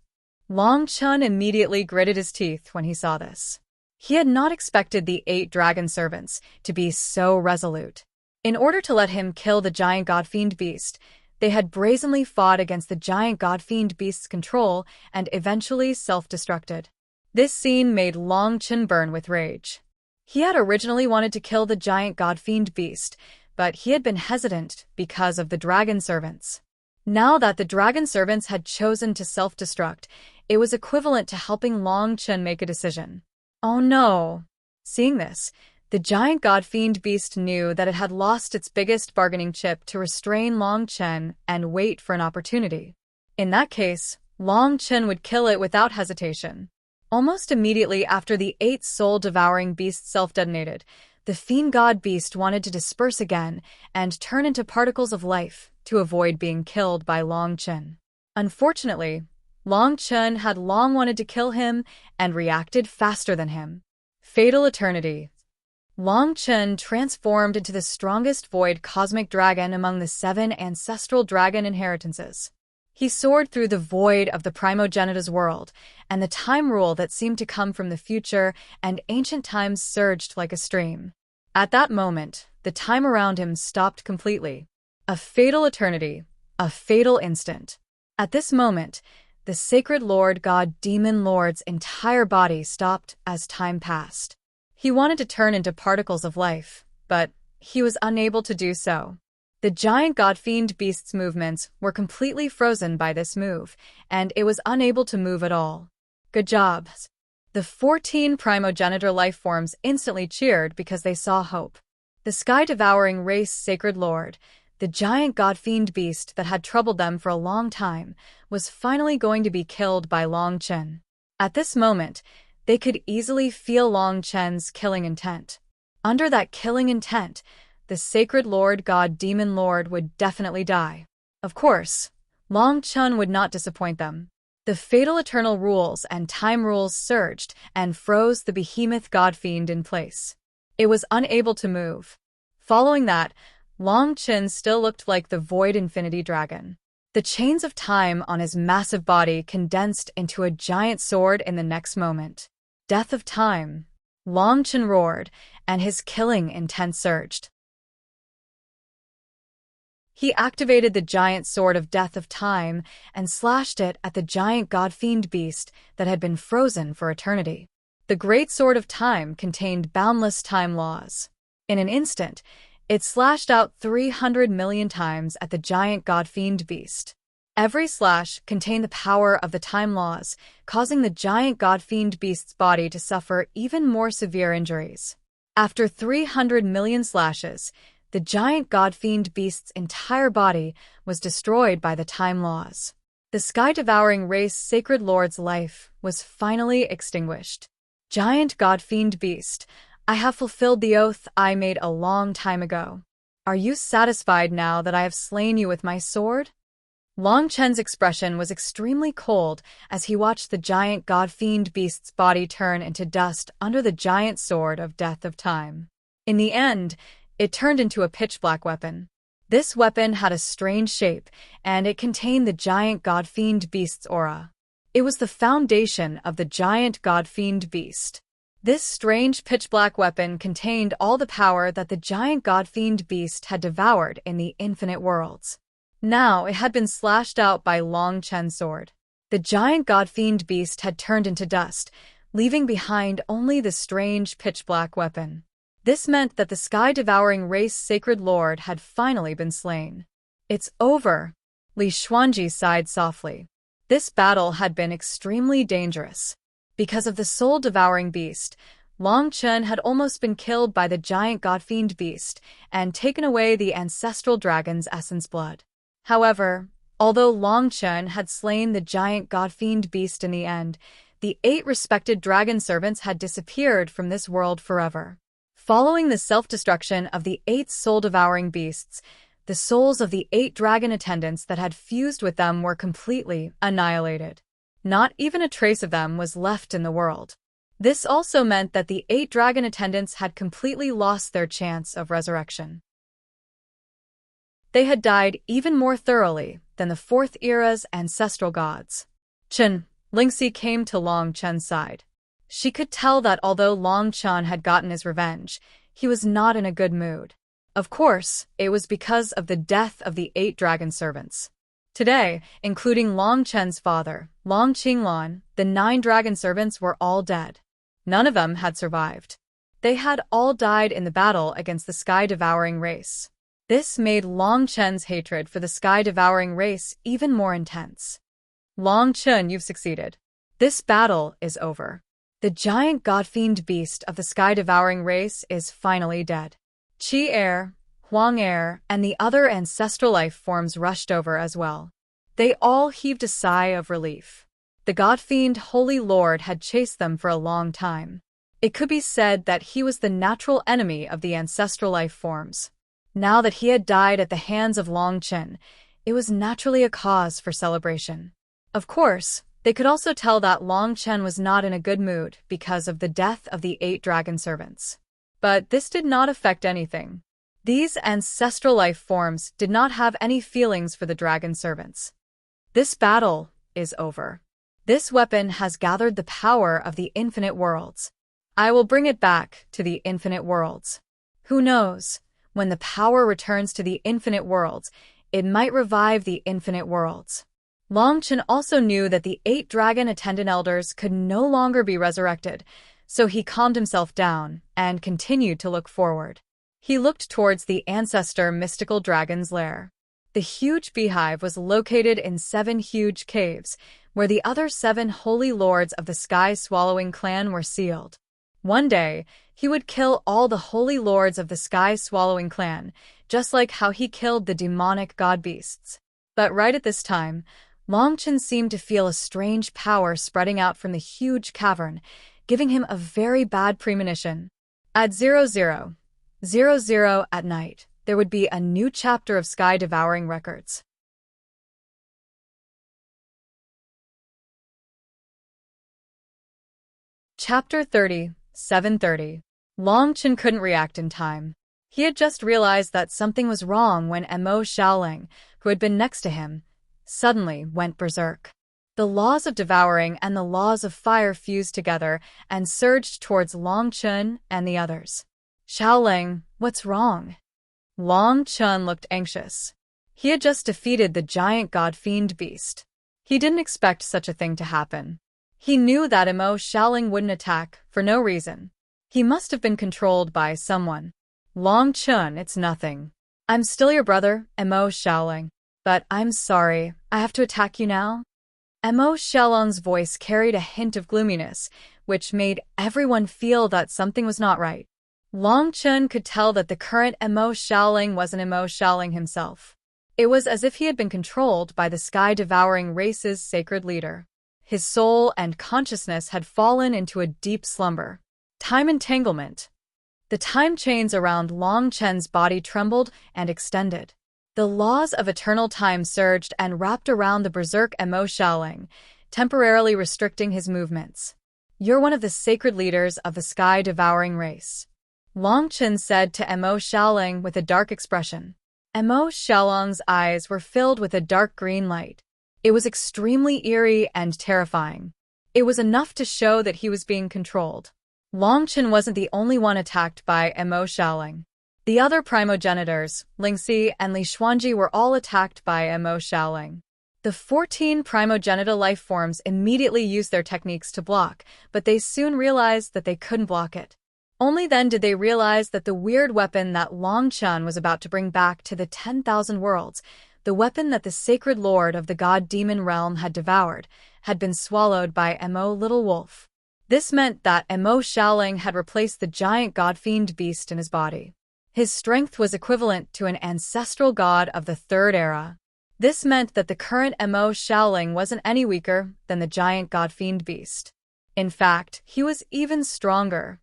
Long Qin immediately gritted his teeth when he saw this. He had not expected the 8 dragon servants to be so resolute. In order to let him kill the giant god-fiend beast, they had brazenly fought against the giant god-fiend beast's control and eventually self-destructed. This scene made Long Qin burn with rage. He had originally wanted to kill the giant god-fiend beast, but he had been hesitant because of the dragon servants. Now that the dragon servants had chosen to self-destruct, it was equivalent to helping Long Qin make a decision. Oh no! Seeing this, the giant god-fiend beast knew that it had lost its biggest bargaining chip to restrain Long Qin and wait for an opportunity. In that case, Long Qin would kill it without hesitation. Almost immediately after the 8 soul-devouring beasts self-detonated, the fiend god beast wanted to disperse again and turn into particles of life to avoid being killed by Long Qin. Unfortunately, Long Qin had long wanted to kill him and reacted faster than him. Fatal Eternity. Long Qin transformed into the strongest void cosmic dragon among the 7 ancestral dragon inheritances. He soared through the void of the primogenita's world, and the time rule that seemed to come from the future and ancient times surged like a stream. At that moment, the time around him stopped completely. A fatal eternity, a fatal instant. At this moment, the sacred Lord God Demon Lord's entire body stopped as time passed. He wanted to turn into particles of life, but he was unable to do so. The giant god-fiend beast's movements were completely frozen by this move, and it was unable to move at all. Good job. The 14 primogenitor life forms instantly cheered because they saw hope. The sky-devouring race sacred lord, the giant god-fiend beast that had troubled them for a long time, was finally going to be killed by Long Qin. At this moment, they could easily feel Long Qin's killing intent. Under that killing intent, the sacred Lord God Demon Lord would definitely die. Of course, Long Qin would not disappoint them. The fatal eternal rules and time rules surged and froze the behemoth god-fiend in place. It was unable to move. Following that, Long Qin still looked like the void infinity dragon. The chains of time on his massive body condensed into a giant sword in the next moment. Death of time. Long Qin roared, and his killing intent surged. He activated the giant sword of death of time and slashed it at the giant god-fiend beast that had been frozen for eternity. The great sword of time contained boundless time laws. In an instant, it slashed out 300 million times at the giant god-fiend beast. Every slash contained the power of the time laws, causing the giant god-fiend beast's body to suffer even more severe injuries. After 300 million slashes, the giant god-fiend beast's entire body was destroyed by the time laws. The sky-devouring race sacred lord's life was finally extinguished. Giant god-fiend beast, I have fulfilled the oath I made a long time ago. Are you satisfied now that I have slain you with my sword? Long Qin's expression was extremely cold as he watched the giant god-fiend beast's body turn into dust under the giant sword of death of time. In the end, it turned into a pitch-black weapon. This weapon had a strange shape, and it contained the giant god-fiend beast's aura. It was the foundation of the giant god-fiend beast. This strange pitch-black weapon contained all the power that the giant god-fiend beast had devoured in the infinite worlds. Now it had been slashed out by Long Qin's sword. The giant god-fiend beast had turned into dust, leaving behind only the strange pitch-black weapon. This meant that the sky-devouring race sacred lord had finally been slain. It's over. Li Xuanji sighed softly. This battle had been extremely dangerous. Because of the soul-devouring beast, Long Chen had almost been killed by the giant god-fiend beast and taken away the ancestral dragon's essence blood. However, although Long Chen had slain the giant god-fiend beast in the end, the 8 respected dragon servants had disappeared from this world forever. Following the self-destruction of the 8 soul-devouring beasts, the souls of the 8 dragon attendants that had fused with them were completely annihilated. Not even a trace of them was left in the world. This also meant that the 8 dragon attendants had completely lost their chance of resurrection. They had died even more thoroughly than the 4th era's ancestral gods. Chen, Lingxi came to Long Chen's side. She could tell that although Long Chen had gotten his revenge, he was not in a good mood. Of course, it was because of the death of the 8 dragon servants. Today, including Long Chen's father, Long Qinglan, the 9 dragon servants were all dead. None of them had survived. They had all died in the battle against the sky-devouring race. This made Long Chen's hatred for the sky-devouring race even more intense. Long Chen, you've succeeded. This battle is over. The giant god-fiend beast of the sky-devouring race is finally dead. Qi Air, Huang Air, and the other ancestral life forms rushed over as well. They all heaved a sigh of relief. The god-fiend Holy Lord had chased them for a long time. It could be said that he was the natural enemy of the ancestral life forms. Now that he had died at the hands of Long Chen, it was naturally a cause for celebration. Of course, they could also tell that Long Chen was not in a good mood because of the death of the 8 dragon servants. But this did not affect anything. These ancestral life forms did not have any feelings for the dragon servants. This battle is over. This weapon has gathered the power of the infinite worlds. I will bring it back to the infinite worlds. Who knows, when the power returns to the infinite worlds, it might revive the infinite worlds. Long Chen also knew that the 8 dragon attendant elders could no longer be resurrected, so he calmed himself down and continued to look forward. He looked towards the ancestor mystical dragon's lair. The huge beehive was located in 7 huge caves, where the other 7 holy lords of the sky-swallowing clan were sealed. One day, he would kill all the holy lords of the sky-swallowing clan, just like how he killed the demonic god beasts. But right at this time, Long Chen seemed to feel a strange power spreading out from the huge cavern, giving him a very bad premonition. At 00:00 at night, there would be a new chapter of sky-devouring records. Chapter 30, 7:30. Long Chen couldn't react in time. He had just realized that something was wrong when Mo Xiaoling, who had been next to him, suddenly went berserk. The laws of devouring and the laws of fire fused together and surged towards Long Chen and the others. Xiaoling, what's wrong? Long Chen looked anxious. He had just defeated the giant god-fiend beast. He didn't expect such a thing to happen. He knew that Mo Xiaoling wouldn't attack for no reason. He must have been controlled by someone. Long Chen, it's nothing. I'm still your brother, Mo Xiaoling. But I'm sorry, I have to attack you now? Mo Xiaoling's voice carried a hint of gloominess, which made everyone feel that something was not right. Long Chen could tell that the current Mo Xiaoling wasn't Mo Xiaoling himself. It was as if he had been controlled by the sky-devouring race's sacred leader. His soul and consciousness had fallen into a deep slumber. Time entanglement. The time chains around Long Chen's body trembled and extended. The laws of eternal time surged and wrapped around the berserk Mo Xiaoling, temporarily restricting his movements. You're one of the sacred leaders of the sky-devouring race. Long Chen said to Mo Xiaoling with a dark expression. Mo Xiaoling's eyes were filled with a dark green light. It was extremely eerie and terrifying. It was enough to show that he was being controlled. Long Chen wasn't the only one attacked by Mo Xiaoling. The other primogenitors, Lingxi and Li Xuanji, were all attacked by Mo Xiaoling. The 14 primogenital life forms immediately used their techniques to block, but they soon realized that they couldn't block it. Only then did they realize that the weird weapon that Long Chen was about to bring back to the 10,000 worlds the weapon that the sacred lord of the god-demon realm had devoured, had been swallowed by Mo Little Wolf. This meant that Mo Xiaoling had replaced the giant god-fiend beast in his body. His strength was equivalent to an ancestral god of the Third Era. This meant that the current Mo Xiaoling wasn't any weaker than the giant god-fiend beast. In fact, he was even stronger.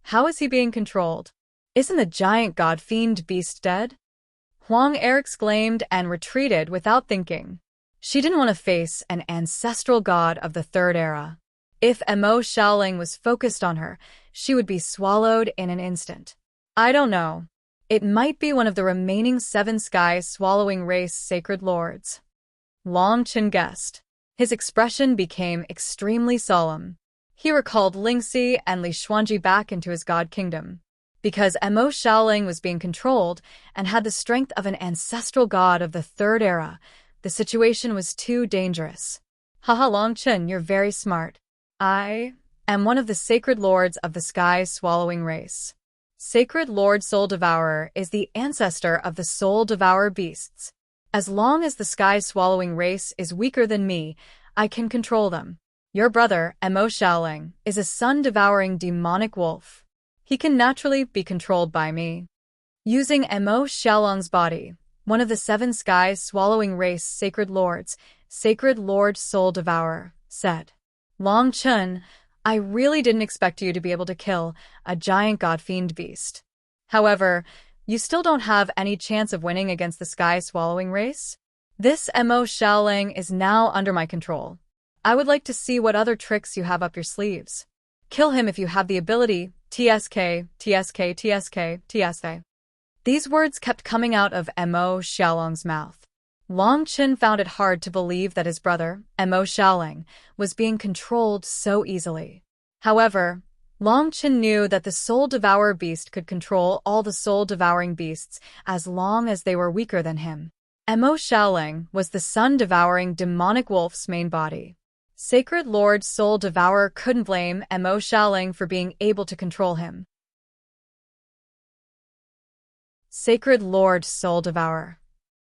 How is he being controlled? Isn't the giant god-fiend beast dead? Huang Er exclaimed and retreated without thinking. She didn't want to face an ancestral god of the Third Era. If Mo Xiaoling was focused on her, she would be swallowed in an instant. I don't know. It might be one of the remaining 7 sky-swallowing race sacred lords. Long Chen guessed. His expression became extremely solemn. He recalled Lingxi and Li Xuanji back into his god kingdom. Because Mo Xiaoling was being controlled and had the strength of an ancestral god of the Third Era, the situation was too dangerous. Haha, Long Chen, you're very smart. I am one of the sacred lords of the sky-swallowing race. Sacred Lord Soul Devourer is the ancestor of the Soul Devourer beasts. As long as the sky-swallowing race is weaker than me, I can control them. Your brother, Mo Xiaoling, is a sun-devouring demonic wolf. He can naturally be controlled by me. Using Mo Xiaoling's body, one of the 7 sky-swallowing race sacred lords, Sacred Lord Soul Devourer, said. Long Chen, I really didn't expect you to be able to kill a giant god-fiend beast. However, you still don't have any chance of winning against the sky-swallowing race? This Mo Xiaoling is now under my control. I would like to see what other tricks you have up your sleeves. Kill him if you have the ability. TSK, TSK, TSK, TSA. These words kept coming out of Mo Xiaoling's mouth. Long Chen found it hard to believe that his brother, Mo Xiaoling, was being controlled so easily. However, Long Chen knew that the Soul Devourer beast could control all the soul-devouring beasts as long as they were weaker than him. Mo Xiaoling was the sun-devouring demonic wolf's main body. Sacred Lord Soul Devourer couldn't blame Mo Xiaoling for being able to control him. Sacred Lord Soul Devourer.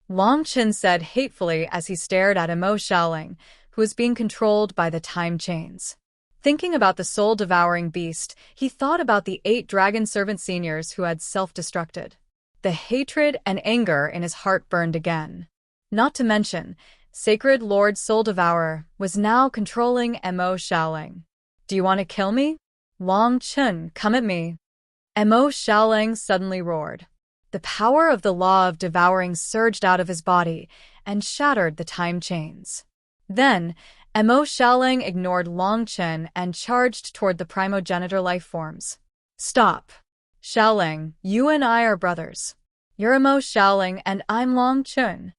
Long Chen said hatefully as he stared at Mo Xiaoling, who was being controlled by the time chains. Thinking about the soul-devouring beast, he thought about the 8 dragon servant seniors who had self-destructed. The hatred and anger in his heart burned again. Not to mention, Sacred Lord Soul Devourer was now controlling Mo Xiaoling. Do you want to kill me? Long Chen, come at me. Mo Xiaoling suddenly roared. The power of the law of devouring surged out of his body and shattered the time chains. Then, Mo Xiaoling ignored Long Chen and charged toward the primogenitor life forms. Stop. Xiaoling, you and I are brothers. You're Mo Xiaoling and I'm Long Chen.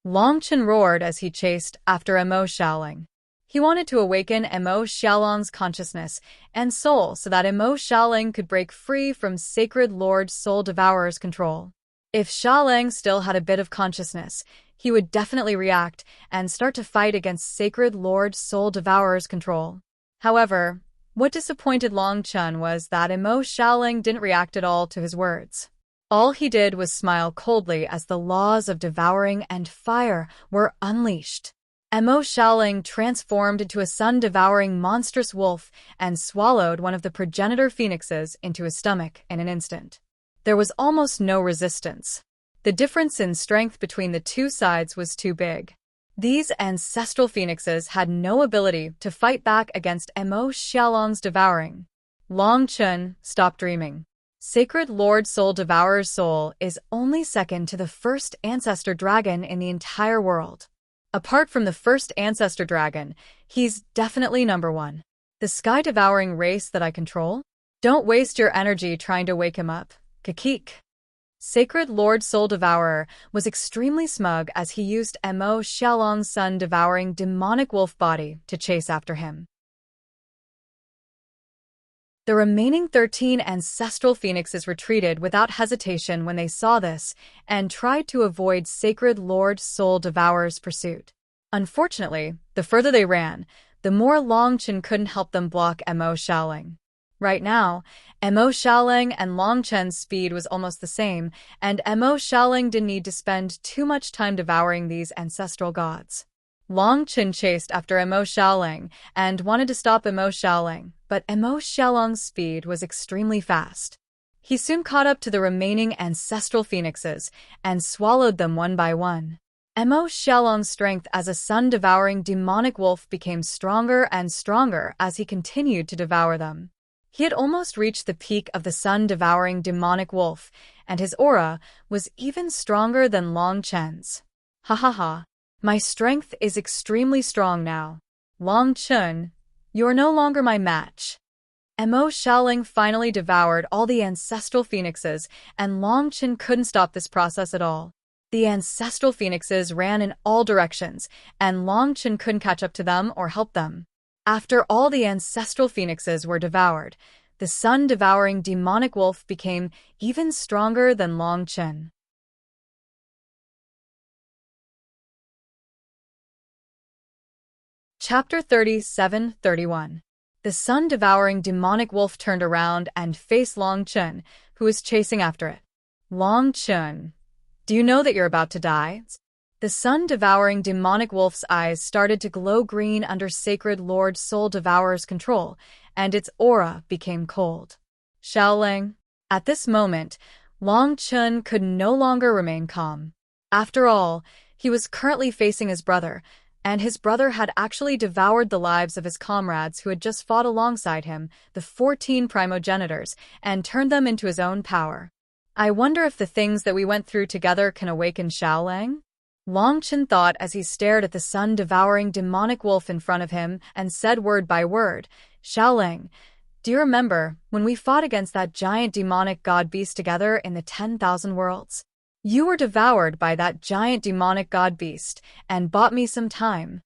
Long Chen roared as he chased after Mo Xiaoling. He wanted to awaken Mo Xiaoling's consciousness and soul so that Mo Xiaoling could break free from Sacred Lord Soul Devourer's control. If Xiaoling still had a bit of consciousness, he would definitely react and start to fight against Sacred Lord Soul Devourer's control. However, what disappointed Long Chen was that Mo Xiaoling didn't react at all to his words. All he did was smile coldly as the laws of devouring and fire were unleashed. Mo Xiaoling transformed into a sun-devouring monstrous wolf and swallowed one of the progenitor phoenixes into his stomach in an instant. There was almost no resistance. The difference in strength between the two sides was too big. These ancestral phoenixes had no ability to fight back against Mo Xiaoling's devouring. Long Chen, stop dreaming. Sacred Lord Soul Devourer's soul is only second to the first ancestor dragon in the entire world. Apart from the first ancestor dragon, he's definitely number 1. The sky-devouring race that I control? Don't waste your energy trying to wake him up. Kakik. Sacred Lord Soul Devourer was extremely smug as he used Mo Xiaoling's sun-devouring demonic wolf body to chase after him. The remaining 13 ancestral phoenixes retreated without hesitation when they saw this and tried to avoid Sacred Lord Soul Devourer's pursuit. Unfortunately, the further they ran, the more Long Chen couldn't help them block Mo Xiaoling. Right now, Mo Xiaoling and Long Chen's speed was almost the same, and Mo Xiaoling didn't need to spend too much time devouring these ancestral gods. Long Chen chased after Mo Xiaoling and wanted to stop Mo Xiaoling, but Mo Xiaoling's speed was extremely fast. He soon caught up to the remaining ancestral phoenixes and swallowed them one by one. Mo Xiaoling's strength as a sun-devouring demonic wolf became stronger and stronger as he continued to devour them. He had almost reached the peak of the sun-devouring demonic wolf, and his aura was even stronger than Long Chen's. Ha ha ha. My strength is extremely strong now. Long Chen, you're no longer my match. Mo Xiaoling finally devoured all the ancestral phoenixes, and Long Chen couldn't stop this process at all. The ancestral phoenixes ran in all directions, and Long Chen couldn't catch up to them or help them. After all the ancestral phoenixes were devoured, the sun-devouring demonic wolf became even stronger than Long Chen. Chapter 37-31. The sun-devouring demonic wolf turned around and faced Long Chen, who was chasing after it. Long Chen, do you know that you're about to die? The sun-devouring demonic wolf's eyes started to glow green under Sacred Lord Soul Devourer's control, and its aura became cold. Xiaoling. At this moment, Long Chen could no longer remain calm. After all, he was currently facing his brother, and his brother had actually devoured the lives of his comrades who had just fought alongside him, the 14 primogenitors, and turned them into his own power. I wonder if the things that we went through together can awaken Xiaoling? Long Chen thought as he stared at the sun-devouring demonic wolf in front of him and said word by word, Xiaoling, do you remember when we fought against that giant demonic god beast together in the 10,000 worlds? You were devoured by that giant demonic god beast and bought me some time.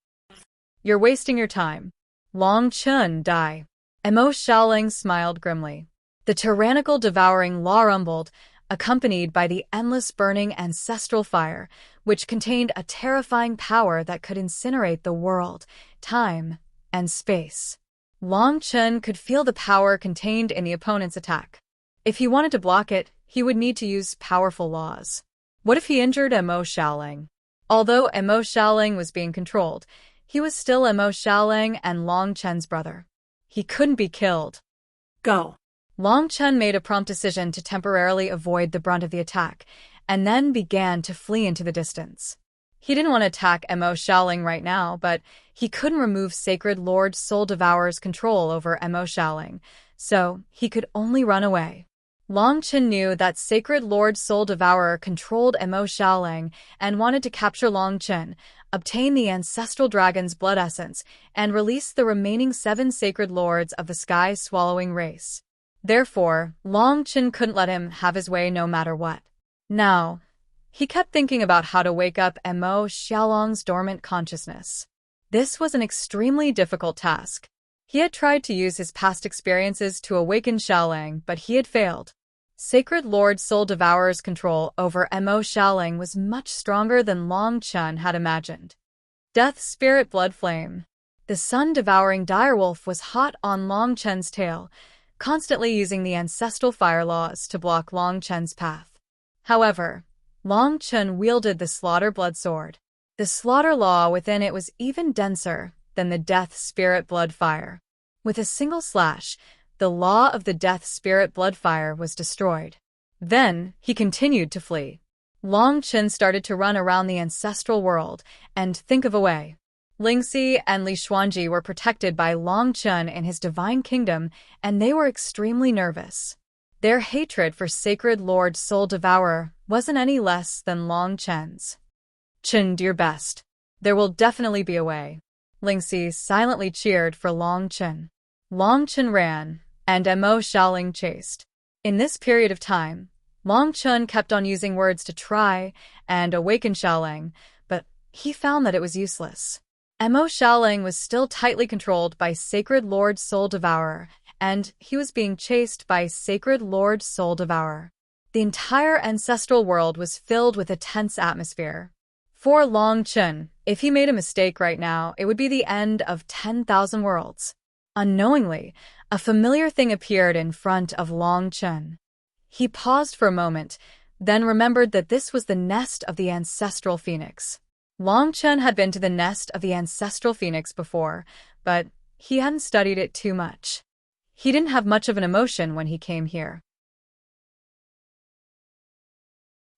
You're wasting your time. Long Chen, die. Mo Xiaoling smiled grimly. The tyrannical devouring law rumbled, accompanied by the endless burning ancestral fire, which contained a terrifying power that could incinerate the world, time, and space. Long Chen could feel the power contained in the opponent's attack. If he wanted to block it, he would need to use powerful laws. What if he injured Mo Xiaoling? Although Mo Xiaoling was being controlled, he was still Mo Xiaoling and Long Chen's brother. He couldn't be killed. Go. Long Chen made a prompt decision to temporarily avoid the brunt of the attack, and then began to flee into the distance. He didn't want to attack Mo Xiaoling right now, but he couldn't remove Sacred Lord Soul Devourer's control over Mo Xiaoling, so he could only run away. Long Chen knew that Sacred Lord Soul Devourer controlled Mo Xiaoling and wanted to capture Long Chen, obtain the ancestral dragon's blood essence, and release the remaining 7 sacred lords of the sky-swallowing race. Therefore, Long Chen couldn't let him have his way no matter what. Now, he kept thinking about how to wake up Mo Xiaoling's dormant consciousness. This was an extremely difficult task. He had tried to use his past experiences to awaken Xiaoling, but he had failed. Sacred Lord Soul Devourer's control over Mo Xiaoling was much stronger than Long Chen had imagined. Death Spirit Blood Flame. The sun-devouring direwolf was hot on Long Chen's tail, constantly using the ancestral fire laws to block Long Chen's path. However, Long Chen wielded the Slaughter Blood Sword. The slaughter law within it was even denser than the Death Spirit Blood Fire. With a single slash, the law of the Death Spirit Blood Fire was destroyed. Then, he continued to flee. Long Chen started to run around the ancestral world and think of a way. Lingxi and Li Xuanji were protected by Long Chen in his divine kingdom, and they were extremely nervous. Their hatred for Sacred Lord Soul Devourer wasn't any less than Long Chen's. Chen, do your best. There will definitely be a way. Lingxi silently cheered for Long Chen. Long Chen ran, and Mo Xiaoling chased. In this period of time, Long Chen kept on using words to try and awaken Xiaoling, but he found that it was useless. Mo Xiaoling was still tightly controlled by Sacred Lord Soul Devourer, and he was being chased by Sacred Lord Soul Devourer. The entire ancestral world was filled with a tense atmosphere. For Long Chen, if he made a mistake right now, it would be the end of 10,000 worlds. Unknowingly, A familiar thing appeared in front of Long Chen. He paused for a moment, then remembered that this was the nest of the ancestral phoenix. Long Chen had been to the nest of the ancestral phoenix before, but he hadn't studied it too much. He didn't have much of an emotion when he came here.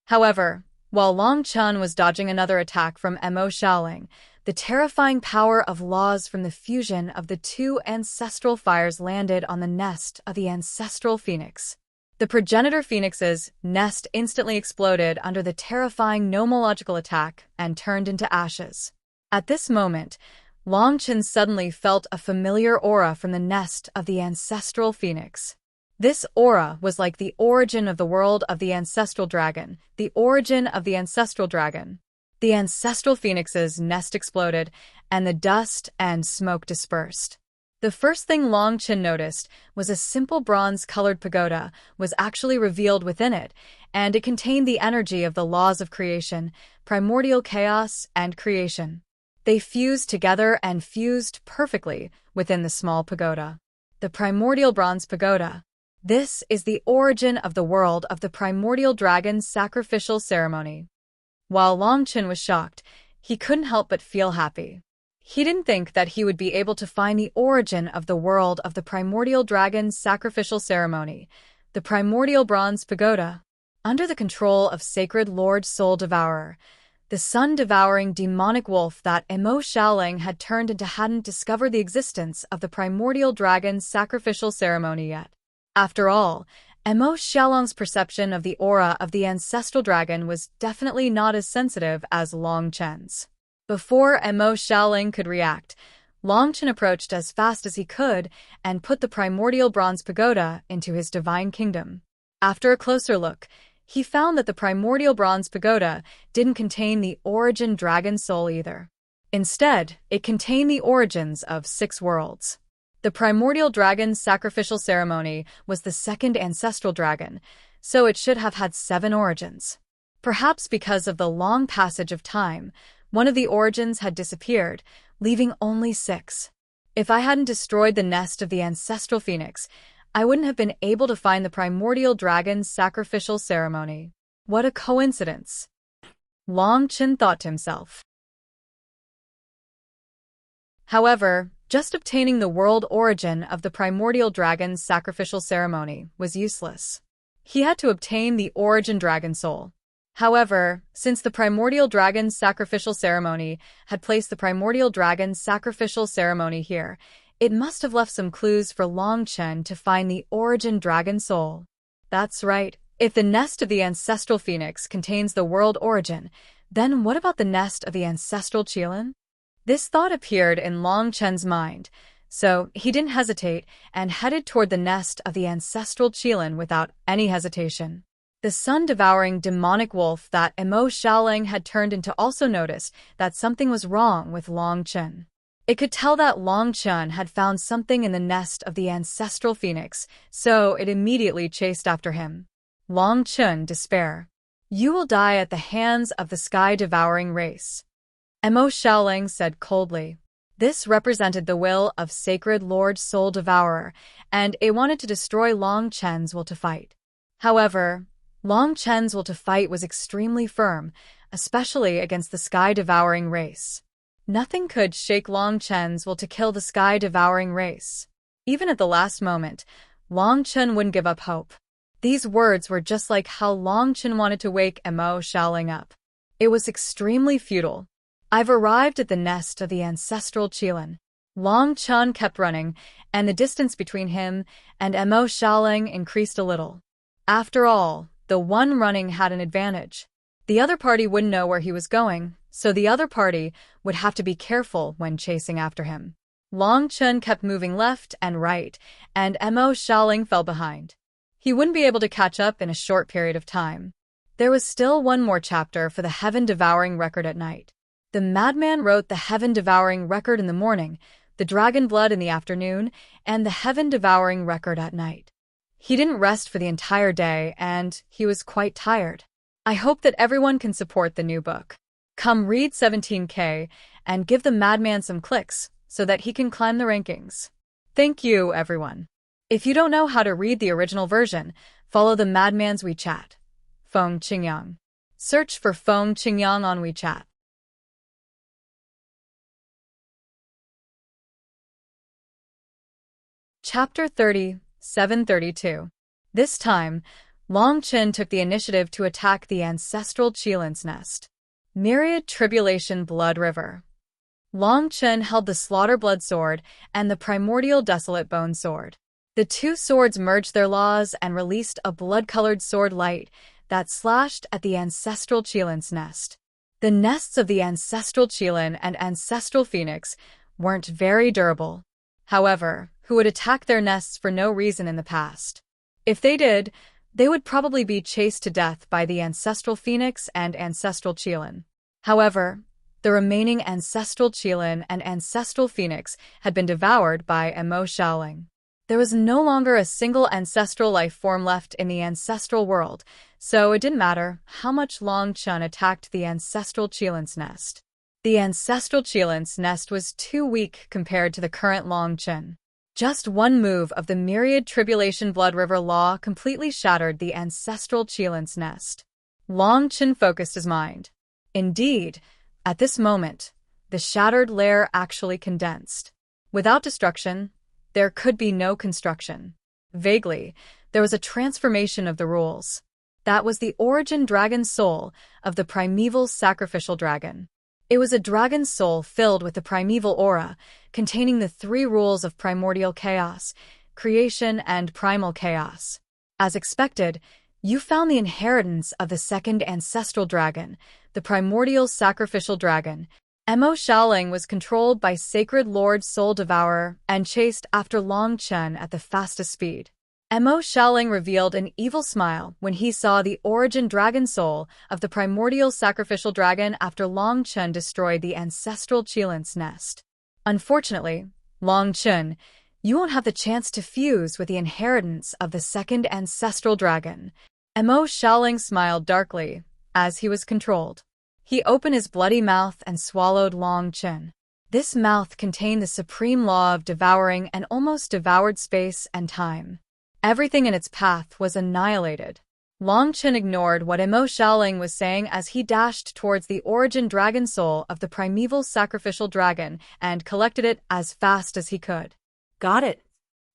However, while Long Chen was dodging another attack from Mo Xiaoling, the terrifying power of laws from the fusion of the two ancestral fires landed on the nest of the ancestral phoenix. The progenitor phoenix's nest instantly exploded under the terrifying nomological attack and turned into ashes. At this moment, Long Chen suddenly felt a familiar aura from the nest of the ancestral phoenix. This aura was like the origin of the world of the ancestral dragon, the origin of the ancestral dragon. The ancestral phoenix's nest exploded, and the dust and smoke dispersed. The first thing Long Chen noticed was a simple bronze-colored pagoda was actually revealed within it, and it contained the energy of the laws of creation, primordial chaos, and creation. They fused together and fused perfectly within the small pagoda. The primordial bronze pagoda. This is the origin of the world of the primordial dragon's sacrificial ceremony. While Long Chen was shocked, he couldn't help but feel happy. He didn't think that he would be able to find the origin of the world of the primordial dragon's sacrificial ceremony, the primordial bronze pagoda. Under the control of sacred Lord Soul Devourer, the sun-devouring demonic wolf that Mo Xiaoling had turned into hadn't discovered the existence of the primordial dragon's sacrificial ceremony yet. After all, Mo Xiaoling's perception of the aura of the ancestral dragon was definitely not as sensitive as Long Chen's. Before Mo Xiaoling could react, Long Chen approached as fast as he could and put the primordial bronze pagoda into his divine kingdom. After a closer look, he found that the primordial bronze pagoda didn't contain the origin dragon soul either. Instead, it contained the origins of 6 worlds. The primordial dragon's sacrificial ceremony was the second ancestral dragon, so it should have had 7 origins. Perhaps because of the long passage of time, one of the origins had disappeared, leaving only 6. If I hadn't destroyed the nest of the ancestral phoenix, I wouldn't have been able to find the primordial dragon's sacrificial ceremony. What a coincidence! Long Chen thought to himself. However, just obtaining the world origin of the primordial dragon's sacrificial ceremony was useless. He had to obtain the origin dragon soul. However, since the primordial dragon's sacrificial ceremony had placed the primordial dragon's sacrificial ceremony here, it must have left some clues for Long Chen to find the origin dragon soul. That's right. If the nest of the ancestral phoenix contains the world origin, then what about the nest of the ancestral qilin? This thought appeared in Long Chen's mind, so he didn't hesitate and headed toward the nest of the ancestral qilin without any hesitation. The sun-devouring demonic wolf that Mo Xiaoling had turned into also noticed that something was wrong with Long Chen. It could tell that Long Chen had found something in the nest of the ancestral phoenix, so it immediately chased after him. Long Chen, despair. You will die at the hands of the sky-devouring race. Mo Xiaoling said coldly. This represented the will of sacred Lord Soul Devourer, and it wanted to destroy Long Chen's will to fight. However, Long Chen's will to fight was extremely firm, especially against the sky-devouring race. Nothing could shake Long Chen's will to kill the sky-devouring race. Even at the last moment, Long Chen wouldn't give up hope. These words were just like how Long Chen wanted to wake Mo Xiaoling up. It was extremely futile. I've arrived at the nest of the ancestral qilin. Long Chen kept running, and the distance between him and Mo Xiaoling increased a little. After all, the one running had an advantage. The other party wouldn't know where he was going, so the other party would have to be careful when chasing after him. Long Chen kept moving left and right, and Mo Xiaoling fell behind. He wouldn't be able to catch up in a short period of time. There was still one more chapter for the heaven-devouring record at night. The madman wrote the heaven-devouring record in the morning, the dragon blood in the afternoon, and the heaven-devouring record at night. He didn't rest for the entire day, and he was quite tired. I hope that everyone can support the new book. Come read 17K and give the madman some clicks so that he can climb the rankings. Thank you, everyone. If you don't know how to read the original version, follow the madman's WeChat. Feng Qingyang. Search for Feng Qingyang on WeChat. Chapter 30, 732. This time, Long Chen took the initiative to attack the ancestral Qilin's nest. Myriad Tribulation Blood River. Long Chen held the Slaughter Blood Sword and the Primordial Desolate Bone Sword. The two swords merged their laws and released a blood-colored sword light that slashed at the ancestral Qilin's nest. The nests of the ancestral Qilin and ancestral Phoenix weren't very durable. However, who would attack their nests for no reason in the past? If they did, they would probably be chased to death by the ancestral Phoenix and ancestral Qilin. However, the remaining ancestral Qilin and ancestral Phoenix had been devoured by Emo Shaoling. There was no longer a single ancestral life form left in the ancestral world, so it didn't matter how much Long Chen attacked the ancestral Qilin's nest. The ancestral Qilin's nest was too weak compared to the current Long Chen. Just one move of the Myriad Tribulation Blood River Law completely shattered the ancestral Qilin's nest. Long Chen focused his mind. Indeed, at this moment, the shattered layer actually condensed. Without destruction, there could be no construction. Vaguely, there was a transformation of the rules. That was the origin dragon soul of the primeval sacrificial dragon. It was a dragon soul filled with the primeval aura, containing the three rules of primordial chaos, creation, and primal chaos. As expected, you found the inheritance of the second ancestral dragon, the primordial sacrificial dragon. Emo Shaoling was controlled by Sacred Lord Soul Devourer and chased after Long Chen at the fastest speed. Emo Shaoling revealed an evil smile when he saw the origin dragon soul of the primordial sacrificial dragon after Long Chen destroyed the ancestral Qilin's nest. Unfortunately, Long Chen, you won't have the chance to fuse with the inheritance of the second ancestral dragon. Emo Shaoling smiled darkly as he was controlled. He opened his bloody mouth and swallowed Long Chen. This mouth contained the supreme law of devouring and almost devoured space and time. Everything in its path was annihilated. Long Chen ignored what Emo Shaoling was saying as he dashed towards the origin dragon soul of the primeval sacrificial dragon and collected it as fast as he could. Got it.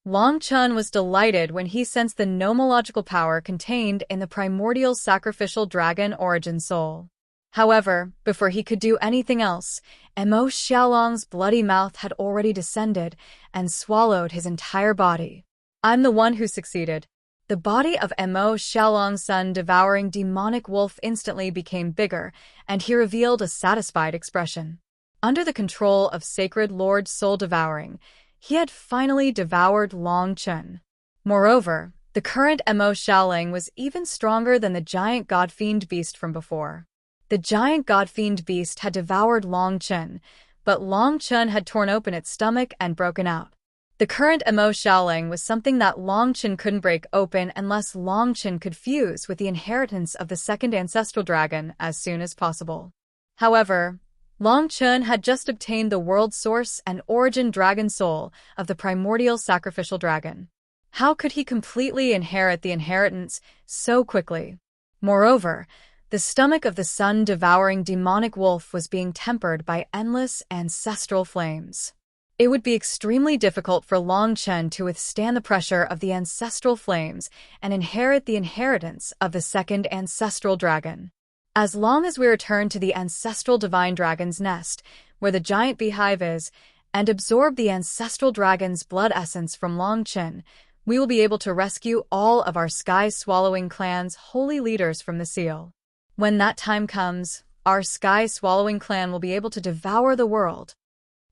Long Chen was delighted when he sensed the nomological power contained in the primordial sacrificial dragon origin soul. However, before he could do anything else, Emo Shaolong's bloody mouth had already descended and swallowed his entire body. I'm the one who succeeded. The body of Emo Shaolong's sun-devouring demonic wolf instantly became bigger, and he revealed a satisfied expression. Under the control of Sacred Lord Soul Devouring, he had finally devoured Long Chen. Moreover, the current Emo Shaoling was even stronger than the giant God-fiend beast from before. The giant God-fiend beast had devoured Long Chen, but Long Chen had torn open its stomach and broken out. The current Emo Shaoling was something that Long Chen couldn't break open unless Long Chen could fuse with the inheritance of the second ancestral dragon as soon as possible. However, Long Chen had just obtained the world source and origin dragon soul of the primordial sacrificial dragon. How could he completely inherit the inheritance so quickly? Moreover, the stomach of the sun-devouring demonic wolf was being tempered by endless ancestral flames. It would be extremely difficult for Long Chen to withstand the pressure of the ancestral flames and inherit the inheritance of the second ancestral dragon. As long as we return to the ancestral divine dragon's nest, where the giant beehive is, and absorb the ancestral dragon's blood essence from Long Chen, we will be able to rescue all of our sky-swallowing clan's holy leaders from the seal. When that time comes, our sky-swallowing clan will be able to devour the world.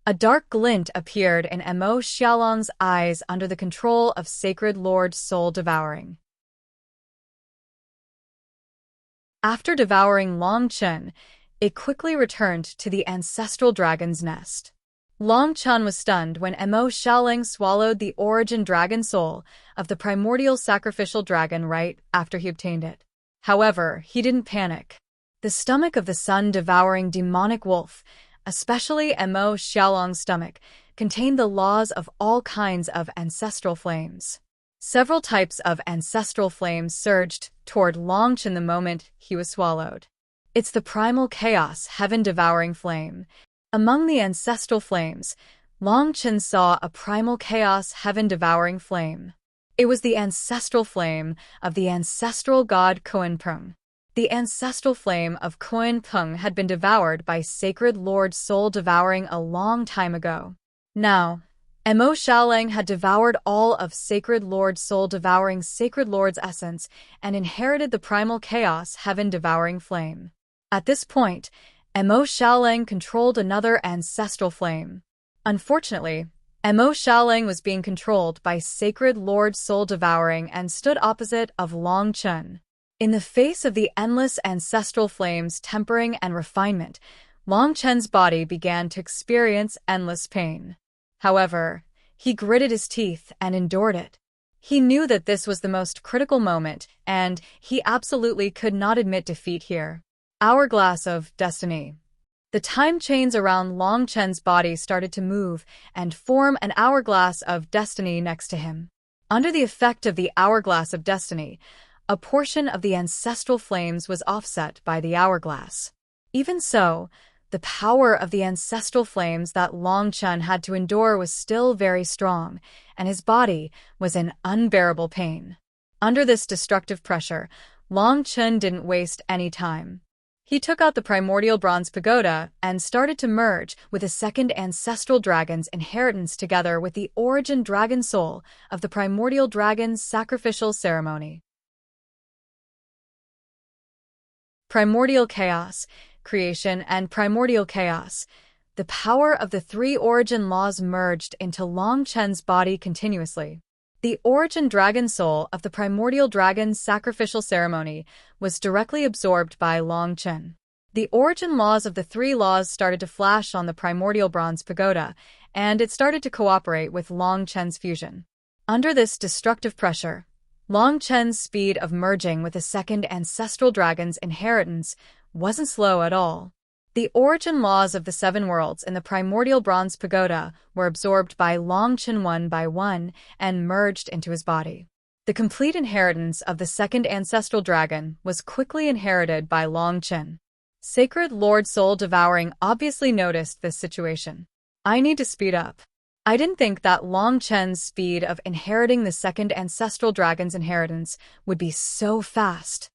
A dark glint appeared in Emo Shaolong's eyes under the control of Sacred Lord Soul Devouring. After devouring Long Chen, it quickly returned to the ancestral dragon's nest. Long Chen was stunned when Emo Shaoling swallowed the origin dragon soul of the primordial sacrificial dragon right after he obtained it. However, he didn't panic. The stomach of the sun-devouring demonic wolf, especially Emo Shaolong's stomach, contained the laws of all kinds of ancestral flames. Several types of ancestral flames surged toward Longchen the moment he was swallowed. It's the primal chaos, heaven-devouring flame. Among the ancestral flames, Longchen saw a primal chaos, heaven-devouring flame. It was the ancestral flame of the ancestral god Xueqi. The ancestral flame of Xueqi had been devoured by Sacred Lord Soul Devouring a long time ago. Now, Mo Xiaolang had devoured all of Sacred Lord Soul Devouring's Sacred Lord's essence and inherited the primal chaos, heaven-devouring flame. At this point, Mo Xiaolang controlled another ancestral flame. Unfortunately, Mo Xiaolang was being controlled by Sacred Lord Soul Devouring and stood opposite of Longchen. In the face of the endless ancestral flames' tempering and refinement, Longchen's body began to experience endless pain. However, he gritted his teeth and endured it. He knew that this was the most critical moment, and he absolutely could not admit defeat here. Hourglass of Destiny. The time chains around Longchen's body started to move and form an hourglass of destiny next to him. Under the effect of the hourglass of destiny, a portion of the ancestral flames was offset by the hourglass. Even so, the power of the ancestral flames that Longchen had to endure was still very strong, and his body was in unbearable pain. Under this destructive pressure, Longchen didn't waste any time. He took out the primordial bronze pagoda and started to merge with the second ancestral dragon's inheritance together with the origin dragon soul of the primordial dragon's sacrificial ceremony. Primordial chaos, creation and primordial chaos. The power of the three origin laws merged into Longchen's body continuously. The origin dragon soul of the primordial dragon's sacrificial ceremony was directly absorbed by Longchen. The origin laws of the three laws started to flash on the primordial bronze pagoda, and it started to cooperate with Longchen's fusion. Under this destructive pressure, Longchen's speed of merging with the second ancestral dragon's inheritance wasn't slow at all. The origin laws of the seven worlds in the primordial bronze pagoda were absorbed by Longchen one by one and merged into his body. The complete inheritance of the second ancestral dragon was quickly inherited by Longchen. Sacred Lord Soul Devouring obviously noticed this situation. I need to speed up. I didn't think that Longchen's speed of inheriting the second ancestral dragon's inheritance would be so fast.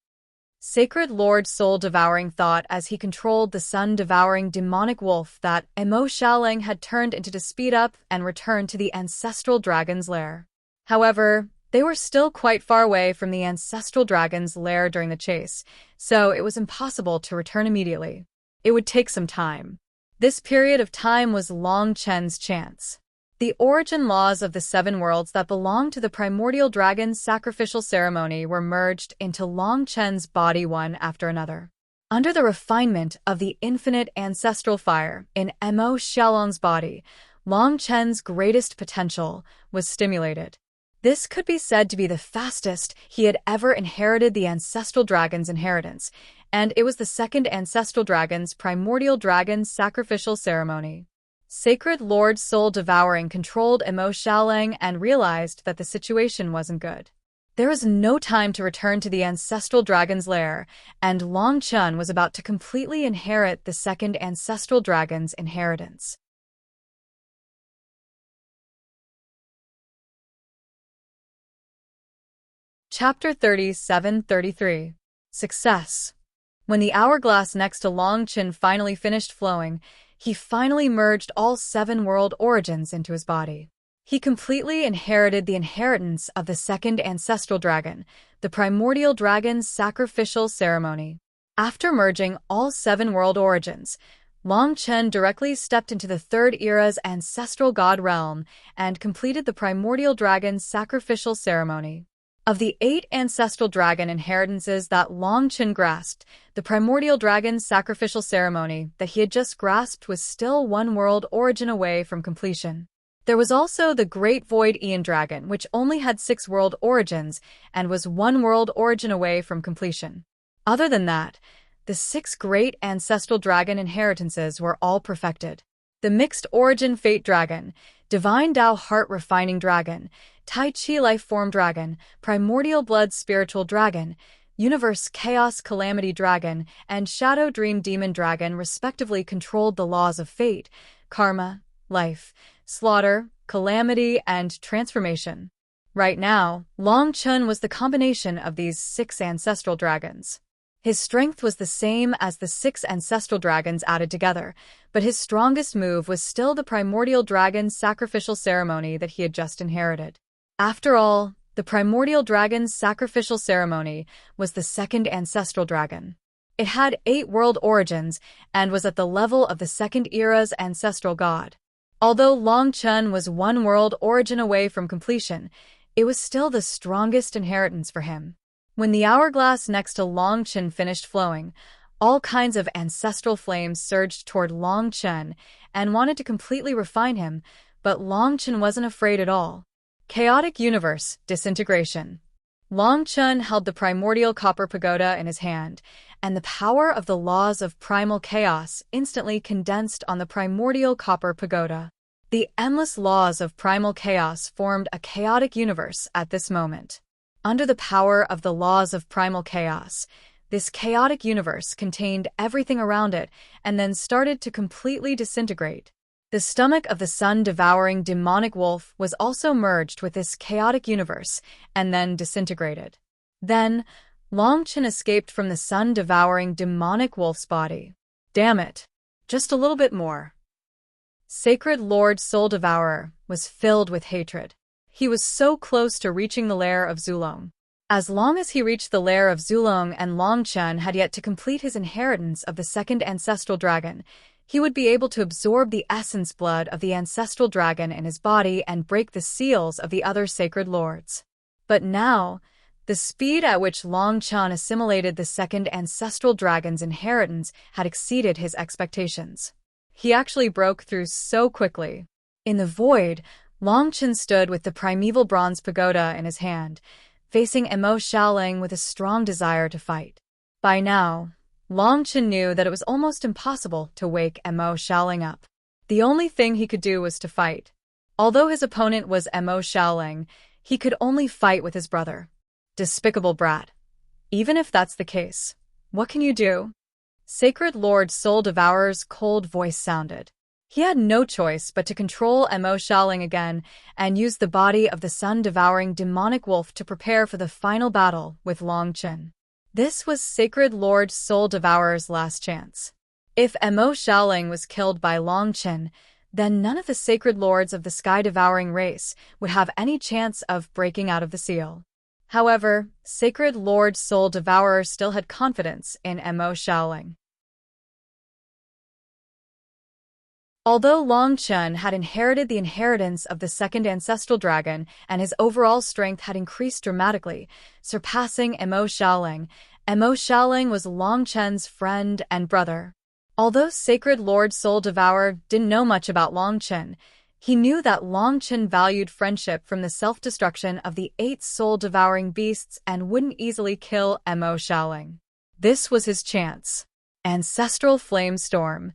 Sacred Lord Soul Devouring thought as he controlled the sun-devouring demonic wolf that Mo Xiaolang had turned into to speed up and return to the ancestral dragon's lair. However, they were still quite far away from the ancestral dragon's lair during the chase, so it was impossible to return immediately. It would take some time. This period of time was Longchen's chance. The origin laws of the seven worlds that belonged to the primordial dragon's sacrificial ceremony were merged into Longchen's body one after another. Under the refinement of the infinite ancestral fire in Mo Xiaolang's body, Longchen's greatest potential was stimulated. This could be said to be the fastest he had ever inherited the ancestral dragon's inheritance, and it was the second ancestral dragon's primordial dragon's sacrificial ceremony. Sacred Lord Soul Devouring controlled Mo Xiaolang and realized that the situation wasn't good. There was no time to return to the ancestral dragon's lair, and Longchen was about to completely inherit the second ancestral dragon's inheritance. Chapter 37-33. Success. When the hourglass next to Longchen finally finished flowing, he finally merged all seven world origins into his body. He completely inherited the inheritance of the second ancestral dragon, the primordial dragon's sacrificial ceremony. After merging all seven world origins, Longchen directly stepped into the third era's ancestral god realm and completed the primordial dragon's sacrificial ceremony. Of the 8 ancestral dragon inheritances that Longchen grasped, the primordial dragon's sacrificial ceremony that he had just grasped was still one world origin away from completion. There was also the Great Void Aeon Dragon, which only had 6 world origins and was one world origin away from completion. Other than that, the 6 great ancestral dragon inheritances were all perfected. The Mixed Origin Fate Dragon, Divine Tao Heart Refining Dragon, Tai Chi Life Form Dragon, Primordial Blood Spiritual Dragon, Universe Chaos Calamity Dragon, and Shadow Dream Demon Dragon respectively controlled the laws of fate, karma, life, slaughter, calamity, and transformation. Right now, Long Chun was the combination of these 6 ancestral dragons. His strength was the same as the 6 ancestral dragons added together, but his strongest move was still the primordial dragon sacrificial ceremony that he had just inherited. After all, the primordial dragon's sacrificial ceremony was the 2nd ancestral dragon. It had 8 world origins and was at the level of the 2nd era's ancestral god. Although Long Chun was 1 world origin away from completion, it was still the strongest inheritance for him. When the hourglass next to Long Chun finished flowing, all kinds of ancestral flames surged toward Long Chun and wanted to completely refine him, but Long Chun wasn't afraid at all. Chaotic Universe Disintegration. Long Chun held the primordial copper pagoda in his hand, and the power of the laws of primal chaos instantly condensed on the primordial copper pagoda. The endless laws of primal chaos formed a chaotic universe at this moment. Under the power of the laws of primal chaos, this chaotic universe contained everything around it and then started to completely disintegrate. The stomach of the sun-devouring demonic wolf was also merged with this chaotic universe and then disintegrated. Then, Long Chun escaped from the sun-devouring demonic wolf's body. Damn it. Just a little bit more. Sacred Lord Soul Devourer was filled with hatred. He was so close to reaching the lair of Zulong. As long as he reached the lair of Zulong and Long Chun had yet to complete his inheritance of the 2nd ancestral dragon, he would be able to absorb the essence blood of the ancestral dragon in his body and break the seals of the other sacred lords. But now, the speed at which Long Chun assimilated the 2nd ancestral dragon's inheritance had exceeded his expectations. He actually broke through so quickly. In the void, Long Chun stood with the primeval bronze pagoda in his hand, facing Emo Shaoling with a strong desire to fight. By now, Long Chun knew that it was almost impossible to wake Emo Shaoling up. The only thing he could do was to fight. Although his opponent was Emo Shaoling, he could only fight with his brother. Despicable brat. Even if that's the case, what can you do? Sacred Lord Soul Devourer's cold voice sounded. He had no choice but to control Emo Shaoling again and use the body of the sun-devouring demonic wolf to prepare for the final battle with Long Chun. This was Sacred Lord Soul Devourer's last chance. If Emo Shaoling was killed by Long Chun, then none of the Sacred Lords of the Sky-Devouring race would have any chance of breaking out of the seal. However, Sacred Lord Soul Devourer still had confidence in Emo Shaoling. Although Long Chun had inherited the inheritance of the 2nd ancestral dragon and his overall strength had increased dramatically, surpassing Emo Shaoling was Long Chun's friend and brother. Although Sacred Lord Soul Devourer didn't know much about Long Chun, he knew that Long Chun valued friendship from the self-destruction of the 8 soul-devouring beasts and wouldn't easily kill Emo Shaoling. This was his chance. Ancestral Flame Storm.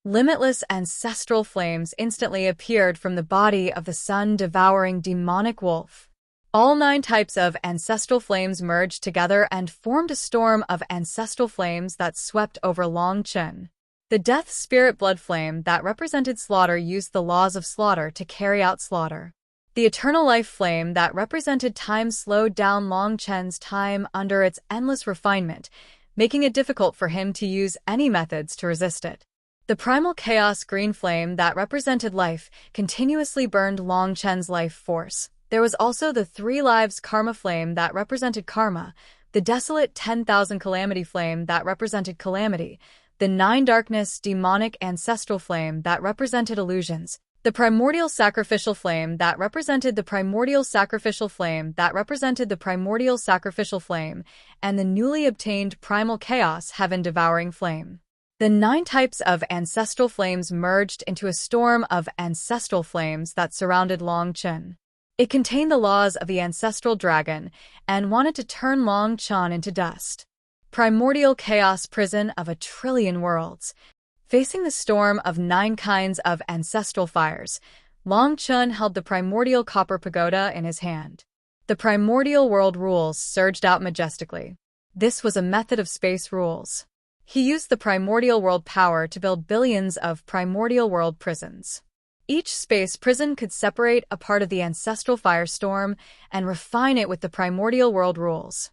Limitless ancestral flames instantly appeared from the body of the sun-devouring demonic wolf. All 9 types of ancestral flames merged together and formed a storm of ancestral flames that swept over Long Chun. The death spirit blood flame that represented slaughter used the laws of slaughter to carry out slaughter. The eternal life flame that represented time slowed down Long Chun's time under its endless refinement, making it difficult for him to use any methods to resist it. The primal chaos green flame that represented life continuously burned Long Chun's life force. There was also the 3 lives karma flame that represented karma, the desolate 10,000 calamity flame that represented calamity, the 9 darkness demonic ancestral flame that represented illusions, the primordial sacrificial flame that represented the primordial sacrificial flame that represented the primordial sacrificial flame, and the newly obtained primal chaos heaven-devouring flame. The 9 types of ancestral flames merged into a storm of ancestral flames that surrounded Long Chun. It contained the laws of the ancestral dragon and wanted to turn Long Chun into dust. Primordial chaos prison of 1,000,000,000,000 worlds. Facing the storm of 9 kinds of ancestral fires, Long Chun held the primordial copper pagoda in his hand. The primordial world rules surged out majestically. This was a method of space rules. He used the primordial world power to build billions of primordial world prisons. Each space prison could separate a part of the ancestral firestorm and refine it with the primordial world rules.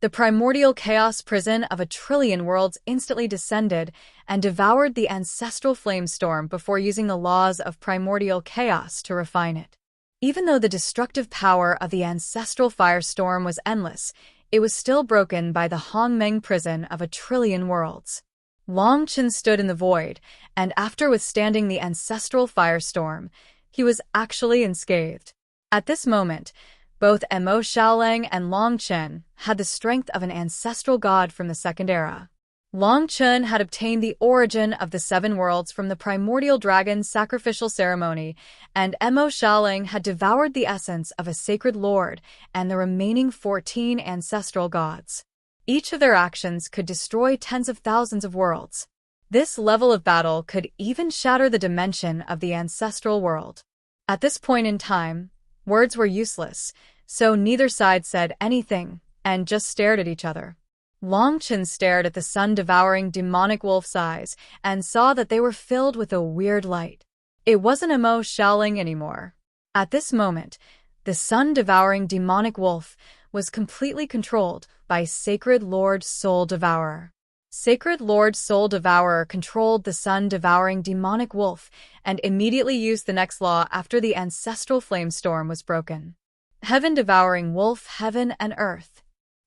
The primordial chaos prison of 1,000,000,000,000 worlds instantly descended and devoured the ancestral flame storm before using the laws of primordial chaos to refine it. Even though the destructive power of the ancestral firestorm was endless, it was still broken by the Hongmeng prison of 1,000,000,000,000 worlds. Long Chun stood in the void, and after withstanding the ancestral firestorm, he was actually unscathed. At this moment, both Mo Xiaolang and Long Chun had the strength of an ancestral god from the Second Era. Long Chun had obtained the origin of the 7 worlds from the primordial dragon's sacrificial ceremony, and Mo Xiaolang had devoured the essence of a sacred lord and the remaining 14 ancestral gods. Each of their actions could destroy tens of thousands of worlds. This level of battle could even shatter the dimension of the ancestral world. At this point in time, words were useless, so neither side said anything and just stared at each other. Long Chun stared at the sun-devouring demonic wolf's eyes and saw that they were filled with a weird light. It wasn't Mo Xiaolang anymore. At this moment, the sun-devouring demonic wolf was completely controlled by Sacred Lord Soul Devourer. Sacred Lord Soul Devourer controlled the sun-devouring demonic wolf and immediately used the next law after the ancestral flame storm was broken. Heaven-devouring wolf, heaven and earth.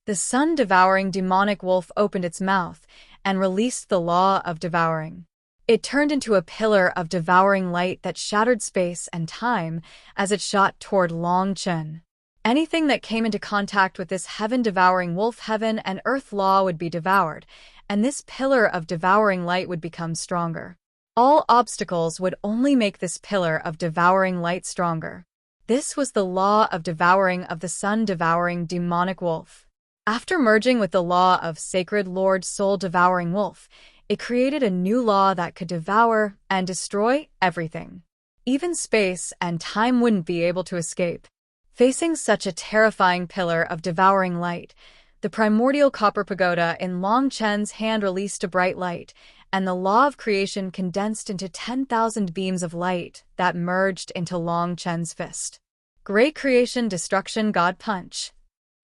The sun-devouring demonic wolf opened its mouth and released the law of devouring. It turned into a pillar of devouring light that shattered space and time as it shot toward Long Chun. Anything that came into contact with this heaven-devouring wolf, heaven and earth law would be devoured, and this pillar of devouring light would become stronger. All obstacles would only make this pillar of devouring light stronger. This was the law of devouring of the sun-devouring demonic wolf. After merging with the law of Sacred Lord Soul Devouring Wolf, it created a new law that could devour and destroy everything. Even space and time wouldn't be able to escape. Facing such a terrifying pillar of devouring light, the primordial copper pagoda in Long Chun's hand released a bright light, and the law of creation condensed into 10,000 beams of light that merged into Long Chun's fist. Great Creation Destruction God Punch.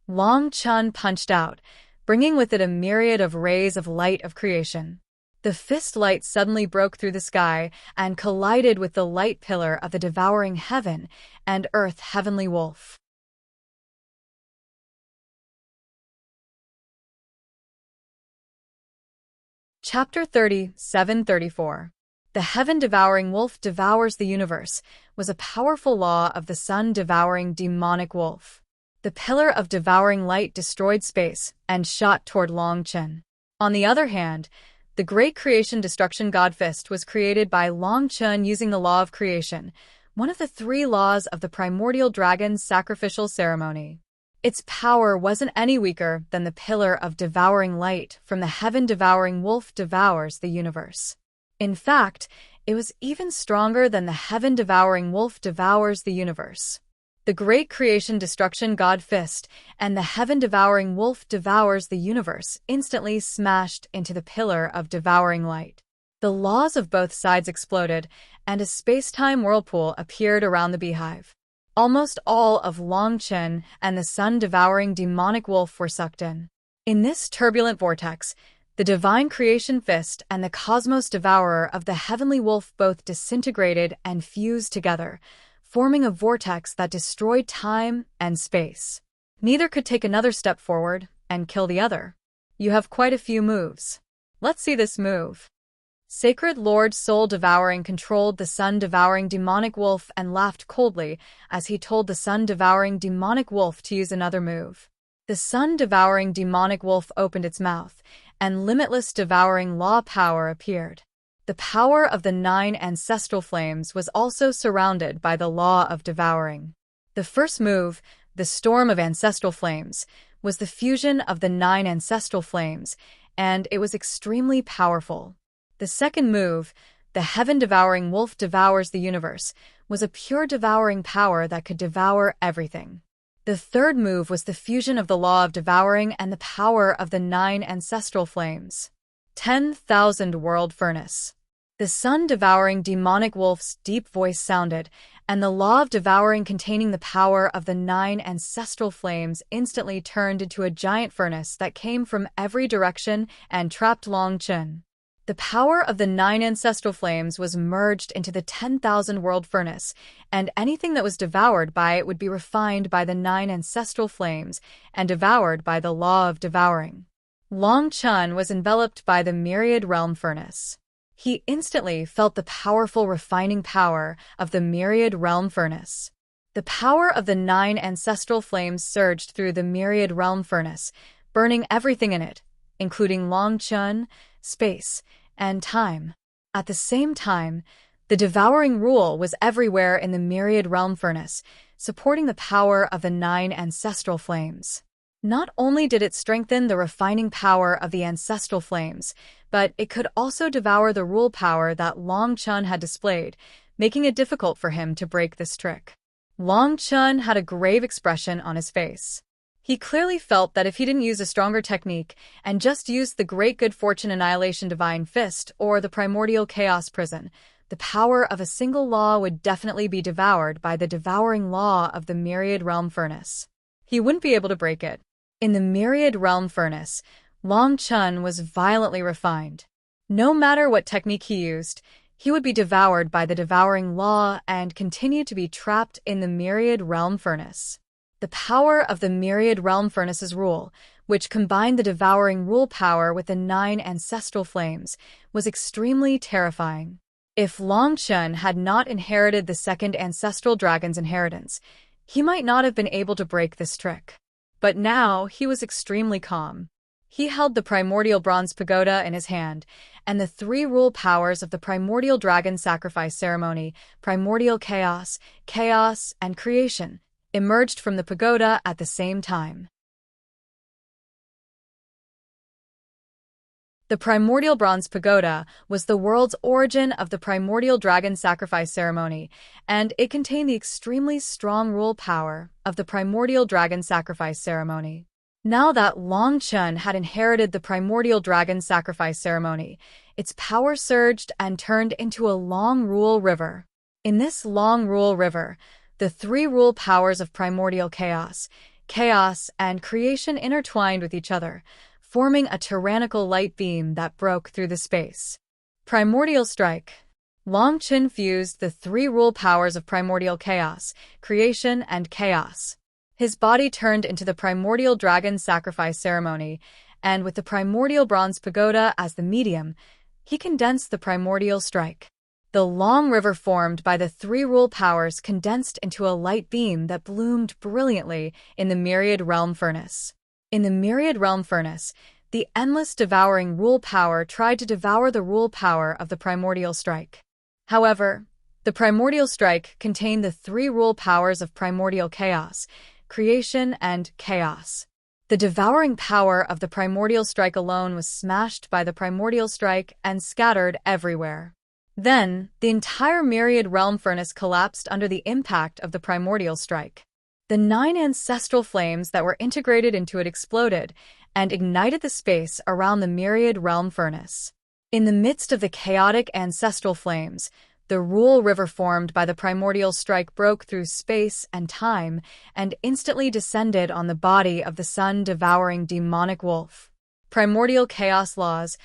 Long Chun punched out, bringing with it a myriad of rays of light of creation. The fist light suddenly broke through the sky and collided with the light pillar of the devouring heaven and earth heavenly wolf. Chapter 37-34. The heaven-devouring wolf devours the universe was a powerful law of the sun-devouring demonic wolf. The pillar of devouring light destroyed space and shot toward Long Chun. On the other hand, the Great Creation Destruction God Fist was created by Long Chun using the law of creation, one of the 3 laws of the primordial dragon's sacrificial ceremony. Its power wasn't any weaker than the pillar of devouring light from the heaven-devouring wolf devours the universe. In fact, it was even stronger than the heaven-devouring wolf devours the universe. The Great Creation Destruction God Fist and the heaven-devouring wolf devours the universe instantly smashed into the pillar of devouring light. The laws of both sides exploded, and a space-time whirlpool appeared around the beehive. Almost all of Long Chun and the sun-devouring demonic wolf were sucked in. In this turbulent vortex, the Divine Creation Fist and the Cosmos Devourer of the Heavenly Wolf both disintegrated and fused together, forming a vortex that destroyed time and space. Neither could take another step forward and kill the other. You have quite a few moves. Let's see this move. Sacred Lord Soul Devouring controlled the sun-devouring demonic wolf and laughed coldly as he told the sun-devouring demonic wolf to use another move. The sun-devouring demonic wolf opened its mouth, and limitless devouring law power appeared. The power of the 9 ancestral flames was also surrounded by the law of devouring. The first move, the Storm of Ancestral Flames, was the fusion of the 9 ancestral flames, and it was extremely powerful. The second move, the heaven-devouring wolf devours the universe, was a pure devouring power that could devour everything. The third move was the fusion of the law of devouring and the power of the 9 ancestral flames. 10,000 World Furnace. The sun-devouring demonic wolf's deep voice sounded, and the law of devouring containing the power of the 9 ancestral flames instantly turned into a giant furnace that came from every direction and trapped Long Chen. The power of the 9 ancestral flames was merged into the 10,000 World Furnace, and anything that was devoured by it would be refined by the 9 ancestral flames and devoured by the law of devouring. Long Chen was enveloped by the myriad realm furnace. He instantly felt the powerful refining power of the myriad realm furnace. The power of the 9 ancestral flames surged through the myriad realm furnace, burning everything in it, including Long Chen, space, and time. At the same time, the devouring rule was everywhere in the myriad realm furnace, supporting the power of the 9 ancestral flames. Not only did it strengthen the refining power of the ancestral flames, but it could also devour the rule power that Long Chen had displayed, making it difficult for him to break this trick. Long Chen had a grave expression on his face. He clearly felt that if he didn't use a stronger technique and just used the Great Good Fortune Annihilation Divine Fist or the Primordial Chaos Prison, the power of a single law would definitely be devoured by the devouring law of the Myriad Realm Furnace. He wouldn't be able to break it. In the Myriad Realm Furnace, Long Chen was violently refined. No matter what technique he used, he would be devoured by the devouring law and continue to be trapped in the Myriad Realm Furnace. The power of the Myriad Realm Furnace's rule, which combined the devouring rule power with the 9 ancestral flames, was extremely terrifying. If Long Chen had not inherited the second ancestral dragon's inheritance, he might not have been able to break this trick. But now he was extremely calm. He held the primordial bronze pagoda in his hand, and the 3 rule powers of the primordial dragon sacrifice ceremony, primordial chaos, chaos, and creation, emerged from the pagoda at the same time. The primordial bronze pagoda was the world's origin of the primordial dragon sacrifice ceremony, and it contained the extremely strong rule power of the primordial dragon sacrifice ceremony. Now that Long Chen had inherited the primordial dragon sacrifice ceremony, its power surged and turned into a long rule river. In this long rule river, the 3 rule powers of primordial chaos, chaos, and creation intertwined with each other, forming a tyrannical light beam that broke through the space. Primordial Strike. Long Chen fused the 3 rule powers of primordial chaos, creation, and chaos. His body turned into the primordial dragon sacrifice ceremony, and with the primordial bronze pagoda as the medium, he condensed the primordial strike. The long river formed by the 3 rule powers condensed into a light beam that bloomed brilliantly in the Myriad Realm Furnace. In the Myriad Realm Furnace, the endless devouring rule power tried to devour the rule power of the primordial strike. However, the primordial strike contained the 3 rule powers of primordial chaos, creation, and chaos. The devouring power of the primordial strike alone was smashed by the primordial strike and scattered everywhere. Then, the entire Myriad Realm Furnace collapsed under the impact of the primordial strike. The 9 ancestral flames that were integrated into it exploded and ignited the space around the Myriad Realm Furnace. In the midst of the chaotic ancestral flames, the rule river formed by the primordial strike broke through space and time and instantly descended on the body of the sun-devouring demonic wolf. Primordial chaos laws,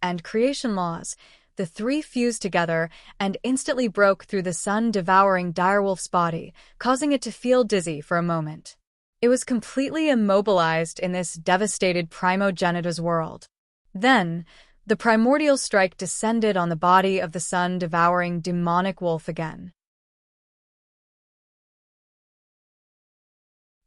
and creation laws, the 3 fused together and instantly broke through the sun-devouring direwolf's body, causing it to feel dizzy for a moment. It was completely immobilized in this devastated primogenita's world. Then, the primordial strike descended on the body of the sun-devouring demonic wolf again.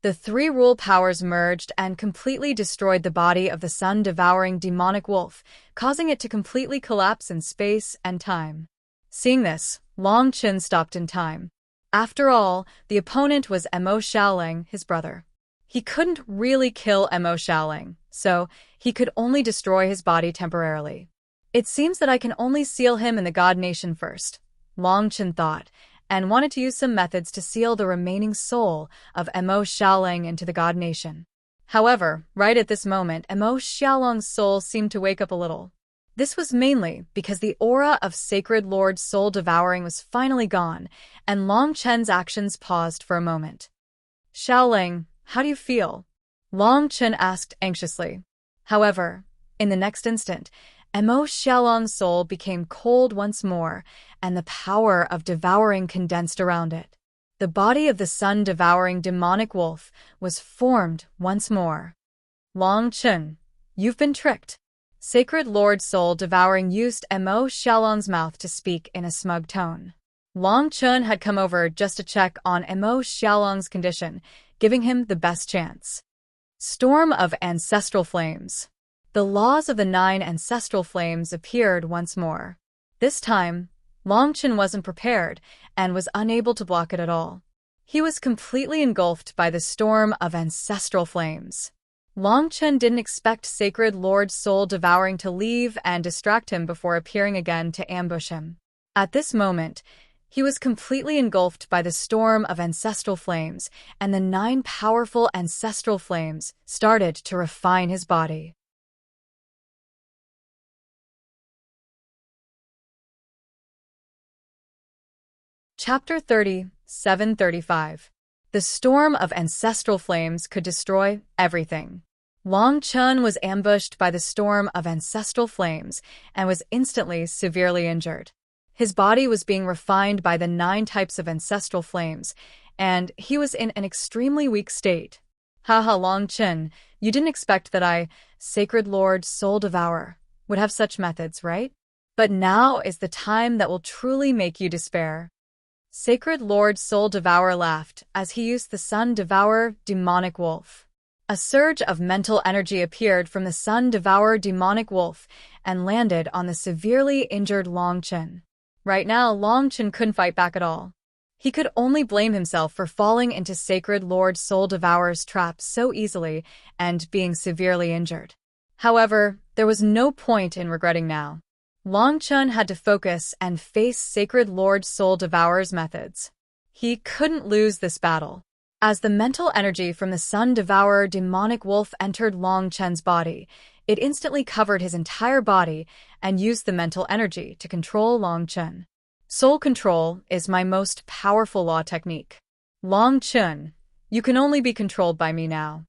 The 3 rule powers merged and completely destroyed the body of the sun-devouring demonic wolf, causing it to completely collapse in space and time. Seeing this, Long Chen stopped in time. After all, the opponent was Emo Shaoling, his brother. He couldn't really kill Emo Shaoling, so he could only destroy his body temporarily. It seems that I can only seal him in the God Nation first, Long Chen thought, and wanted to use some methods to seal the remaining soul of Mo Xiaolang into the God Nation. However, right at this moment, Mo Xiaolang's soul seemed to wake up a little. This was mainly because the aura of Sacred Lord Soul Devouring was finally gone, and Long Chen's actions paused for a moment. Xiaolang, how do you feel? Long Chen asked anxiously. However, in the next instant, Mo Xiaolang's soul became cold once more, and the power of devouring condensed around it. The body of the sun-devouring demonic wolf was formed once more. Long Chen, you've been tricked. Sacred Lord Soul Devouring used Mo Xiaolang's mouth to speak in a smug tone. Long Chen had come over just to check on Mo Xiaolang's condition, giving him the best chance. Storm of Ancestral Flames. The laws of the 9 ancestral flames appeared once more. This time, Long Chen wasn't prepared and was unable to block it at all. He was completely engulfed by the storm of ancestral flames. Long Chen didn't expect Sacred Lord Soul Devouring to leave and distract him before appearing again to ambush him. At this moment, he was completely engulfed by the storm of ancestral flames, and the 9 powerful ancestral flames started to refine his body. Chapter 30, 735. The storm of ancestral flames could destroy everything. Long Chen was ambushed by the storm of ancestral flames and was instantly severely injured. His body was being refined by the 9 types of ancestral flames, and he was in an extremely weak state. Haha, Long Chen, you didn't expect that I, Sacred Lord Soul Devourer, would have such methods, right? But now is the time that will truly make you despair. Sacred Lord Soul Devourer laughed as he used the Sun Devourer demonic wolf. A surge of mental energy appeared from the Sun Devourer demonic wolf and landed on the severely injured Long Chen. Right now, Long Chen couldn't fight back at all. He could only blame himself for falling into Sacred Lord Soul Devourer's trap so easily and being severely injured. However, there was no point in regretting now. Long Chen had to focus and face Sacred Lord Soul Devourer's methods. He couldn't lose this battle. As the mental energy from the Sun Devourer demonic wolf entered Long Chen's body, it instantly covered his entire body and used the mental energy to control Long Chen. Soul control is my most powerful law technique. Long Chen, you can only be controlled by me now.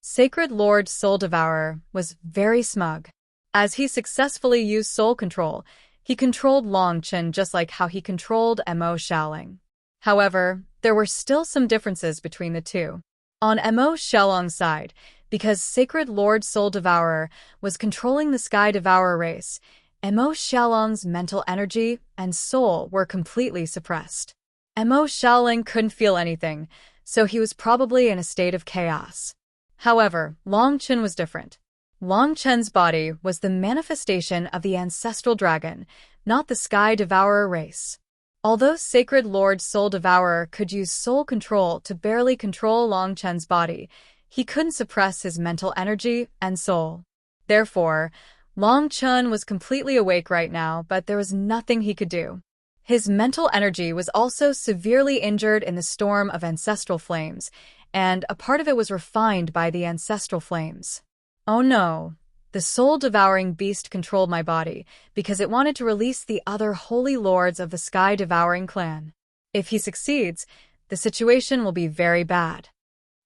Sacred Lord Soul Devourer was very smug. As he successfully used soul control, he controlled Long Chen just like how he controlled Mo Xiaolang. However, there were still some differences between the two. On Mo Xiaolang's side, because Sacred Lord Soul Devourer was controlling the Sky Devourer race, Mo Xiaolang's mental energy and soul were completely suppressed. Mo Xiaolang couldn't feel anything, so he was probably in a state of chaos. However, Long Chen was different. Long Chen's body was the manifestation of the ancestral dragon, not the Sky Devourer race. Although Sacred Lord Soul Devourer could use soul control to barely control Long Chen's body, he couldn't suppress his mental energy and soul. Therefore, Long Chen was completely awake right now, but there was nothing he could do. His mental energy was also severely injured in the storm of ancestral flames, and a part of it was refined by the ancestral flames. Oh no, the soul-devouring beast controlled my body because it wanted to release the other holy lords of the Sky-Devouring clan. If he succeeds, the situation will be very bad.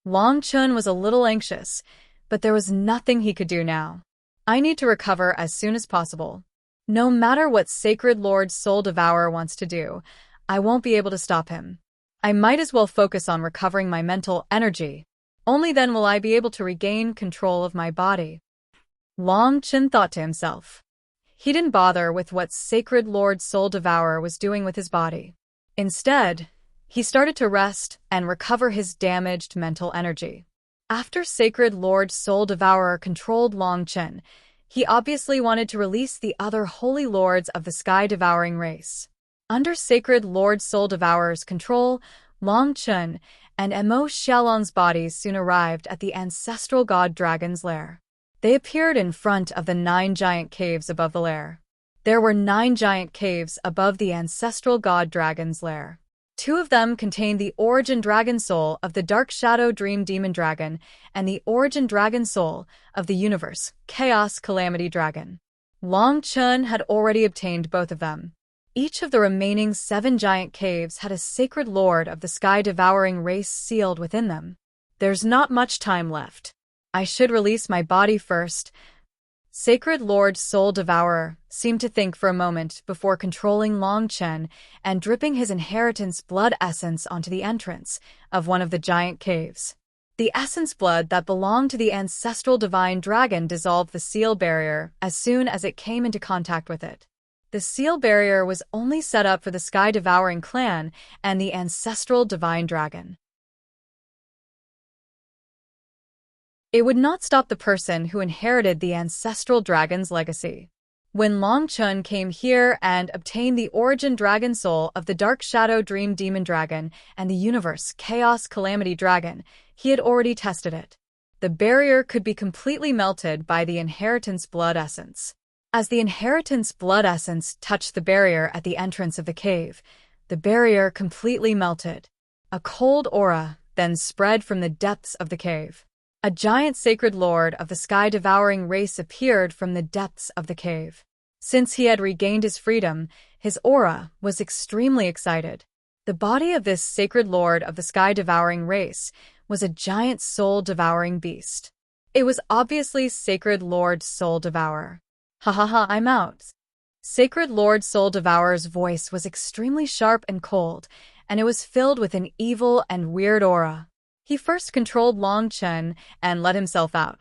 Long Chen was a little anxious, but there was nothing he could do now. I need to recover as soon as possible. No matter what Sacred Lord Soul Devourer wants to do, I won't be able to stop him. I might as well focus on recovering my mental energy. Only then will I be able to regain control of my body. Long Chen thought to himself. He didn't bother with what Sacred Lord Soul Devourer was doing with his body. Instead, he started to rest and recover his damaged mental energy. After Sacred Lord Soul Devourer controlled Long Chen, he obviously wanted to release the other holy lords of the Sky-Devouring race. Under Sacred Lord Soul Devourer's control, Long Chen and Mo Xiaolang's bodies soon arrived at the ancestral god dragon's lair. They appeared in front of the 9 giant caves above the lair. There were 9 giant caves above the ancestral god dragon's lair. 2 of them contained the origin dragon soul of the Dark Shadow Dream Demon Dragon and the origin dragon soul of the universe, Chaos Calamity Dragon. Long Chun had already obtained both of them. Each of the remaining 7 giant caves had a sacred lord of the sky-devouring race sealed within them. There's not much time left. I should release my body first. Sacred Lord Soul Devourer seemed to think for a moment before controlling Long Chen and dripping his inheritance blood essence onto the entrance of one of the giant caves. The essence blood that belonged to the ancestral divine dragon dissolved the seal barrier as soon as it came into contact with it. The seal barrier was only set up for the sky-devouring clan and the ancestral divine dragon. It would not stop the person who inherited the ancestral dragon's legacy. When Long Chun came here and obtained the origin dragon soul of the Dark Shadow Dream Demon Dragon and the universe Chaos Calamity Dragon, he had already tested it. The barrier could be completely melted by the inheritance blood essence. As the inheritance blood essence touched the barrier at the entrance of the cave, the barrier completely melted. A cold aura then spread from the depths of the cave. A giant sacred lord of the sky-devouring race appeared from the depths of the cave. Since he had regained his freedom, his aura was extremely excited. The body of this sacred lord of the sky-devouring race was a giant soul-devouring beast. It was obviously Sacred Lord Soul Devourer. Ha ha ha, I'm out. Sacred Lord Soul Devourer's voice was extremely sharp and cold, and it was filled with an evil and weird aura. He first controlled Long Chen and let himself out.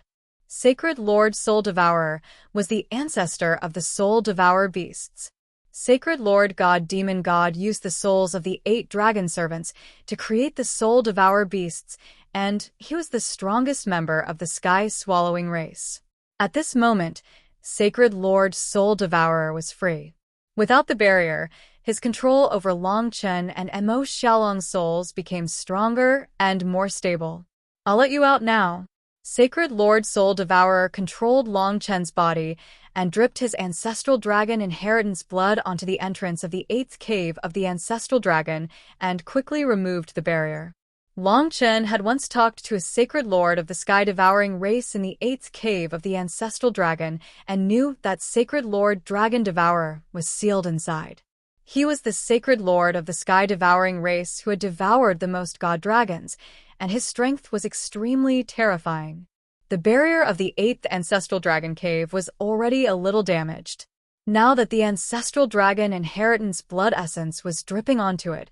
Sacred Lord Soul Devourer was the ancestor of the Soul Devourer beasts. Sacred Lord God Demon God used the souls of the 8 dragon servants to create the Soul Devourer beasts, and he was the strongest member of the sky-swallowing race. At this moment, Sacred Lord Soul Devourer was free. Without the barrier, his control over Long Chen and Mo Xiaolong's souls became stronger and more stable. I'll let you out now. Sacred Lord Soul Devourer controlled Long Chen's body and dripped his ancestral dragon inheritance blood onto the entrance of the 8th cave of the ancestral dragon and quickly removed the barrier. Long Chen had once talked to a sacred lord of the sky-devouring race in the 8th cave of the ancestral dragon and knew that Sacred Lord Dragon Devourer was sealed inside. He was the sacred lord of the sky-devouring race who had devoured the most god dragons, and his strength was extremely terrifying. The barrier of the 8th ancestral dragon cave was already a little damaged. Now that the ancestral dragon inheritance blood essence was dripping onto it,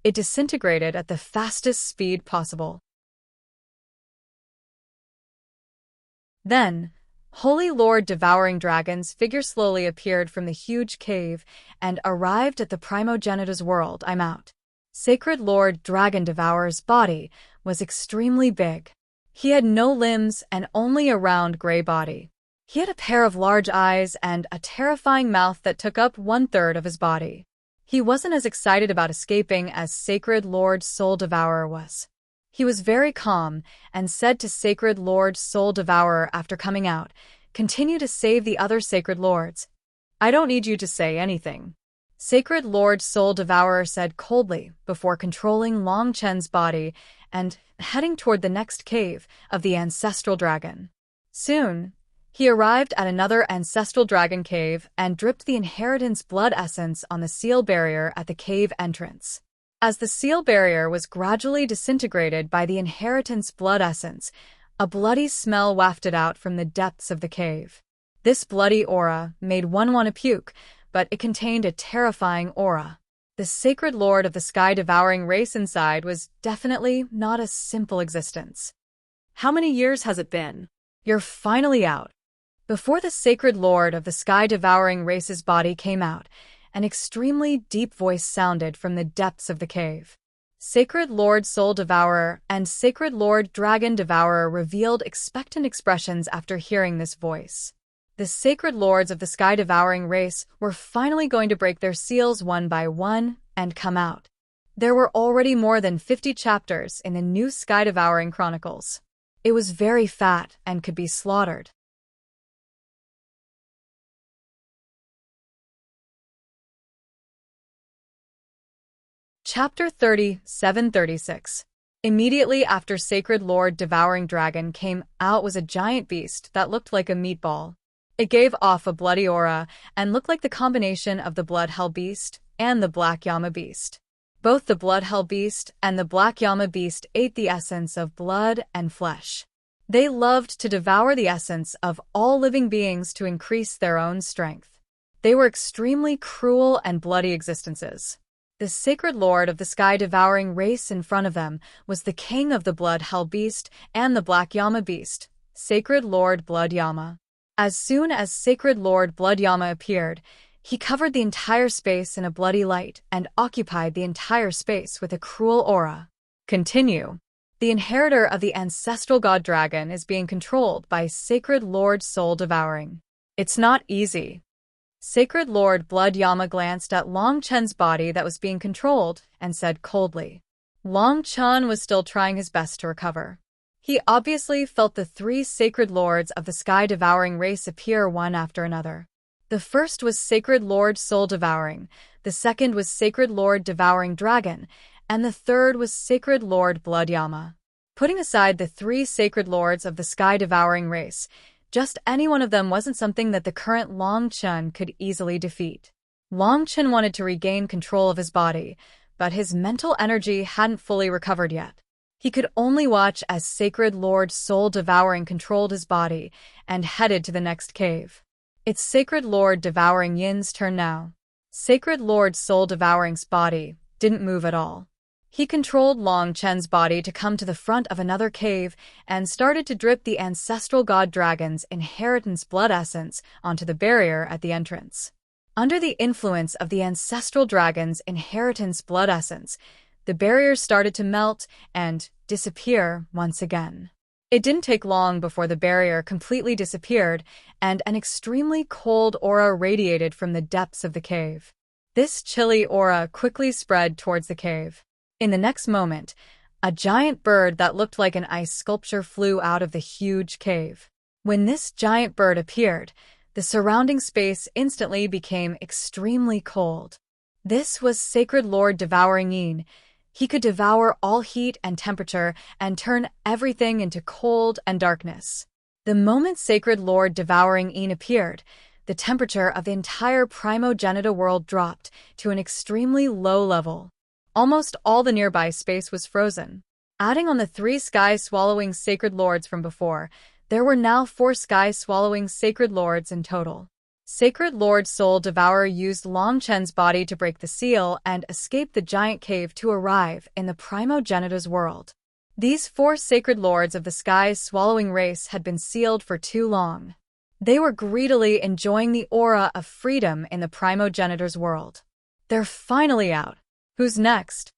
it disintegrated at the fastest speed possible. Then, Holy Lord Devouring Dragon's figure slowly appeared from the huge cave and arrived at the Primogenita's world. I'm out. Sacred Lord Dragon Devourer's body was extremely big. He had no limbs and only a round gray body. He had a pair of large eyes and a terrifying mouth that took up 1/3 of his body. He wasn't as excited about escaping as Sacred Lord Soul Devourer was. He was very calm and said to Sacred Lord Soul Devourer after coming out, "Continue to save the other Sacred Lords. I don't need you to say anything." Sacred Lord Soul Devourer said coldly before controlling Long Chen's body and heading toward the next cave of the ancestral dragon. Soon, he arrived at another ancestral dragon cave and dripped the inheritance blood essence on the seal barrier at the cave entrance. As the seal barrier was gradually disintegrated by the inheritance blood essence, a bloody smell wafted out from the depths of the cave. This bloody aura made one want to puke, but it contained a terrifying aura. The sacred lord of the sky-devouring race inside was definitely not a simple existence. How many years has it been? You're finally out. Before the sacred lord of the sky-devouring race's body came out, an extremely deep voice sounded from the depths of the cave. Sacred Lord Soul Devourer and Sacred Lord Dragon Devourer revealed expectant expressions after hearing this voice. The sacred lords of the sky-devouring race were finally going to break their seals one by one and come out. There were already more than 50 chapters in the new sky-devouring chronicles. It was very fat and could be slaughtered. Chapter 37:36. Immediately after Sacred Lord Devouring Dragon came out was a giant beast that looked like a meatball. It gave off a bloody aura and looked like the combination of the Blood Hell Beast and the Black Yama Beast. Both the Blood Hell Beast and the Black Yama Beast ate the essence of blood and flesh. They loved to devour the essence of all living beings to increase their own strength. They were extremely cruel and bloody existences. The Sacred Lord of the Sky-devouring race in front of them was the king of the Blood Hell Beast and the Black Yama Beast, Sacred Lord Blood Yama. As soon as Sacred Lord Blood Yama appeared, he covered the entire space in a bloody light and occupied the entire space with a cruel aura. Continue. The inheritor of the ancestral god dragon is being controlled by Sacred Lord Soul Devouring. It's not easy. Sacred Lord Blood Yama glanced at Long Chen's body that was being controlled and said coldly. Long Chen was still trying his best to recover. He obviously felt the three Sacred Lords of the Sky-devouring race appear one after another. The first was Sacred Lord Soul Devouring, the second was Sacred Lord Devouring Dragon, and the third was Sacred Lord Blood Yama. Putting aside the three Sacred Lords of the Sky-devouring race, just any one of them wasn't something that the current Long Chen could easily defeat. Long Chen wanted to regain control of his body, but his mental energy hadn't fully recovered yet. He could only watch as Sacred Lord Soul Devouring controlled his body and headed to the next cave. It's Sacred Lord Devouring Yin's turn now. Sacred Lord Soul Devouring's body didn't move at all. He controlled Long Chen's body to come to the front of another cave and started to drip the ancestral god dragon's inheritance blood essence onto the barrier at the entrance. Under the influence of the ancestral dragon's inheritance blood essence, the barrier started to melt and disappear once again. It didn't take long before the barrier completely disappeared and an extremely cold aura radiated from the depths of the cave. This chilly aura quickly spread towards the cave. In the next moment, a giant bird that looked like an ice sculpture flew out of the huge cave. When this giant bird appeared, the surrounding space instantly became extremely cold. This was Sacred Lord Devouring Yin. He could devour all heat and temperature and turn everything into cold and darkness. The moment Sacred Lord Devouring Yin appeared, the temperature of the entire Primogenita world dropped to an extremely low level. Almost all the nearby space was frozen. Adding on the three sky-swallowing Sacred Lords from before, there were now 4 sky-swallowing Sacred Lords in total. Sacred Lord Soul Devourer used Long Chen's body to break the seal and escape the giant cave to arrive in the Primogenita's world. These 4 Sacred Lords of the Sky-swallowing race had been sealed for too long. They were greedily enjoying the aura of freedom in the Primogenita's world. They're finally out. Who's next?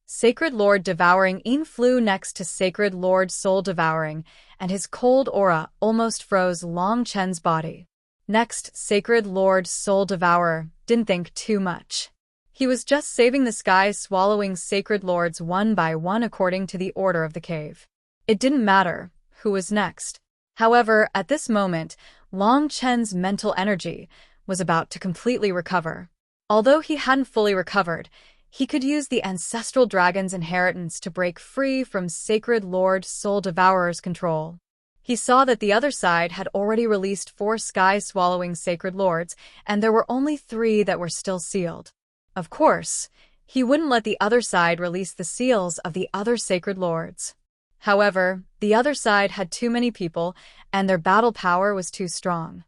Sacred Lord Devouring Yin flew next to Sacred Lord Soul Devouring, and his cold aura almost froze Long Chen's body. Next, Sacred Lord Soul Devourer didn't think too much. He was just saving the sky-swallowing Sacred Lords one by one according to the order of the cave. It didn't matter who was next. However, at this moment, Long Chen's mental energy was about to completely recover. Although he hadn't fully recovered, he could use the ancestral dragon's inheritance to break free from Sacred Lord Soul Devourer's control. He saw that the other side had already released 4 sky-swallowing Sacred Lords, and there were only 3 that were still sealed. Of course, he wouldn't let the other side release the seals of the other Sacred Lords. However, the other side had too many people, and their battle power was too strong.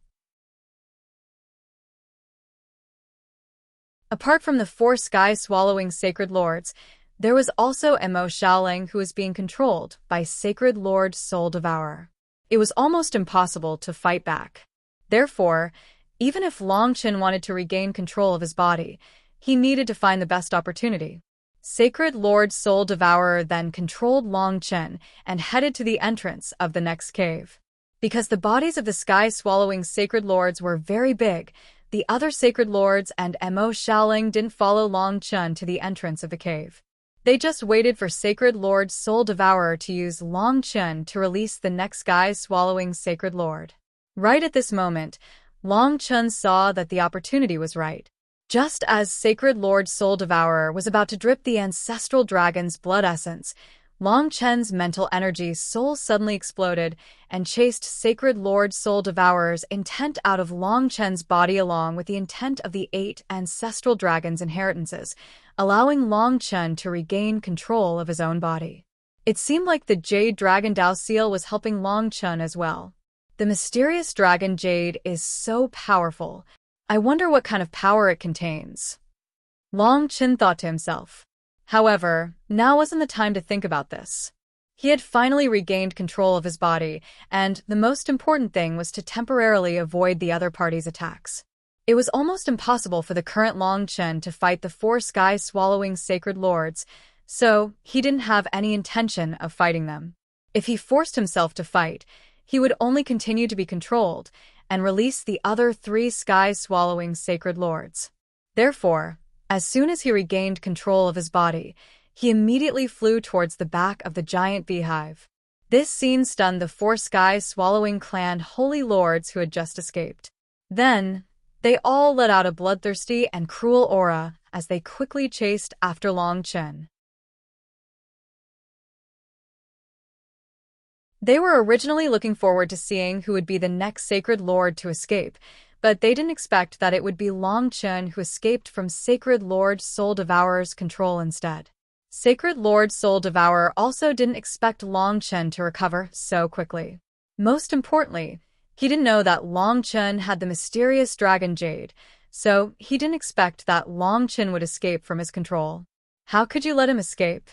Apart from the 4 sky-swallowing Sacred Lords, there was also Mo Xiaoling who was being controlled by Sacred Lord Soul Devourer. It was almost impossible to fight back. Therefore, even if Long Chen wanted to regain control of his body, he needed to find the best opportunity. Sacred Lord Soul Devourer then controlled Long Chen and headed to the entrance of the next cave. Because the bodies of the sky-swallowing Sacred Lords were very big, the other Sacred Lords and Mo Xiaoling didn't follow Long Chen to the entrance of the cave. They just waited for Sacred Lord Soul Devourer to use Long Chen to release the next sky-swallowing Sacred Lord. Right at this moment, Long Chen saw that the opportunity was right. Just as Sacred Lord Soul Devourer was about to drip the ancestral dragon's blood essence, Long Chen's mental energy soul suddenly exploded and chased Sacred Lord Soul Devourer's intent out of Long Chen's body along with the intent of the 8 ancestral dragon's inheritances, allowing Long Chen to regain control of his own body. It seemed like the Jade Dragon Dao Seal was helping Long Chen as well. The mysterious dragon Jade is so powerful. I wonder what kind of power it contains. Long Chen thought to himself. However, now wasn't the time to think about this. He had finally regained control of his body, and the most important thing was to temporarily avoid the other party's attacks. It was almost impossible for the current Long Chen to fight the 4 sky-swallowing sacred lords, so he didn't have any intention of fighting them. If he forced himself to fight, he would only continue to be controlled and release the other 3 sky-swallowing sacred lords. Therefore, as soon as he regained control of his body, he immediately flew towards the back of the giant beehive. This scene stunned the 4 sky-swallowing clan holy lords who had just escaped. Then, they all let out a bloodthirsty and cruel aura as they quickly chased after Long Chen. They were originally looking forward to seeing who would be the next sacred lord to escape, but they didn't expect that it would be Long Chen who escaped from Sacred Lord Soul Devourer's control instead. Sacred Lord Soul Devourer also didn't expect Long Chen to recover so quickly. Most importantly, he didn't know that Long Chen had the mysterious dragon Jade, so he didn't expect that Long Chen would escape from his control. How could you let him escape?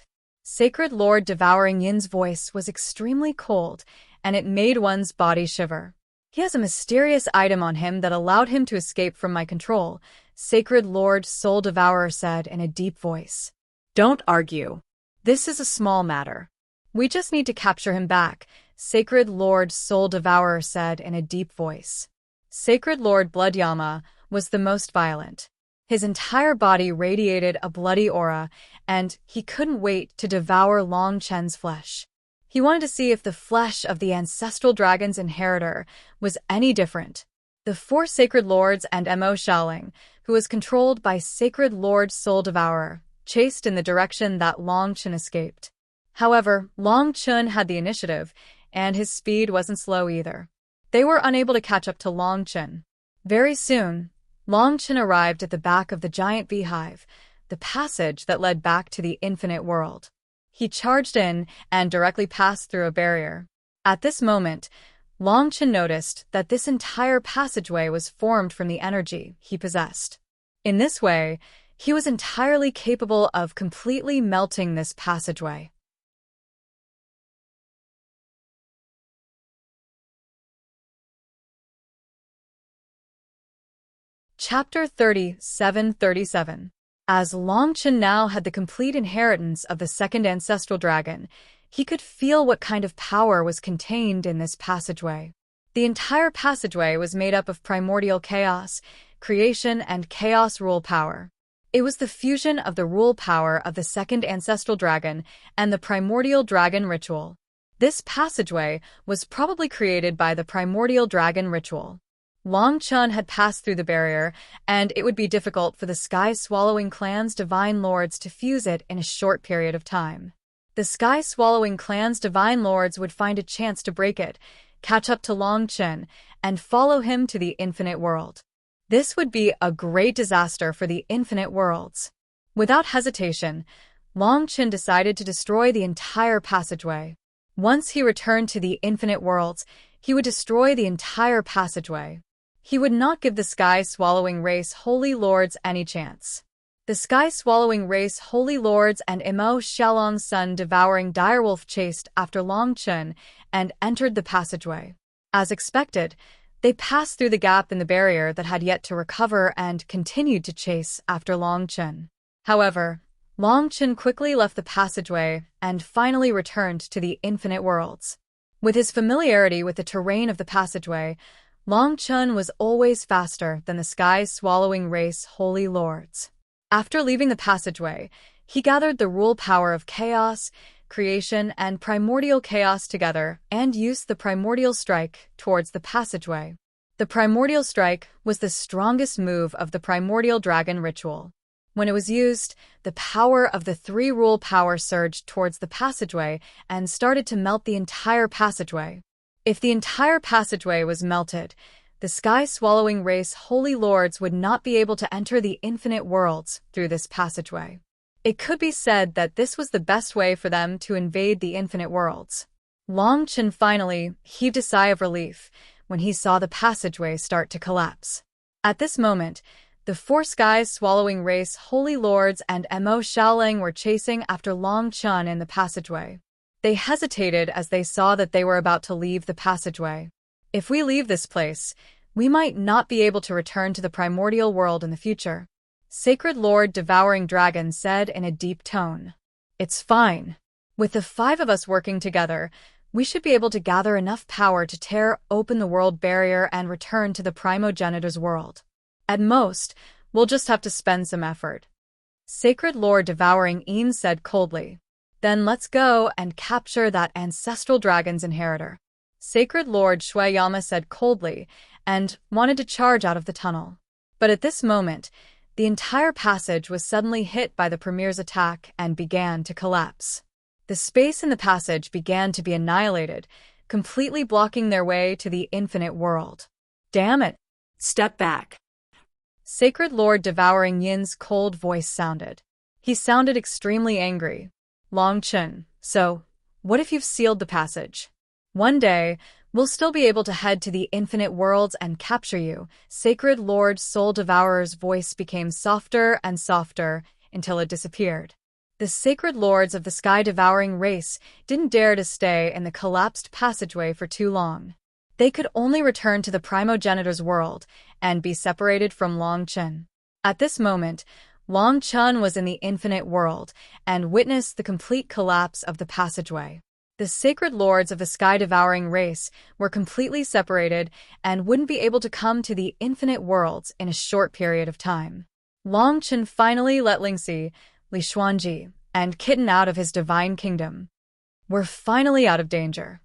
Sacred Lord Devouring Yin's voice was extremely cold, and it made one's body shiver. He has a mysterious item on him that allowed him to escape from my control, Sacred Lord Soul Devourer said in a deep voice. Don't argue. This is a small matter. We just need to capture him back, Sacred Lord Soul Devourer said in a deep voice. Sacred Lord Blood Yama was the most violent. His entire body radiated a bloody aura, and he couldn't wait to devour Long Chen's flesh. He wanted to see if the flesh of the ancestral dragon's inheritor was any different. The 4 sacred lords and Mo Shaoling, who was controlled by Sacred Lord Soul Devourer, chased in the direction that Long Chen escaped. However, Long Chen had the initiative, and his speed wasn't slow either. They were unable to catch up to Long Chen. Very soon, Long Chen arrived at the back of the giant beehive, the passage that led back to the infinite world. He charged in and directly passed through a barrier. At this moment, Long Chen noticed that this entire passageway was formed from the energy he possessed. In this way, he was entirely capable of completely melting this passageway. Chapter 37. As Long Chen now had the complete inheritance of the second ancestral dragon, he could feel what kind of power was contained in this passageway. The entire passageway was made up of primordial chaos, creation, and chaos rule power. It was the fusion of the rule power of the second ancestral dragon and the primordial dragon ritual. This passageway was probably created by the primordial dragon ritual. Long Chen had passed through the barrier, and it would be difficult for the Sky-Swallowing Clan's Divine Lords to fuse it in a short period of time. The Sky-Swallowing Clan's Divine Lords would find a chance to break it, catch up to Long Chen, and follow him to the Infinite World. This would be a great disaster for the Infinite Worlds. Without hesitation, Long Chen decided to destroy the entire passageway. Once he returned to the Infinite Worlds, he would destroy the entire passageway. He would not give the Sky-Swallowing Race Holy Lords any chance. The Sky-Swallowing Race Holy Lords and Mo Xiaolong's Sun Devouring Direwolf chased after Long Chen and entered the passageway. As expected, they passed through the gap in the barrier that had yet to recover and continued to chase after Long Chen. However, Long Chen quickly left the passageway and finally returned to the Infinite Worlds. With his familiarity with the terrain of the passageway, Long Chen was always faster than the Sky-Swallowing Race Holy Lords. After leaving the passageway, he gathered the rule power of chaos, creation, and primordial chaos together and used the primordial strike towards the passageway. The The primordial strike was the strongest move of the primordial dragon ritual. When it was used, the power of the three-rule power surged towards the passageway and started to melt the entire passageway. If the entire passageway was melted, the sky-swallowing race holy lords would not be able to enter the infinite worlds through this passageway. It could be said that this was the best way for them to invade the infinite worlds. Long Chen finally heaved a sigh of relief when he saw the passageway start to collapse. At this moment, the four skies-swallowing race holy lords and Mo Xiaoling were chasing after Long Chen in the passageway. They hesitated as they saw that they were about to leave the passageway. If we leave this place, we might not be able to return to the primordial world in the future, Sacred Lord Devouring Dragon said in a deep tone. It's fine. With the five of us working together, we should be able to gather enough power to tear open the world barrier and return to the primogenitor's world. At most, we'll just have to spend some effort. Sacred Lord Devouring Een said coldly. Then let's go and capture that ancestral dragon's inheritor. Sacred Lord Xueqi said coldly and wanted to charge out of the tunnel. But at this moment, the entire passage was suddenly hit by the Premier's attack and began to collapse. The space in the passage began to be annihilated, completely blocking their way to the infinite world. Damn it! Step back. Sacred Lord Devouring Yin's cold voice sounded. He sounded extremely angry. Long Chen, so, what if you've sealed the passage? One day, we'll still be able to head to the infinite worlds and capture you. Sacred Lord Soul Devourer's voice became softer and softer until it disappeared. The Sacred Lords of the Sky-Devouring race didn't dare to stay in the collapsed passageway for too long. They could only return to the primogenitor's world and be separated from Long Chen. At this moment, Long Chen was in the infinite world and witnessed the complete collapse of the passageway. The Sacred Lords of the Sky-Devouring race were completely separated and wouldn't be able to come to the infinite worlds in a short period of time. Long Chen finally let Lingxi, Li Xuanji, and Kitten out of his divine kingdom. We're finally out of danger.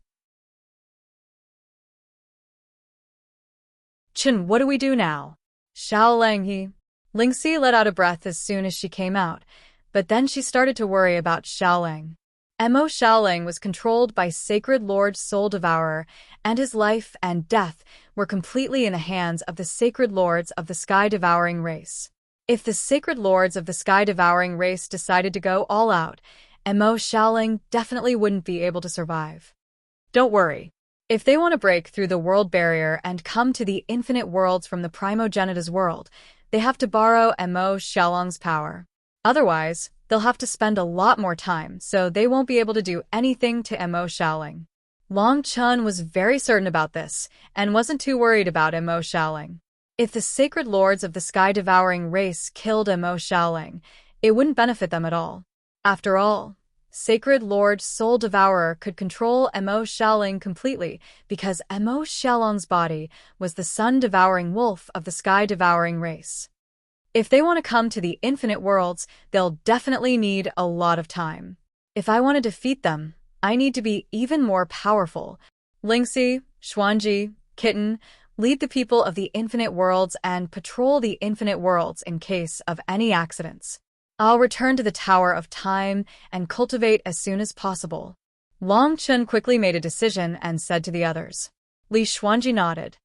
Chen, what do we do now? Xiaolanghe. Lingxi let out a breath as soon as she came out, but then she started to worry about Xiaolang. Mo Xiaolang was controlled by Sacred Lord Soul Devourer, and his life and death were completely in the hands of the Sacred Lords of the Sky-Devouring race. If the Sacred Lords of the Sky-Devouring race decided to go all out, Mo Xiaolang definitely wouldn't be able to survive. Don't worry. If they want to break through the world barrier and come to the infinite worlds from the primogenitor's world, they have to borrow Mo Xiaolang's power. Otherwise, they'll have to spend a lot more time, so they won't be able to do anything to Mo Xiaolang. Long Chen was very certain about this, and wasn't too worried about Mo Xiaolang. If the Sacred Lords of the Sky-Devouring race killed Mo Xiaolang, it wouldn't benefit them at all. After all, Sacred Lord Soul Devourer could control Mo Xiaolang completely because Mo Xiaolang's body was the sun-devouring wolf of the Sky-Devouring race. If they want to come to the infinite worlds, they'll definitely need a lot of time. If I want to defeat them, I need to be even more powerful. Lingxi, Xuanji, Kitten, lead the people of the infinite worlds and patrol the infinite worlds in case of any accidents. I'll return to the Tower of Time and cultivate as soon as possible. Long Chen quickly made a decision and said to the others. Li Xuanji nodded.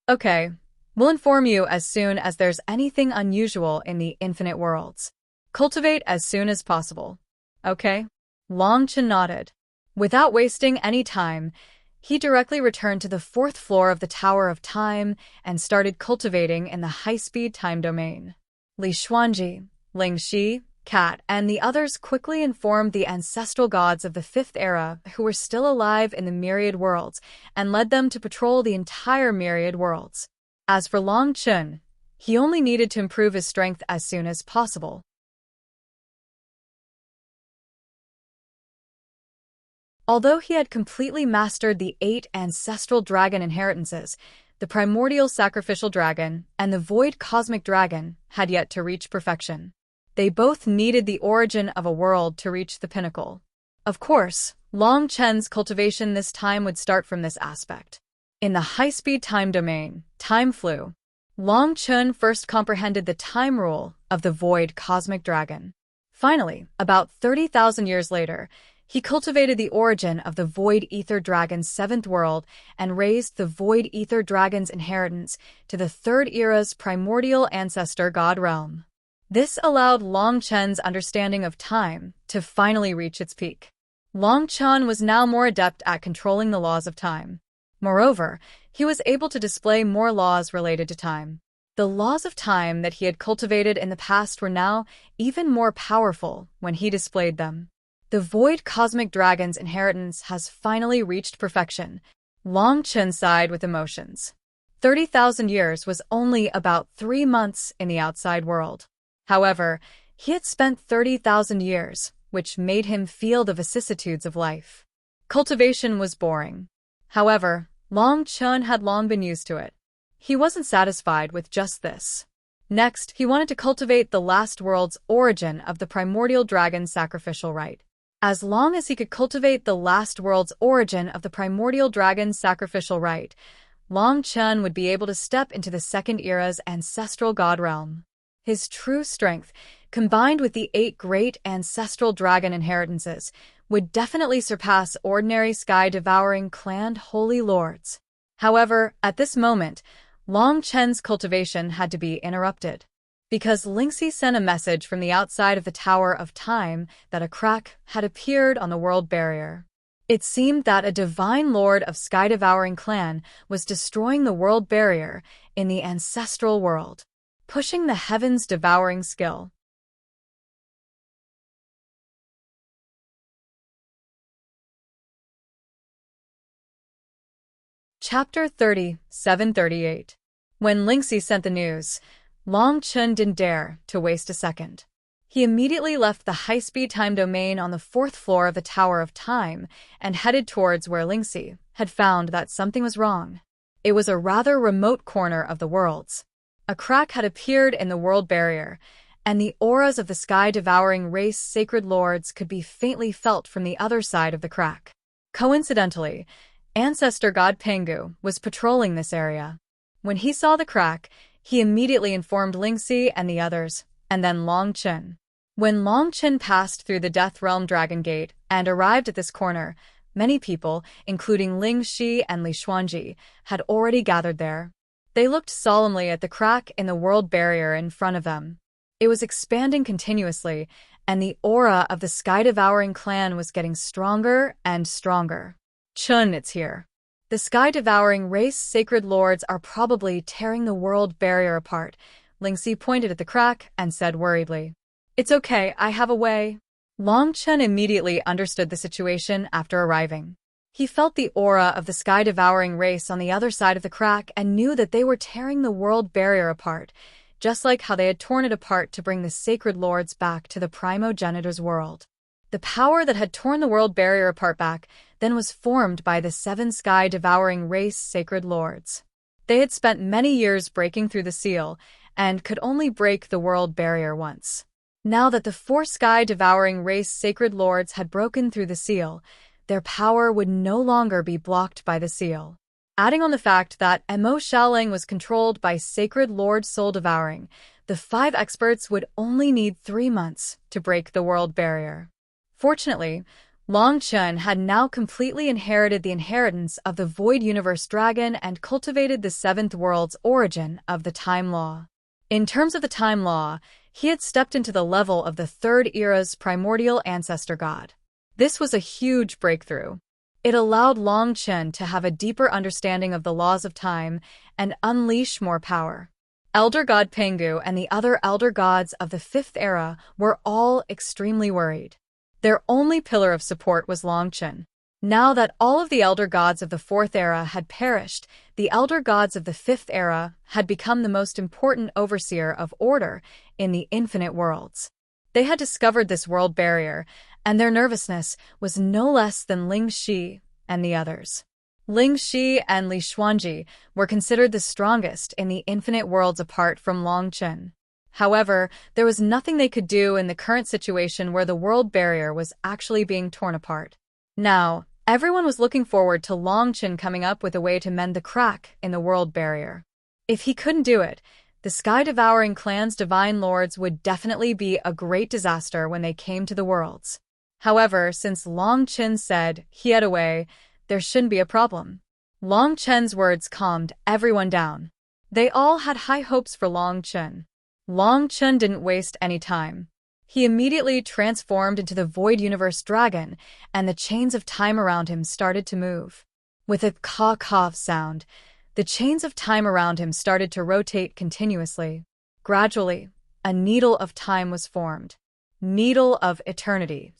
Okay. We'll inform you as soon as there's anything unusual in the infinite worlds. Cultivate as soon as possible. Okay? Long Chen nodded. Without wasting any time, he directly returned to the 4th floor of the Tower of Time and started cultivating in the high-speed time domain. Li Xuanji, Lingxi, Cat, and the others quickly informed the ancestral gods of the 5th era who were still alive in the myriad worlds and led them to patrol the entire myriad worlds. As for Long Chen, he only needed to improve his strength as soon as possible. Although he had completely mastered the 8 ancestral dragon inheritances, the primordial sacrificial dragon and the void cosmic dragon had yet to reach perfection. They both needed the origin of a world to reach the pinnacle. Of course, Long Chen's cultivation this time would start from this aspect. In the high-speed time domain, time flew. Long Chun first comprehended the time rule of the void cosmic dragon. Finally, about 30,000 years later, he cultivated the origin of the Void Ether Dragon's seventh world and raised the Void Ether Dragon's inheritance to the Third Era's primordial ancestor god realm. This allowed Long Chen's understanding of time to finally reach its peak. Long Chen was now more adept at controlling the laws of time. Moreover, he was able to display more laws related to time. The laws of time that he had cultivated in the past were now even more powerful when he displayed them. The Void Cosmic Dragon's inheritance has finally reached perfection. Long Chen sighed with emotions. 30,000 years was only about 3 months in the outside world. However, he had spent 30,000 years, which made him feel the vicissitudes of life. Cultivation was boring. However, Long Chen had long been used to it. He wasn't satisfied with just this. Next, he wanted to cultivate the last world's origin of the primordial dragon's sacrificial rite. As long as he could cultivate the last world's origin of the primordial dragon's sacrificial rite, Long Chen would be able to step into the Second Era's ancestral god realm. His true strength, combined with the 8 great ancestral dragon inheritances, would definitely surpass ordinary sky-devouring clan holy lords. However, at this moment, Long Chen's cultivation had to be interrupted, because Lingxi sent a message from the outside of the Tower of Time that a crack had appeared on the world barrier. It seemed that a divine lord of sky-devouring clan was destroying the world barrier in the ancestral world, pushing the heavens-devouring skill. Chapter 30, 738. When Lingxi sent the news, Long Chen didn't dare to waste a second. He immediately left the high-speed time domain on the 4th floor of the Tower of Time and headed towards where Lingxi had found that something was wrong. It was a rather remote corner of the worlds. A crack had appeared in the world barrier, and the auras of the sky-devouring race sacred lords could be faintly felt from the other side of the crack. Coincidentally, Ancestor God Pengu was patrolling this area. When he saw the crack, he immediately informed Lingxi and the others, and then Long Chen. When Long Chen passed through the Death Realm Dragon Gate and arrived at this corner, many people, including Ling Shi and Li Xuanji, had already gathered there. They looked solemnly at the crack in the world barrier in front of them. It was expanding continuously, and the aura of the sky-devouring clan was getting stronger and stronger. Chun, it's here. The sky-devouring race sacred lords are probably tearing the world barrier apart. Lingxi pointed at the crack and said worriedly, "It's okay, I have a way." Long Chen immediately understood the situation after arriving. He felt the aura of the sky-devouring race on the other side of the crack and knew that they were tearing the world barrier apart, just like how they had torn it apart to bring the sacred lords back to the primogenitor's world. The power that had torn the world barrier apart back then was formed by the 7 sky-devouring race sacred lords. They had spent many years breaking through the seal and could only break the world barrier once. Now that the 4 sky-devouring race sacred lords had broken through the seal, their power would no longer be blocked by the seal. Adding on the fact that Mo Xiaoling was controlled by Sacred Lord Soul Devouring, the 5 experts would only need 3 months to break the world barrier. Fortunately, Long Chen had now completely inherited the inheritance of the Void Universe Dragon and cultivated the 7th world's origin of the Time Law. In terms of the Time Law, he had stepped into the level of the Third Era's primordial ancestor god. This was a huge breakthrough. It allowed Long Chen to have a deeper understanding of the laws of time and unleash more power. Elder God Pengu and the other elder gods of the 5th era were all extremely worried. Their only pillar of support was Long Chen. Now that all of the elder gods of the 4th era had perished, the elder gods of the 5th era had become the most important overseer of order in the infinite worlds. They had discovered this world barrier, and their nervousness was no less than Ling Shi and the others. Ling Shi and Li Xuanji were considered the strongest in the infinite worlds apart from Long Chen. However, there was nothing they could do in the current situation where the world barrier was actually being torn apart. Now, Everyone was looking forward to Long Chen coming up with a way to mend the crack in the world barrier. If he couldn't do it, the sky-devouring clan's divine lords would definitely be a great disaster when they came to the worlds. However, since Long Chen said he had a way, there shouldn't be a problem. Long Chen's words calmed everyone down. They all had high hopes for Long Chen. Long Chen didn't waste any time. He immediately transformed into the Void Universe Dragon, and the chains of time around him started to move. With a caw-caw sound, the chains of time around him started to rotate continuously. Gradually, a needle of time was formed. Needle of Eternity.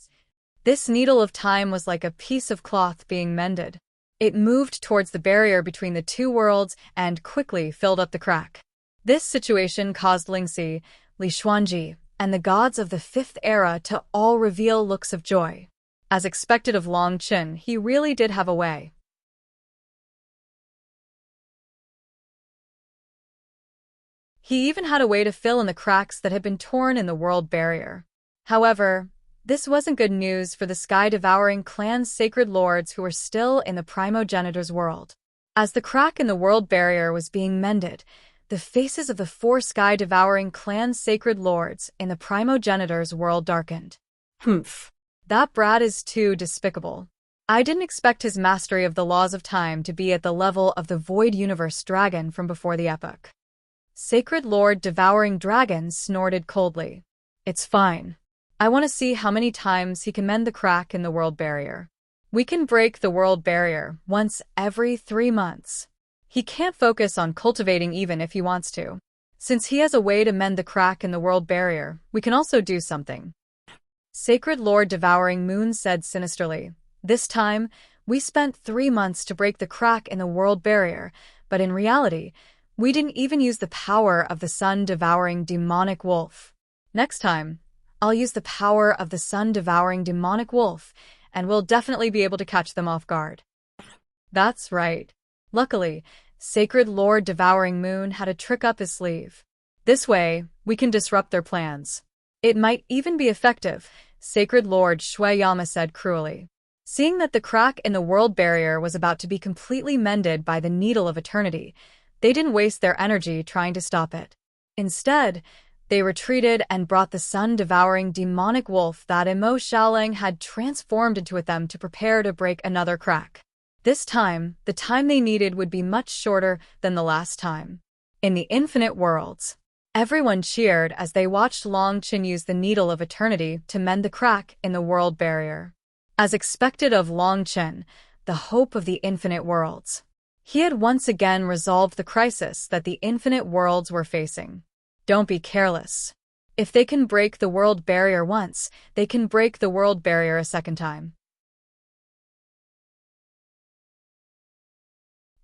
This needle of time was like a piece of cloth being mended. It moved towards the barrier between the two worlds and quickly filled up the crack. This situation caused Lingxi, Li Xuanji, and the gods of the Fifth Era to all reveal looks of joy. As expected of Long Chen, he really did have a way. He even had a way to fill in the cracks that had been torn in the world barrier. However, this wasn't good news for the sky-devouring clan's sacred lords who were still in the primogenitor's world. As the crack in the world barrier was being mended, the faces of the four sky-devouring clan's sacred lords in the primogenitor's world darkened. Humph. That brat is too despicable. I didn't expect his mastery of the laws of time to be at the level of the Void Universe Dragon from before the epoch. Sacred Lord Devouring Dragon snorted coldly. It's fine. I want to see how many times he can mend the crack in the world barrier. We can break the world barrier once every 3 months. He can't focus on cultivating even if he wants to. Since he has a way to mend the crack in the world barrier, we can also do something. Sacred Lord Devouring Moon said sinisterly. This time, we spent 3 months to break the crack in the world barrier, but in reality, we didn't even use the power of the sun-devouring demonic wolf. Next time, I'll use the power of the sun-devouring demonic wolf, and we'll definitely be able to catch them off guard. That's right. Luckily, Sacred Lord Devouring Moon had a trick up his sleeve. This way, we can disrupt their plans. It might even be effective, Sacred Lord Xueqi said cruelly. Seeing that the crack in the world barrier was about to be completely mended by the Needle of Eternity, they didn't waste their energy trying to stop it. Instead, they retreated and brought the sun-devouring demonic wolf that Imo Xiaoling had transformed into them to prepare to break another crack. This time, the time they needed would be much shorter than the last time. In the infinite worlds, everyone cheered as they watched Long Chen use the Needle of Eternity to mend the crack in the world barrier. As expected of Long Chen, the hope of the infinite worlds, he had once again resolved the crisis that the infinite worlds were facing. Don't be careless. If they can break the world barrier once, they can break the world barrier a second time.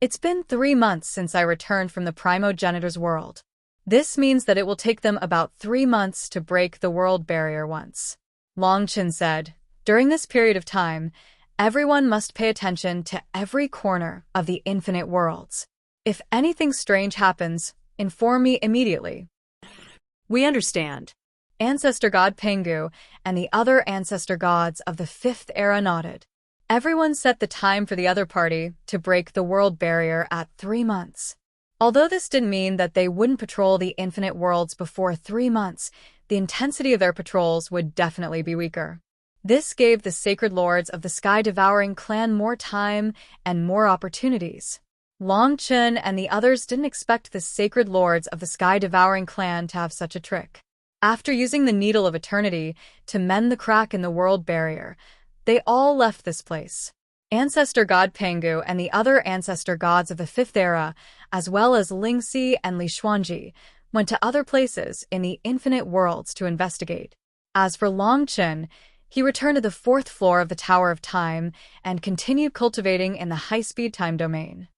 It's been 3 months since I returned from the primogenitor's world. This means that it will take them about 3 months to break the world barrier once. Long Chen said, during this period of time, everyone must pay attention to every corner of the infinite worlds. If anything strange happens, inform me immediately. We understand. Ancestor God Pengu and the other ancestor gods of the Fifth Era nodded. Everyone set the time for the other party to break the world barrier at 3 months. Although this didn't mean that they wouldn't patrol the infinite worlds before 3 months, the intensity of their patrols would definitely be weaker. This gave the sacred lords of the sky-devouring clan more time and more opportunities. Long Chen and the others didn't expect the sacred lords of the sky-devouring clan to have such a trick. After using the Needle of Eternity to mend the crack in the world barrier, they all left this place. Ancestor God Pengu and the other ancestor gods of the Fifth Era, as well as Lingxi and Li Xuanji, went to other places in the infinite worlds to investigate. As for Long Chen, he returned to the 4th floor of the Tower of Time and continued cultivating in the high-speed time domain.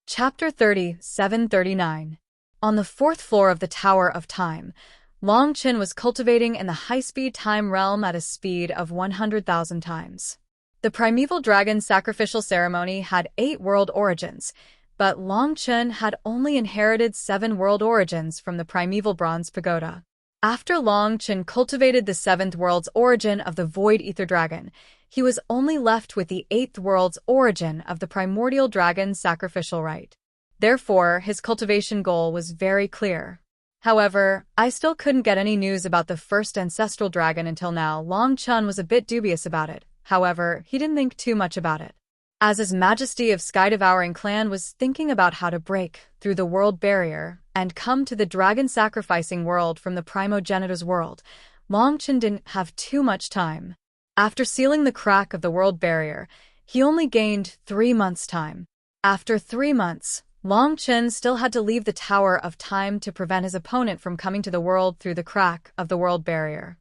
Chapter 3739. On the 4th floor of the Tower of Time, Long Chen was cultivating in the high-speed time realm at a speed of 100,000 times. The primeval dragon sacrificial ceremony had 8 world origins. But Long Chen had only inherited 7 world origins from the primeval bronze pagoda. After Long Chen cultivated the 7th world's origin of the Void Ether Dragon, he was only left with the 8th world's origin of the primordial dragon's sacrificial rite. Therefore, his cultivation goal was very clear. However, I still couldn't get any news about the first ancestral dragon until now. Long Chen was a bit dubious about it. However, he didn't think too much about it. As His Majesty of Sky-Devouring Clan was thinking about how to break through the world barrier and come to the dragon-sacrificing world from the primogenitor's world, Long Chen didn't have too much time. After sealing the crack of the world barrier, he only gained 3 months' time. After 3 months, Long Chen still had to leave the Tower of Time to prevent his opponent from coming to the world through the crack of the world barrier.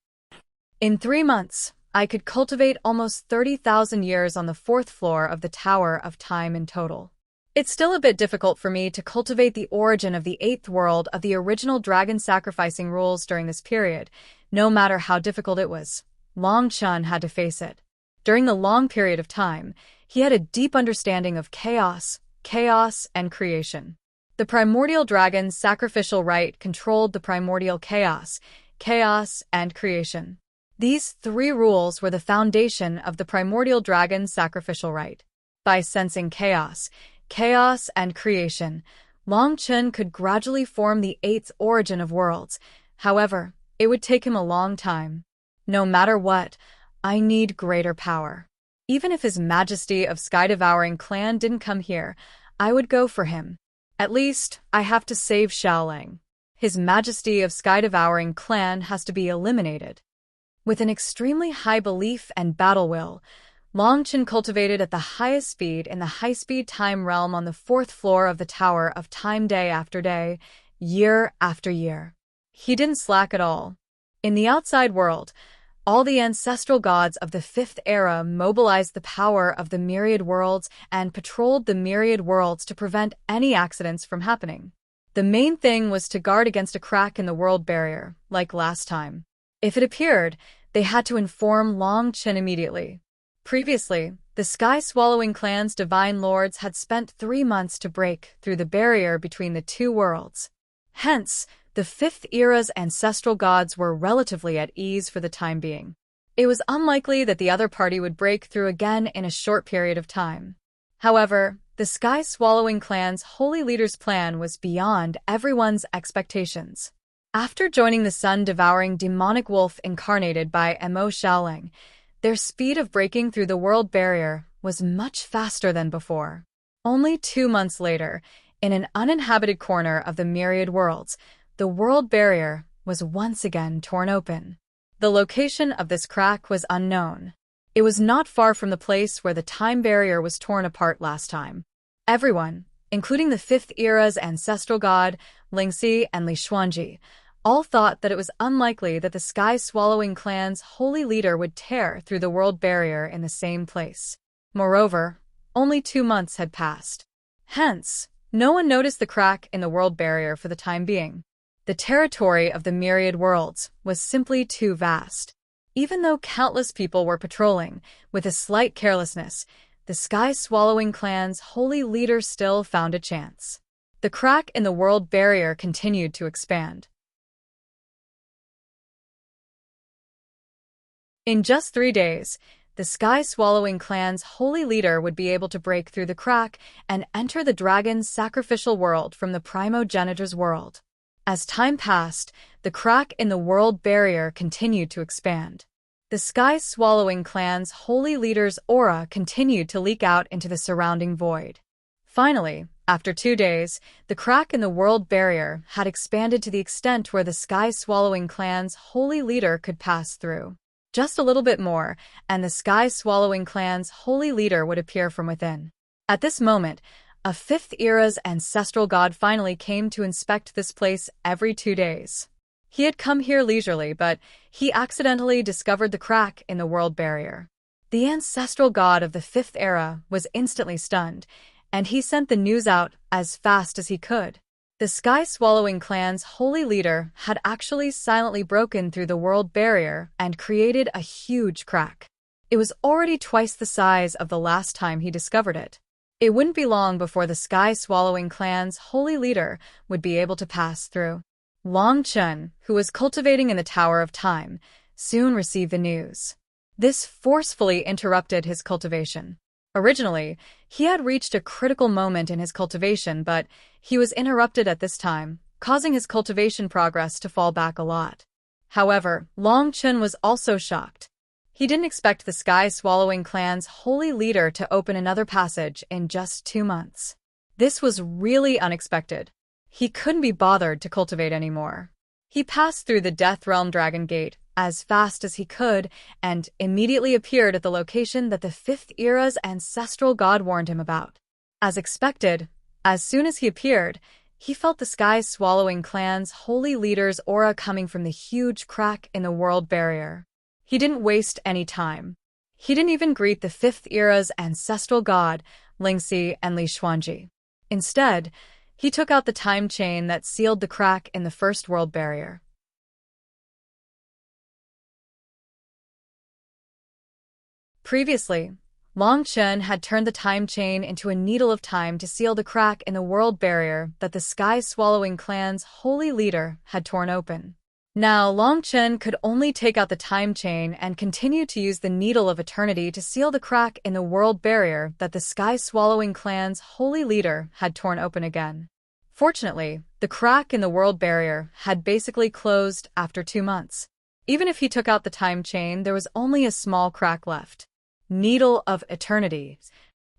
In 3 months, I could cultivate almost 30,000 years on the 4th floor of the Tower of Time in total. It's still a bit difficult for me to cultivate the origin of the 8th world of the original dragon sacrificing rules during this period, no matter how difficult it was. Long Chen had to face it. During the long period of time, he had a deep understanding of chaos, and creation. The primordial dragon's sacrificial rite controlled the primordial chaos, and creation. These 3 rules were the foundation of the primordial dragon's sacrificial rite. By sensing chaos, and creation, Long Chen could gradually form the 8th origin of worlds. However, it would take him a long time. No matter what, I need greater power. Even if His Majesty of Sky-Devouring Clan didn't come here, I would go for him. At least, I have to save Xiaoling. His Majesty of Sky-Devouring Clan has to be eliminated. With an extremely high belief and battle will, Long Chen cultivated at the highest speed in the high-speed time realm on the 4th floor of the Tower of Time day after day, year after year. He didn't slack at all. In the outside world, all the ancestral gods of the 5th era mobilized the power of the myriad worlds and patrolled the myriad worlds to prevent any accidents from happening. The main thing was to guard against a crack in the world barrier, like last time. If it appeared, they had to inform Long Chen immediately. Previously, the Sky-Swallowing Clan's divine lords had spent 3 months to break through the barrier between the 2 worlds. Hence, the 5th era's ancestral gods were relatively at ease for the time being. It was unlikely that the other party would break through again in a short period of time. However, the Sky-Swallowing Clan's holy leader's plan was beyond everyone's expectations. After joining the sun-devouring demonic wolf incarnated by Mo Xiaoling, their speed of breaking through the world barrier was much faster than before. Only 2 months later, in an uninhabited corner of the myriad worlds, the world barrier was once again torn open. The location of this crack was unknown. It was not far from the place where the time barrier was torn apart last time. Everyone, including the 5th era's ancestral god, Lingxi and Li Xuanji, all thought that it was unlikely that the Sky-Swallowing Clan's holy leader would tear through the world barrier in the same place. Moreover, only 2 months had passed. Hence, no one noticed the crack in the world barrier for the time being. The territory of the myriad worlds was simply too vast. Even though countless people were patrolling, with a slight carelessness, the Sky-Swallowing Clan's holy leader still found a chance. The crack in the world barrier continued to expand. In just 3 days, the Sky-Swallowing Clan's holy leader would be able to break through the crack and enter the dragon's sacrificial world from the primogenitor's world. As time passed, the crack in the world barrier continued to expand. The Sky-Swallowing Clan's holy leader's aura continued to leak out into the surrounding void. Finally, after 2 days, the crack in the world barrier had expanded to the extent where the Sky-Swallowing Clan's holy leader could pass through. Just a little bit more, and the Sky-Swallowing Clan's holy leader would appear from within. At this moment, a 5th era's ancestral god finally came to inspect this place every 2 days. He had come here leisurely, but he accidentally discovered the crack in the world barrier. The ancestral god of the 5th era was instantly stunned, and he sent the news out as fast as he could. The Sky-Swallowing Clan's holy leader had actually silently broken through the world barrier and created a huge crack. It was already twice the size of the last time he discovered it. It wouldn't be long before the sky-swallowing clan's holy leader would be able to pass through. Long Chun, who was cultivating in the Tower of Time, soon received the news. This forcefully interrupted his cultivation. Originally, he had reached a critical moment in his cultivation, but he was interrupted at this time, causing his cultivation progress to fall back a lot. However, Long Chun was also shocked. He didn't expect the sky-swallowing clan's holy leader to open another passage in just 2 months. This was really unexpected. He couldn't be bothered to cultivate anymore. He passed through the Death Realm Dragon Gate as fast as he could and immediately appeared at the location that the Fifth Era's ancestral god warned him about. As expected, as soon as he appeared, he felt the sky-swallowing clan's holy leader's aura coming from the huge crack in the world barrier. He didn't waste any time. He didn't even greet the Fifth Era's ancestral god, Lingxi and Li Xuanji. Instead, he took out the time chain that sealed the crack in the first world barrier. Previously, Long Chun had turned the time chain into a needle of time to seal the crack in the world barrier that the sky-swallowing clan's holy leader had torn open. Now, Long Chun could only take out the time chain and continue to use the Needle of Eternity to seal the crack in the world barrier that the sky-swallowing clan's holy leader had torn open again. Fortunately, the crack in the world barrier had basically closed after 2 months. Even if he took out the time chain, there was only a small crack left. Needle of Eternity.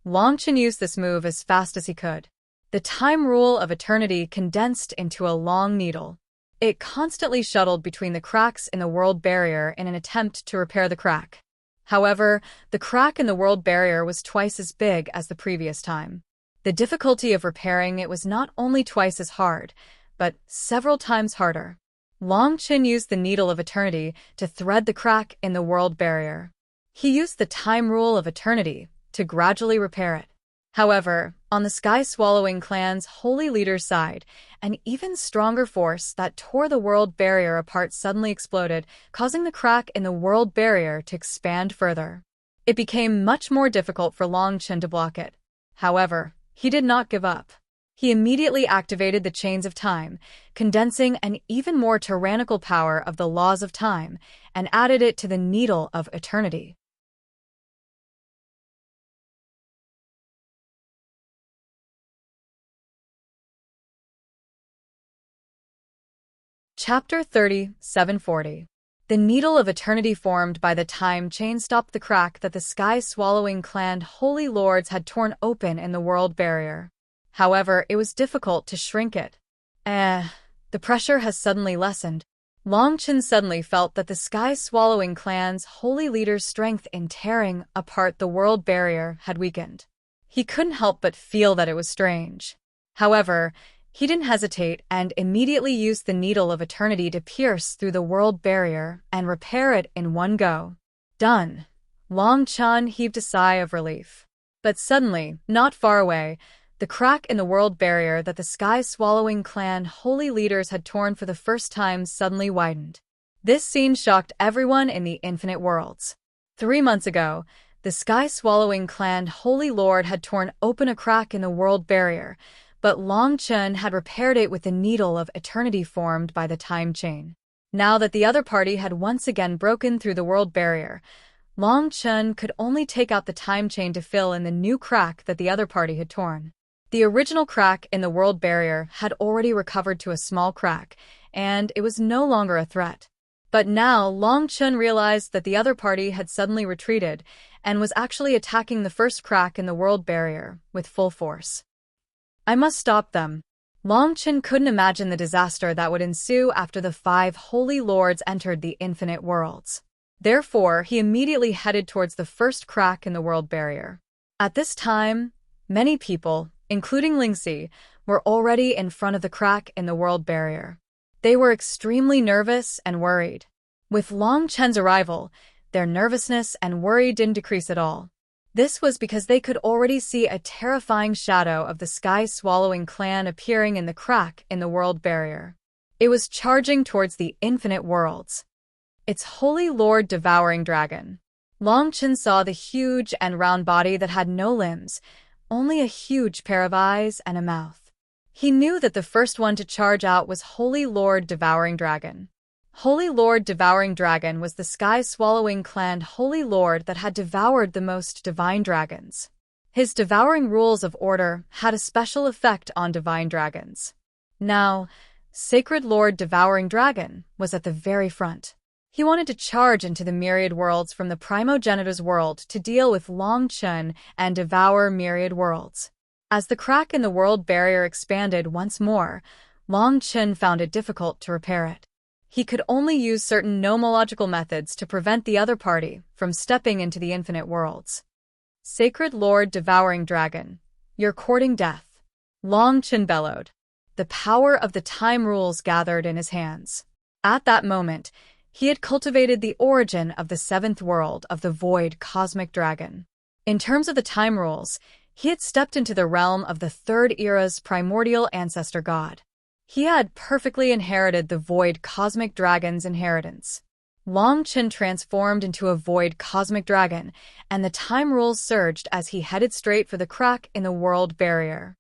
Long Chun used this move as fast as he could. The time rule of eternity condensed into a long needle. It constantly shuttled between the cracks in the world barrier in an attempt to repair the crack. However, the crack in the world barrier was twice as big as the previous time. The difficulty of repairing it was not only twice as hard, but several times harder. Long Chun used the Needle of Eternity to thread the crack in the world barrier. He used the time rule of eternity to gradually repair it. However, on the sky-swallowing clan's holy leader's side, an even stronger force that tore the world barrier apart suddenly exploded, causing the crack in the world barrier to expand further. It became much more difficult for Long Chun to block it. However, he did not give up. He immediately activated the chains of time, condensing an even more tyrannical power of the laws of time, and added it to the Needle of Eternity. Chapter 30, 740. The Needle of Eternity formed by the time chain stopped the crack that the sky-swallowing clan holy lords had torn open in the world barrier. However, it was difficult to shrink it. The pressure has suddenly lessened. Long Chun suddenly felt that the sky-swallowing clan's holy leader's strength in tearing apart the world barrier had weakened. He couldn't help but feel that it was strange. However, he didn't hesitate and immediately used the Needle of Eternity to pierce through the world barrier and repair it in one go. Done. Long Chun heaved a sigh of relief. But suddenly, not far away, the crack in the world barrier that the sky-swallowing clan holy leaders had torn for the first time suddenly widened. This scene shocked everyone in the Infinite Worlds. 3 months ago, the sky-swallowing clan holy lord had torn open a crack in the world barrier, but Long Chun had repaired it with the Needle of Eternity formed by the time chain. Now that the other party had once again broken through the world barrier, Long Chun could only take out the time chain to fill in the new crack that the other party had torn. The original crack in the world barrier had already recovered to a small crack, and it was no longer a threat. But now Long Chun realized that the other party had suddenly retreated and was actually attacking the first crack in the world barrier with full force. I must stop them. Long Chun couldn't imagine the disaster that would ensue after the 5 holy lords entered the Infinite Worlds. Therefore, he immediately headed towards the first crack in the world barrier. At this time, many people, including Lingxi, were already in front of the crack in the world barrier. They were extremely nervous and worried. With Long Chun's arrival, their nervousness and worry didn't decrease at all. This was because they could already see a terrifying shadow of the sky-swallowing clan appearing in the crack in the world barrier. It was charging towards the Infinite Worlds. Its holy lord devouring dragon. Long Chun saw the huge and round body that had no limbs, only a huge pair of eyes and a mouth. He knew that the first one to charge out was Holy Lord Devouring Dragon. Holy Lord Devouring Dragon was the sky-swallowing clan Holy Lord that had devoured the most divine dragons. His devouring rules of order had a special effect on divine dragons. Now, Sacred Lord Devouring Dragon was at the very front. He wanted to charge into the myriad worlds from the primogenitor's world to deal with Long Chun and devour myriad worlds. As the crack in the world barrier expanded once more, Long Chun found it difficult to repair it. He could only use certain nomological methods to prevent the other party from stepping into the infinite worlds. Sacred Lord Devouring Dragon, you're courting death. Long Chun bellowed. The power of the time rules gathered in his hands. At that moment, he had cultivated the origin of the seventh world of the void cosmic dragon. In terms of the time rules, he had stepped into the realm of the third era's primordial ancestor god. He had perfectly inherited the void cosmic dragon's inheritance. Long Chun transformed into a void cosmic dragon, and the time rules surged as he headed straight for the crack in the world barrier.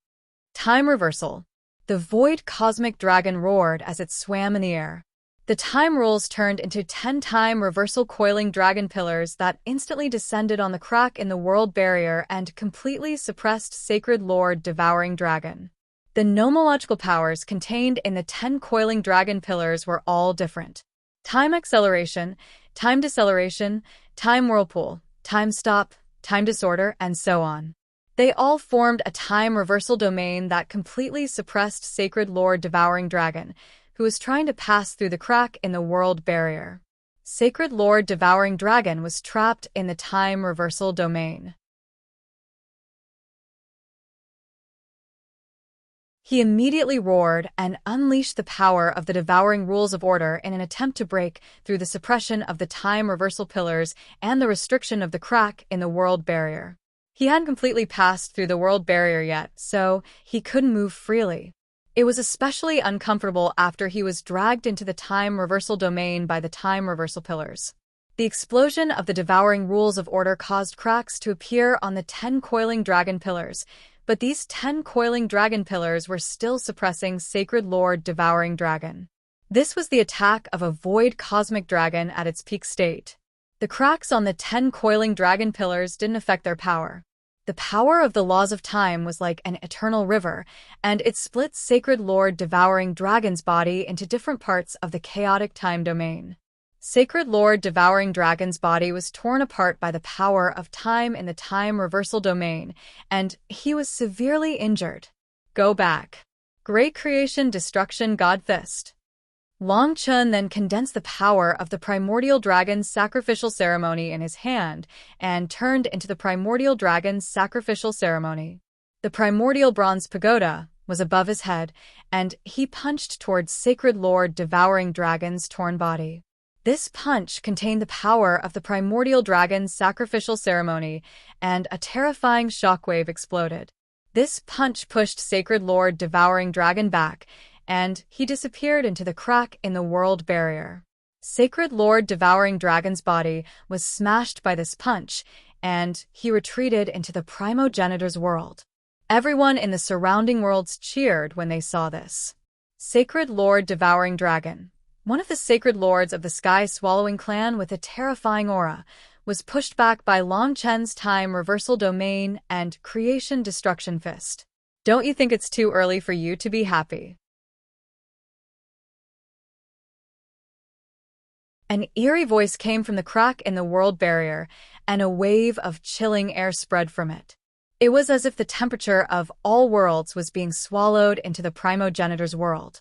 Time reversal. The void cosmic dragon roared as it swam in the air. The time rules turned into 10-time reversal coiling dragon pillars that instantly descended on the crack in the world barrier and completely suppressed Sacred Lord Devouring Dragon. The nomological powers contained in the 10 coiling dragon pillars were all different. Time acceleration, time deceleration, time whirlpool, time stop, time disorder, and so on. They all formed a time reversal domain that completely suppressed Sacred Lord Devouring Dragon, who was trying to pass through the crack in the world barrier. Sacred Lord Devouring Dragon was trapped in the time reversal domain. He immediately roared and unleashed the power of the devouring rules of order in an attempt to break through the suppression of the time reversal pillars and the restriction of the crack in the world barrier. He hadn't completely passed through the world barrier yet, so he couldn't move freely. It was especially uncomfortable after he was dragged into the time reversal domain by the time reversal pillars. The explosion of the devouring rules of order caused cracks to appear on the 10 coiling dragon pillars, but these 10 coiling dragon pillars were still suppressing Sacred Lord Devouring Dragon. This was the attack of a void cosmic dragon at its peak state. The cracks on the 10 coiling dragon pillars didn't affect their power. The power of the laws of time was like an eternal river, and it split Sacred Lord Devouring Dragon's body into different parts of the chaotic time domain. Sacred Lord Devouring Dragon's body was torn apart by the power of time in the time reversal domain, and he was severely injured. Go back. Great Creation Destruction God Fist. Long Chun then condensed the power of the primordial dragon's sacrificial ceremony in his hand and turned into the primordial dragon's sacrificial ceremony. The primordial bronze pagoda was above his head, and he punched towards Sacred Lord Devouring Dragon's torn body. This punch contained the power of the primordial dragon's sacrificial ceremony, and a terrifying shockwave exploded. This punch pushed Sacred Lord Devouring Dragon back, and he disappeared into the crack in the world barrier. Sacred Lord Devouring Dragon's body was smashed by this punch, and he retreated into the primogenitor's world. Everyone in the surrounding worlds cheered when they saw this. Sacred Lord Devouring Dragon, one of the sacred lords of the sky-swallowing clan with a terrifying aura, was pushed back by Long Chen's time reversal domain and creation destruction fist. Don't you think it's too early for you to be happy? An eerie voice came from the crack in the world barrier, and a wave of chilling air spread from it. It was as if the temperature of all worlds was being swallowed into the primogenitor's world.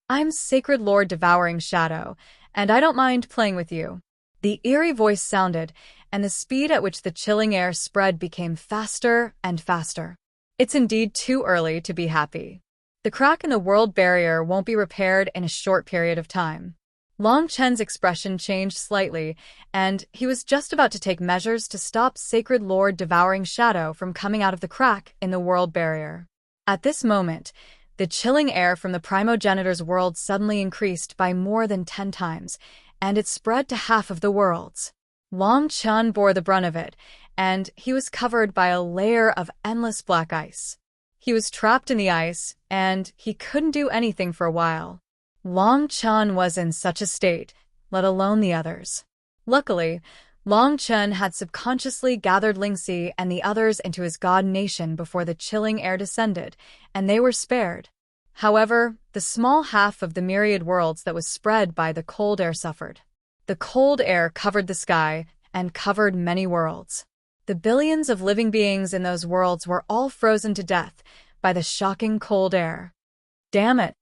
I'm Sacred Lord Devouring Shadow, and I don't mind playing with you. The eerie voice sounded, and the speed at which the chilling air spread became faster and faster. It's indeed too early to be happy. The crack in the world barrier won't be repaired in a short period of time. Long Chen's expression changed slightly, and he was just about to take measures to stop Sacred Lord Devouring Shadow from coming out of the crack in the world barrier. At this moment, the chilling air from the primogenitor's world suddenly increased by more than 10 times, and it spread to half of the worlds. Long Chen bore the brunt of it, and he was covered by a layer of endless black ice. He was trapped in the ice, and he couldn't do anything for a while. Long Chen was in such a state, let alone the others. Luckily, Long Chen had subconsciously gathered Lingxi and the others into his god nation before the chilling air descended, and they were spared. However, the small half of the myriad worlds that was spread by the cold air suffered. The cold air covered the sky and covered many worlds. The billions of living beings in those worlds were all frozen to death by the shocking cold air. Damn it!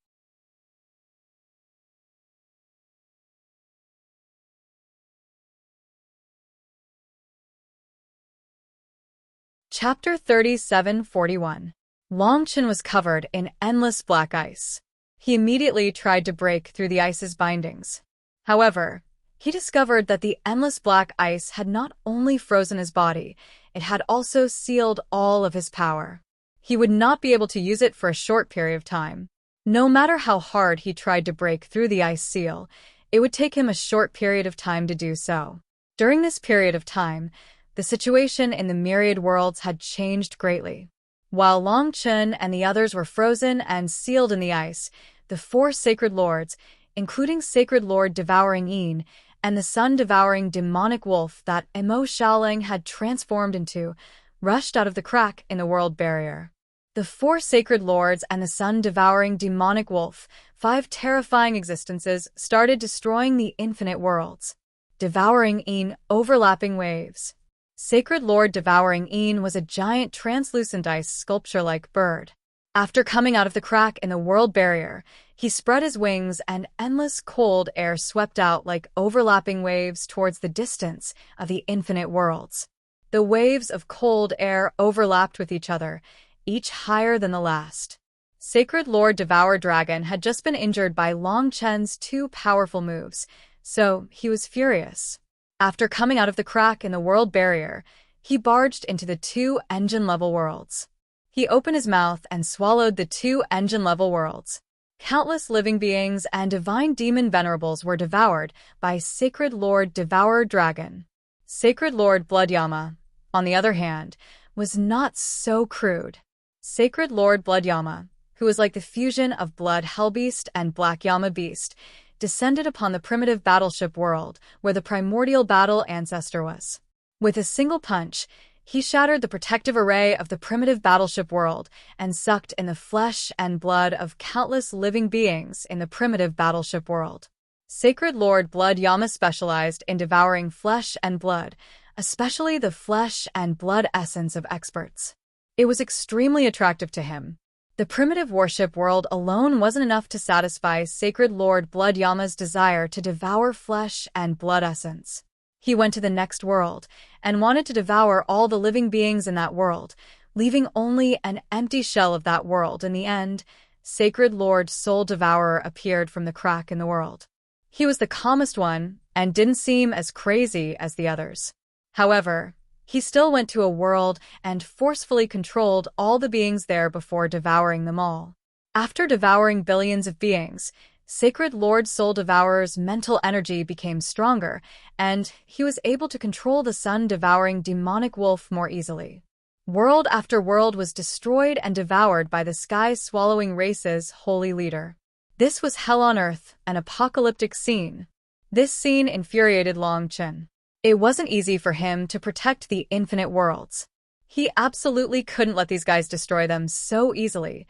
Chapter 3741. Long Chen was covered in endless black ice. He immediately tried to break through the ice's bindings. However, he discovered that the endless black ice had not only frozen his body, it had also sealed all of his power. He would not be able to use it for a short period of time. No matter how hard he tried to break through the ice seal, it would take him a short period of time to do so. During this period of time, the situation in the myriad worlds had changed greatly. While Long Chen and the others were frozen and sealed in the ice, the four sacred lords, including Sacred Lord Devouring Yin and the sun-devouring demonic wolf that Emo Xiaoling had transformed into, rushed out of the crack in the world barrier. The four sacred lords and the sun-devouring demonic wolf, 5 terrifying existences, started destroying the infinite worlds. Devouring Yin, overlapping waves. Sacred Lord Devouring Yin was a giant translucent ice sculpture-like bird. After coming out of the crack in the world barrier, he spread his wings and endless cold air swept out like overlapping waves towards the distance of the infinite worlds. The waves of cold air overlapped with each other, each higher than the last. Sacred Lord Devour Dragon had just been injured by Long Chen's 2 powerful moves, so he was furious. After coming out of the crack in the world barrier, he barged into the 2 engine-level worlds. He opened his mouth and swallowed the 2 engine-level worlds. Countless living beings and divine demon venerables were devoured by Sacred Lord Devourer Dragon. Sacred Lord Blood Yama, on the other hand, was not so crude. Sacred Lord Blood Yama, who was like the fusion of Blood Hellbeast and Black Yama Beast, descended upon the primitive battleship world where the primordial battle ancestor was. With a single punch, he shattered the protective array of the primitive battleship world and sucked in the flesh and blood of countless living beings in the primitive battleship world. Sacred Lord Blood Yama specialized in devouring flesh and blood, especially the flesh and blood essence of experts. It was extremely attractive to him. The primitive worship world alone wasn't enough to satisfy Sacred Lord Blood Yama's desire to devour flesh and blood essence. He went to the next world and wanted to devour all the living beings in that world, leaving only an empty shell of that world. In the end, Sacred Lord Soul Devourer appeared from the crack in the world. He was the calmest one and didn't seem as crazy as the others. However, he still went to a world and forcefully controlled all the beings there before devouring them all. After devouring billions of beings, Sacred Lord Soul Devourer's mental energy became stronger, and he was able to control the sun-devouring demonic wolf more easily. World after world was destroyed and devoured by the sky-swallowing race's holy leader. This was hell on earth, an apocalyptic scene. This scene infuriated Long Chen. It wasn't easy for him to protect the infinite worlds. He absolutely couldn't let these guys destroy them so easily.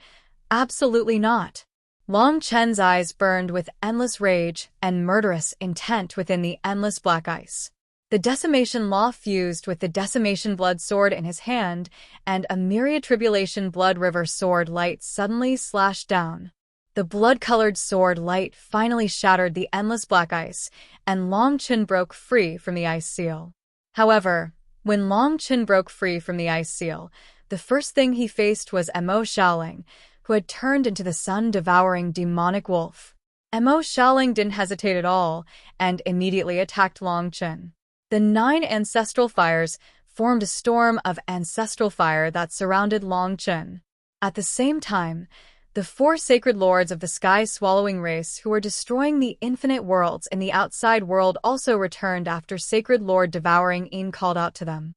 Absolutely not. Long Chen's eyes burned with endless rage and murderous intent within the endless black ice. The Decimation Law fused with the Decimation Blood Sword in his hand, and a Myriad Tribulation Blood River Sword light suddenly slashed down. The blood-colored sword light finally shattered the endless black ice, and Long Chen broke free from the ice seal. However, when Long Chen broke free from the ice seal, the first thing he faced was Emo Xiaoling, who had turned into the sun-devouring demonic wolf. Emo Xiaoling didn't hesitate at all, and immediately attacked Long Chen. The 9 ancestral fires formed a storm of ancestral fire that surrounded Long Chen. At the same time, the 4 sacred lords of the sky-swallowing race who were destroying the infinite worlds in the outside world also returned after Sacred Lord Devouring Yin called out to them.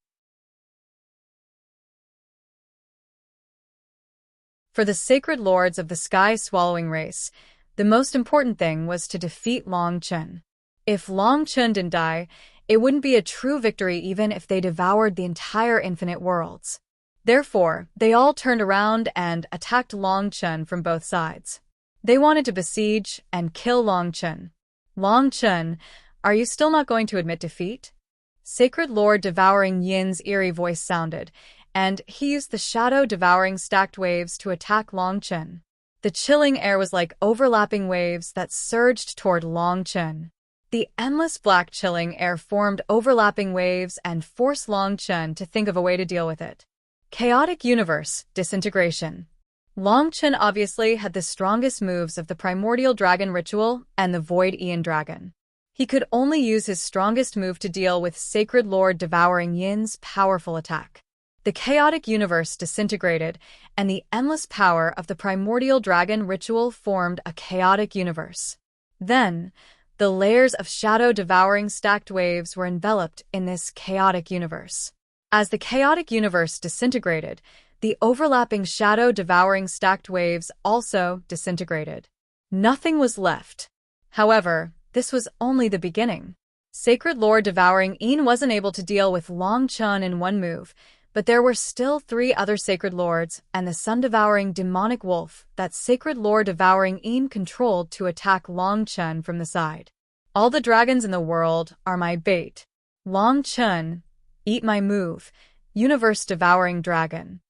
For the sacred lords of the sky-swallowing race, the most important thing was to defeat Long Chen. If Long Chen didn't die, it wouldn't be a true victory even if they devoured the entire infinite worlds. Therefore, they all turned around and attacked Long Chen from both sides. They wanted to besiege and kill Long Chen. Long Chen, are you still not going to admit defeat? Sacred Lord Devouring Yin's eerie voice sounded, and he used the shadow-devouring stacked waves to attack Long Chen. The chilling air was like overlapping waves that surged toward Long Chen. The endless black chilling air formed overlapping waves and forced Long Chen to think of a way to deal with it. Chaotic Universe Disintegration. Long Chen obviously had the strongest moves of the Primordial Dragon Ritual and the Void Aeon Dragon. He could only use his strongest move to deal with Sacred Lord Devouring Yin's powerful attack. The chaotic universe disintegrated, and the endless power of the Primordial Dragon Ritual formed a chaotic universe. Then, the layers of shadow-devouring stacked waves were enveloped in this chaotic universe. As the chaotic universe disintegrated, the overlapping shadow-devouring stacked waves also disintegrated. Nothing was left. However, this was only the beginning. Sacred Lord Devouring Yin wasn't able to deal with Long Chen in one move, but there were still 3 other Sacred Lords and the sun-devouring demonic wolf that Sacred Lord Devouring Yin controlled to attack Long Chen from the side. All the dragons in the world are my bait. Long Chen, eat my move, Universe-Devouring Dragon.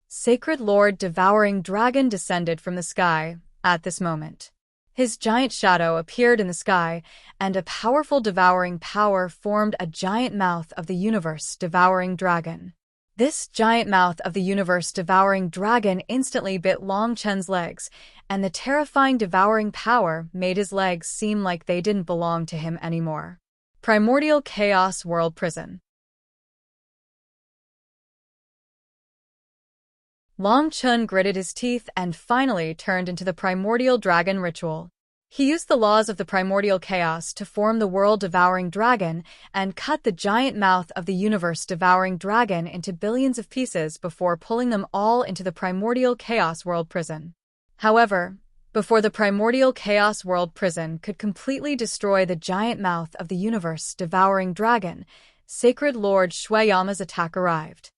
Sacred Lord Devouring Dragon descended from the sky at this moment. His giant shadow appeared in the sky, and a powerful devouring power formed a giant mouth of the Universe-Devouring Dragon. This giant mouth of the Universe-Devouring Dragon instantly bit Long Chen's legs, and the terrifying devouring power made his legs seem like they didn't belong to him anymore. Primordial Chaos World Prison. Long Chen gritted his teeth and finally turned into the Primordial Dragon Ritual. He used the laws of the Primordial Chaos to form the World-Devouring Dragon and cut the giant mouth of the Universe-Devouring Dragon into billions of pieces before pulling them all into the Primordial Chaos World Prison. However, before the Primordial Chaos World Prison could completely destroy the giant mouth of the Universe-Devouring Dragon, Sacred Lord Xueqi's attack arrived.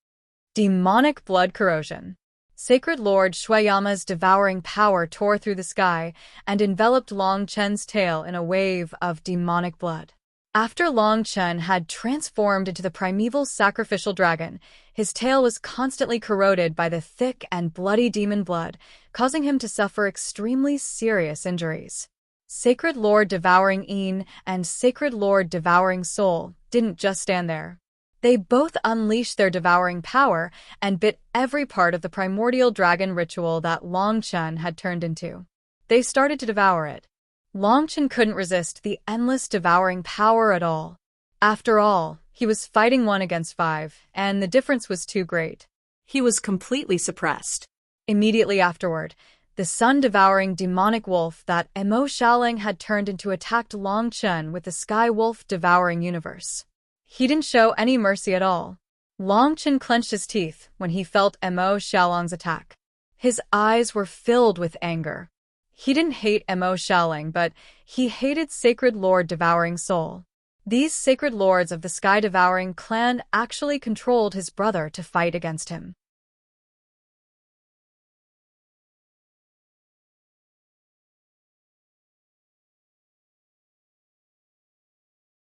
Demonic Blood Corrosion. Sacred Lord Xueqi's devouring power tore through the sky and enveloped Long Chen's tail in a wave of demonic blood. After Long Chen had transformed into the primeval sacrificial dragon, his tail was constantly corroded by the thick and bloody demon blood, causing him to suffer extremely serious injuries. Sacred Lord Devouring Yin and Sacred Lord Devouring Soul didn't just stand there. They both unleashed their devouring power and bit every part of the Primordial Dragon Ritual that Long Chen had turned into. They started to devour it. Long Chen couldn't resist the endless devouring power at all. After all, he was fighting 1 against 5, and the difference was too great. He was completely suppressed. Immediately afterward, the sun-devouring demonic wolf that Mo Xiaoling had turned into attacked Long Chen with the Sky Wolf devouring universe. He didn't show any mercy at all. Long Chen clenched his teeth when he felt Mo Xiaoling's attack. His eyes were filled with anger. He didn't hate Mo Xiaoling, but he hated Sacred Lord Devouring Soul. These Sacred Lords of the Sky Devouring clan actually controlled his brother to fight against him.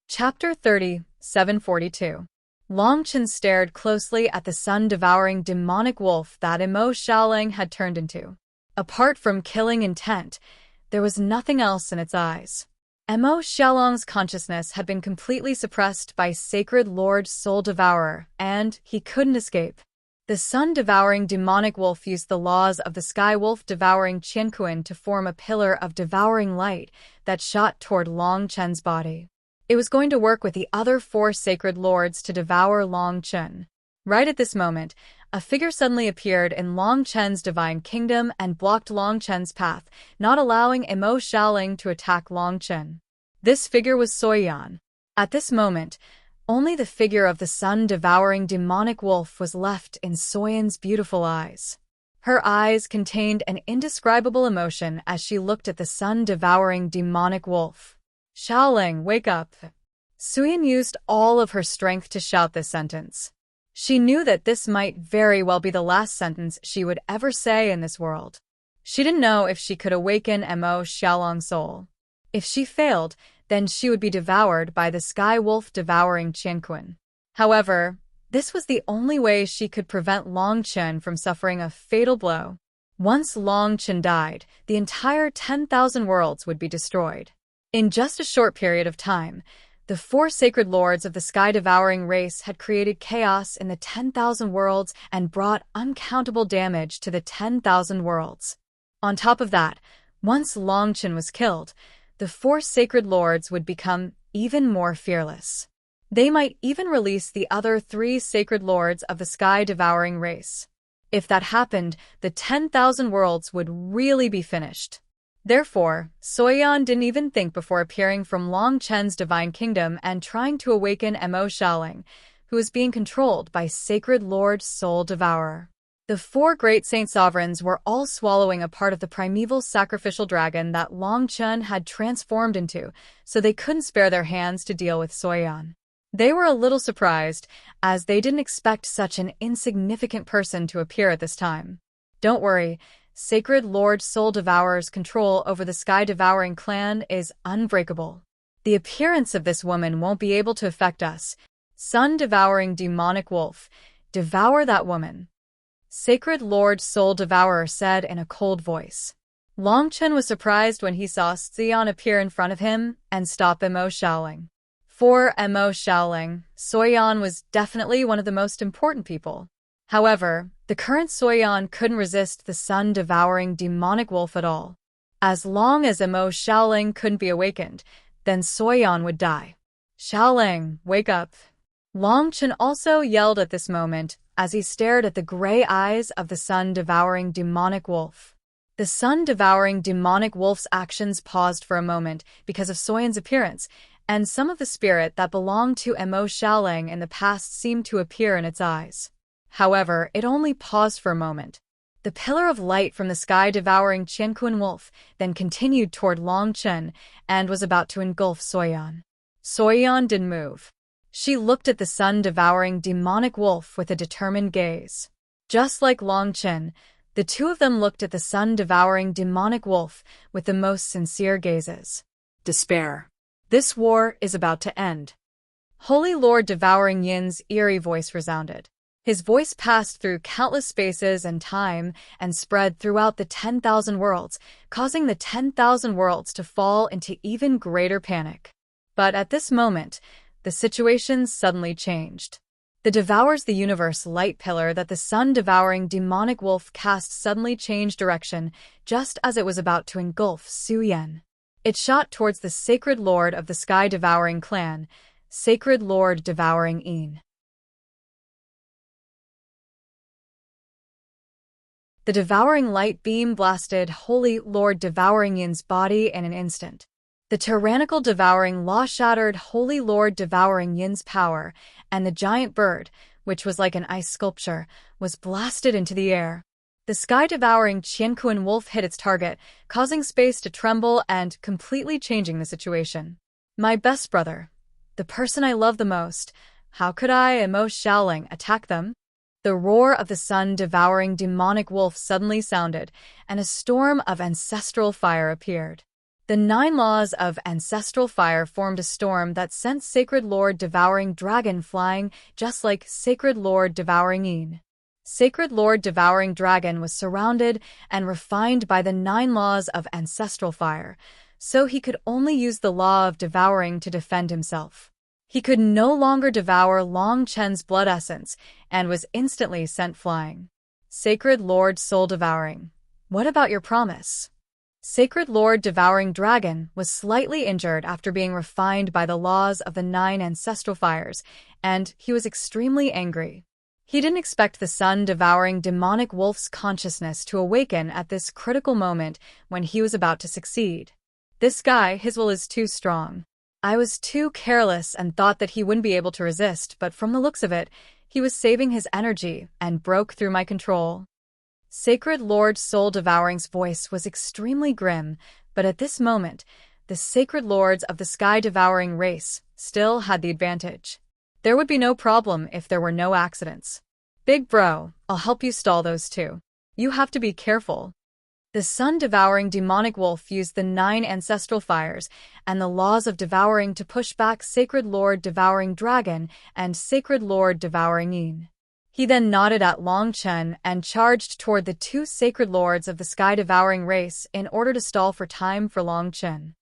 Chapter 30, 742. Long Chen stared closely at the sun-devouring demonic wolf that Mo Xiaoling had turned into. Apart from killing intent, there was nothing else in its eyes. Mo Xiaoling's consciousness had been completely suppressed by Sacred Lord Soul Devourer, and he couldn't escape. The sun-devouring demonic wolf used the laws of the Sky Wolf devouring Qianquan to form a pillar of devouring light that shot toward Long Chen's body. It was going to work with the other 4 Sacred Lords to devour Long Chen. Right at this moment, a figure suddenly appeared in Long Chen's divine kingdom and blocked Long Chen's path, not allowing Mo Xiaoling to attack Long Chen. This figure was Xueqi. At this moment, only the figure of the sun-devouring demonic wolf was left in Xueqi's beautiful eyes. Her eyes contained an indescribable emotion as she looked at the sun-devouring demonic wolf. Xiaoling, wake up! Xueqi used all of her strength to shout this sentence. She knew that this might very well be the last sentence she would ever say in this world. She didn't know if she could awaken Mo Xiaolong's soul. If she failed, then she would be devoured by the sky wolf devouring Qianquan. However, this was the only way she could prevent Long Chen from suffering a fatal blow. Once Long Chen died, the entire 10,000 worlds would be destroyed. In just a short period of time, the 4 sacred lords of the sky-devouring race had created chaos in the 10,000 worlds and brought uncountable damage to the 10,000 worlds. On top of that, once Long Chen was killed, the 4 sacred lords would become even more fearless. They might even release the other 3 sacred lords of the sky-devouring race. If that happened, the 10,000 worlds would really be finished. Therefore, Xueqi didn't even think before appearing from Long Chen's divine kingdom and trying to awaken Mo Xiaoling, who was being controlled by Sacred Lord Soul Devourer. The 4 great saint sovereigns were all swallowing a part of the primeval sacrificial dragon that Long Chen had transformed into, so they couldn't spare their hands to deal with Xueqi. They were a little surprised, as they didn't expect such an insignificant person to appear at this time. Don't worry, Sacred Lord Soul Devourer's control over the sky-devouring clan is unbreakable. The appearance of this woman won't be able to affect us. Sun-devouring demonic wolf, devour that woman. Sacred Lord Soul Devourer said in a cold voice. Long Chen was surprised when he saw Xueqi appear in front of him and stop Mo Xiaoling. For Mo Xiaoling, Xueqi was definitely one of the most important people. However, the current Xueqi couldn't resist the sun-devouring demonic wolf at all. As long as Mo Xiaoling couldn't be awakened, then Xueqi would die. Xiaoling, wake up! Long Chen also yelled at this moment as he stared at the gray eyes of the sun-devouring demonic wolf. The sun-devouring demonic wolf's actions paused for a moment because of Xueqi's appearance, and some of the spirit that belonged to Mo Xiaoling in the past seemed to appear in its eyes. However, it only paused for a moment. The pillar of light from the sky-devouring Qianquan wolf then continued toward Long Chen and was about to engulf Xueqi. Xueqi didn't move. She looked at the sun-devouring demonic wolf with a determined gaze. Just like Long Chen, the two of them looked at the sun-devouring demonic wolf with the most sincere gazes. Despair. This war is about to end. Holy Lord Devouring Yin's eerie voice resounded. His voice passed through countless spaces and time and spread throughout the 10,000 worlds, causing the 10,000 worlds to fall into even greater panic. But at this moment, the situation suddenly changed. The devours the universe light pillar that the sun-devouring demonic wolf cast suddenly changed direction just as it was about to engulf Xueqi. It shot towards the sacred lord of the sky-devouring clan, Sacred Lord Devouring Yin. The devouring light beam blasted Holy Lord Devouring Yin's body in an instant. The tyrannical devouring law shattered Holy Lord Devouring Yin's power, and the giant bird, which was like an ice sculpture, was blasted into the air. The sky-devouring Qianquan wolf hit its target, causing space to tremble and completely changing the situation. My best brother, the person I love the most, how could I, Mo Xiaoling, attack them? The roar of the sun-devouring demonic wolf suddenly sounded, and a storm of ancestral fire appeared. The 9 laws of ancestral fire formed a storm that sent Sacred Lord Devouring Dragon flying, just like Sacred Lord Devouring Yin. Sacred Lord Devouring Dragon was surrounded and refined by the 9 laws of ancestral fire, so he could only use the law of devouring to defend himself. He could no longer devour Long Chen's blood essence and was instantly sent flying. Sacred Lord Soul Devouring, what about your promise? Sacred Lord Devouring Dragon was slightly injured after being refined by the laws of the 9 ancestral fires, and he was extremely angry. He didn't expect the sun-devouring demonic wolf's consciousness to awaken at this critical moment when he was about to succeed. This guy, his will is too strong. I was too careless and thought that he wouldn't be able to resist, but from the looks of it, he was saving his energy and broke through my control. Sacred Lord Soul Devouring's voice was extremely grim, but at this moment, the Sacred Lords of the Sky Devouring race still had the advantage. There would be no problem if there were no accidents. Big bro, I'll help you stall those too. You have to be careful. The sun-devouring demonic wolf used the 9 ancestral fires and the laws of devouring to push back Sacred Lord Devouring Dragon and Sacred Lord Devouring Yin. He then nodded at Long Chen and charged toward the 2 Sacred Lords of the Sky Devouring race in order to stall for time for Long Chen.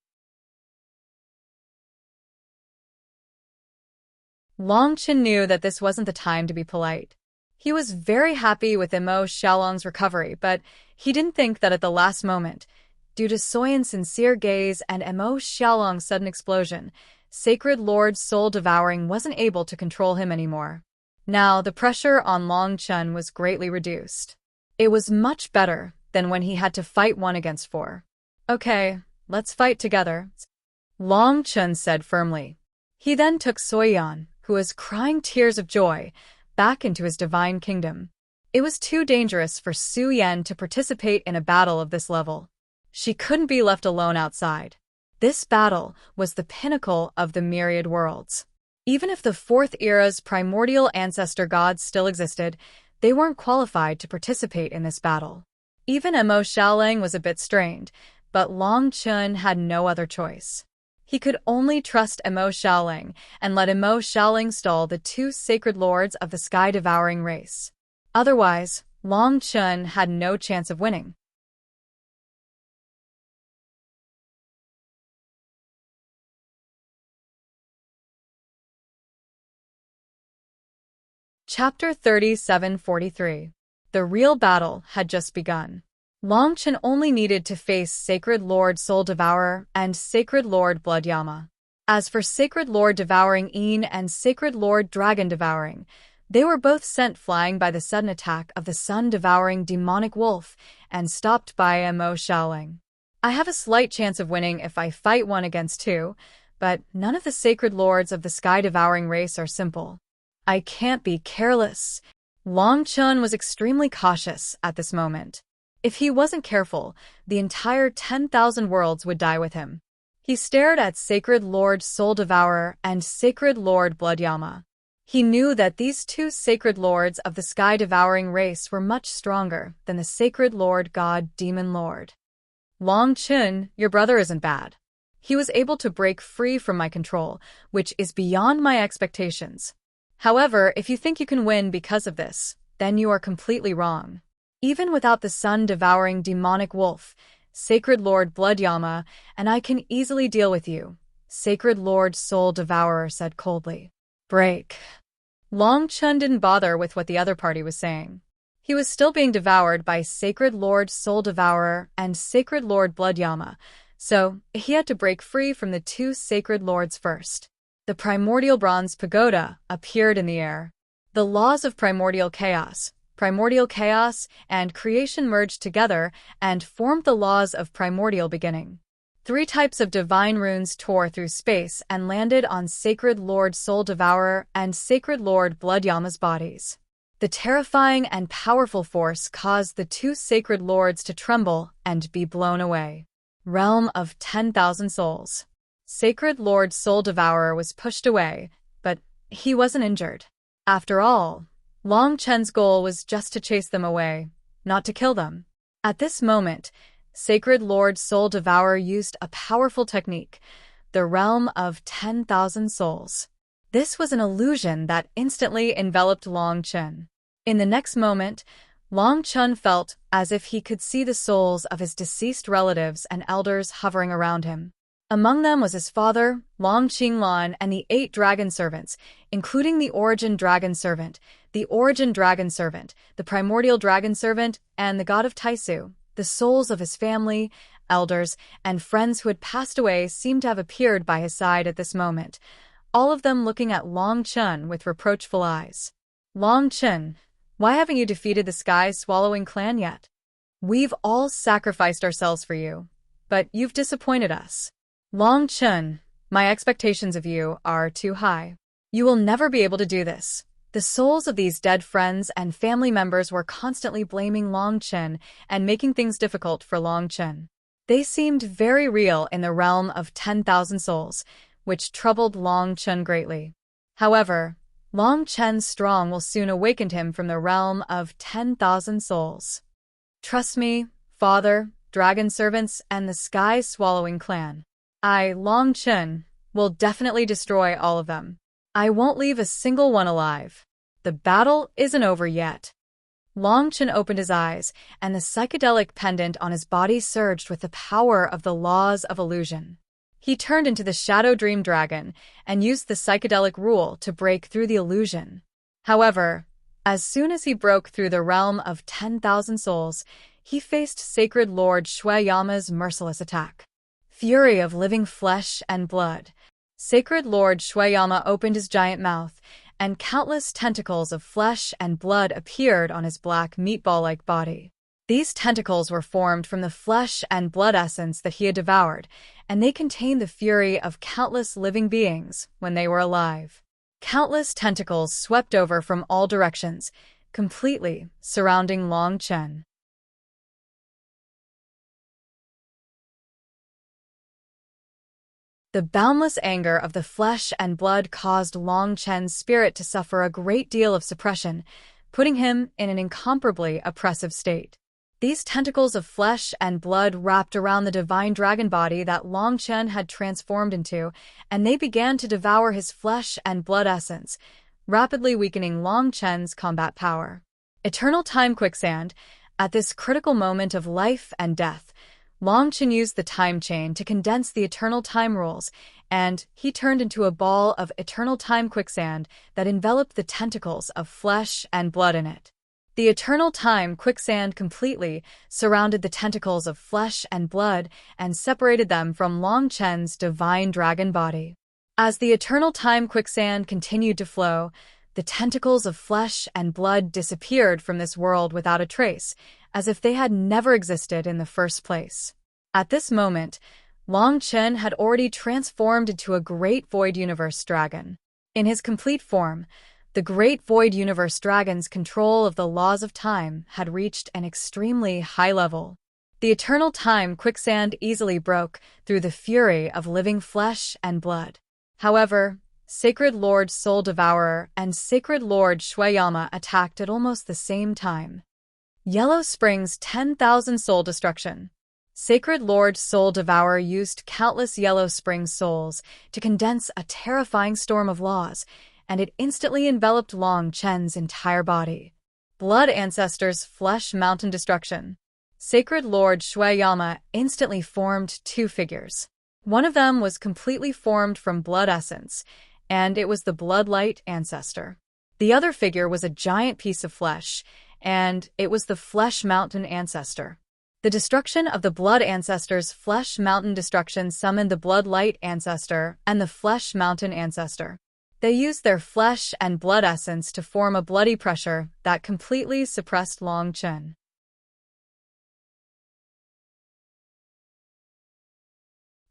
Long Chen knew that this wasn't the time to be polite. He was very happy with Emo Xiaolong's recovery, but he didn't think that at the last moment, due to Soyan's sincere gaze and Emo Xiaolong's sudden explosion, Sacred Lord Soul Devouring wasn't able to control him anymore. Now, the pressure on Long Chen was greatly reduced. It was much better than when he had to fight 1 against 4. Okay, let's fight together, Long Chen said firmly. He then took Soyan, who was crying tears of joy, back into his divine kingdom. It was too dangerous for Su Yan to participate in a battle of this level. She couldn't be left alone outside. This battle was the pinnacle of the myriad worlds. Even if the 4th era's primordial ancestor gods still existed, they weren't qualified to participate in this battle. Even Emo Xiaolang was a bit strained, but Long Chen had no other choice. He could only trust Emo Xiaolang and let Emo Xiaolang stall the 2 Sacred Lords of the Sky Devouring race. Otherwise, Long Chen had no chance of winning. Chapter 3743. The real battle had just begun. Long Chen only needed to face Sacred Lord Soul Devourer and Sacred Lord Blood Yama. As for Sacred Lord Devouring Yin and Sacred Lord Dragon Devouring, they were both sent flying by the sudden attack of the sun-devouring demonic wolf and stopped by Emo Xiaolang. I have a slight chance of winning if I fight 1 against 2, but none of the Sacred Lords of the Sky Devouring race are simple. I can't be careless. Long Chen was extremely cautious at this moment. If he wasn't careful, the entire 10,000 worlds would die with him. He stared at Sacred Lord Soul Devourer and Sacred Lord Blood Yama. He knew that these 2 Sacred Lords of the Sky Devouring race were much stronger than the Sacred Lord God Demon Lord. Long Chen, your brother isn't bad. He was able to break free from my control, which is beyond my expectations. However, if you think you can win because of this, then you are completely wrong. Even without the sun-devouring demonic wolf, Sacred Lord Blood Yama, and I can easily deal with you, Sacred Lord Soul Devourer said coldly. Break. Long Chen didn't bother with what the other party was saying. He was still being devoured by Sacred Lord Soul Devourer and Sacred Lord Blood Yama, so he had to break free from the 2 Sacred Lords first. The primordial bronze pagoda appeared in the air. The laws of primordial chaos, and creation merged together and formed the laws of primordial beginning. 3 types of divine runes tore through space and landed on Sacred Lord Soul Devourer and Sacred Lord Blood Yama's bodies. The terrifying and powerful force caused the 2 Sacred Lords to tremble and be blown away. Realm of 10,000 souls. Sacred Lord Soul Devourer was pushed away, but he wasn't injured. After all, Long Chen's goal was just to chase them away, not to kill them. At this moment, Sacred Lord Soul Devourer used a powerful technique, the Realm of 10,000 Souls. This was an illusion that instantly enveloped Long Chen. In the next moment, Long Chen felt as if he could see the souls of his deceased relatives and elders hovering around him. Among them was his father, Long Qinglan, and the 8 dragon servants, including the Origin Dragon Servant, the Primordial Dragon Servant, and the God of Taisu. The souls of his family, elders, and friends who had passed away seemed to have appeared by his side at this moment, all of them looking at Long Chen with reproachful eyes. Long Chen, why haven't you defeated the Sky-Swallowing clan yet? We've all sacrificed ourselves for you, but you've disappointed us. Long Chen, my expectations of you are too high. You will never be able to do this. The souls of these dead friends and family members were constantly blaming Long Chen and making things difficult for Long Chen. They seemed very real in the realm of 10,000 souls, which troubled Long Chen greatly. However, Long Chen's strong will soon awakened him from the realm of 10,000 souls. Trust me, Father, Dragon Servants, and the Sky-Swallowing Clan. I, Long Chen, will definitely destroy all of them. I won't leave a single one alive. The battle isn't over yet. Long Chen opened his eyes, and the psychedelic pendant on his body surged with the power of the laws of illusion. He turned into the Shadow Dream Dragon and used the psychedelic rule to break through the illusion. However, as soon as he broke through the realm of 10,000 souls, he faced Sacred Lord Xueqi's merciless attack. Fury of living flesh and blood. Sacred Lord Xueqi opened his giant mouth, and countless tentacles of flesh and blood appeared on his black meatball-like body. These tentacles were formed from the flesh and blood essence that he had devoured, and they contained the fury of countless living beings when they were alive. Countless tentacles swept over from all directions, completely surrounding Long Chen. The boundless anger of the flesh and blood caused Long Chen's spirit to suffer a great deal of suppression, putting him in an incomparably oppressive state. These tentacles of flesh and blood wrapped around the divine dragon body that Long Chen had transformed into, and they began to devour his flesh and blood essence, rapidly weakening Long Chen's combat power. Eternal Time Quicksand. At this critical moment of life and death, Long Chen used the time chain to condense the eternal time rules, and he turned into a ball of eternal time quicksand that enveloped the tentacles of flesh and blood in it. The eternal time quicksand completely surrounded the tentacles of flesh and blood and separated them from Long Chen's divine dragon body. As the eternal time quicksand continued to flow, the tentacles of flesh and blood disappeared from this world without a trace, as if they had never existed in the first place. At this moment, Long Chen had already transformed into a Great Void Universe Dragon. In his complete form, the Great Void Universe Dragon's control of the laws of time had reached an extremely high level. The eternal time quicksand easily broke through the fury of living flesh and blood. However, Sacred Lord Soul Devourer and Sacred Lord Xueqi attacked at almost the same time. Yellow Spring's 10,000 Soul Destruction. Sacred Lord Soul Devourer used countless Yellow Spring souls to condense a terrifying storm of laws, and it instantly enveloped Long Chen's entire body. Blood Ancestors' Flesh Mountain Destruction. Sacred Lord Xueqi instantly formed two figures. One of them was completely formed from blood essence, and it was the Bloodlight Ancestor. The other figure was a giant piece of flesh, and it was the Flesh Mountain Ancestor. The destruction of the Blood Ancestor's Flesh Mountain Destruction summoned the Bloodlight Ancestor and the Flesh Mountain Ancestor. They used their flesh and blood essence to form a bloody pressure that completely suppressed Long Chen.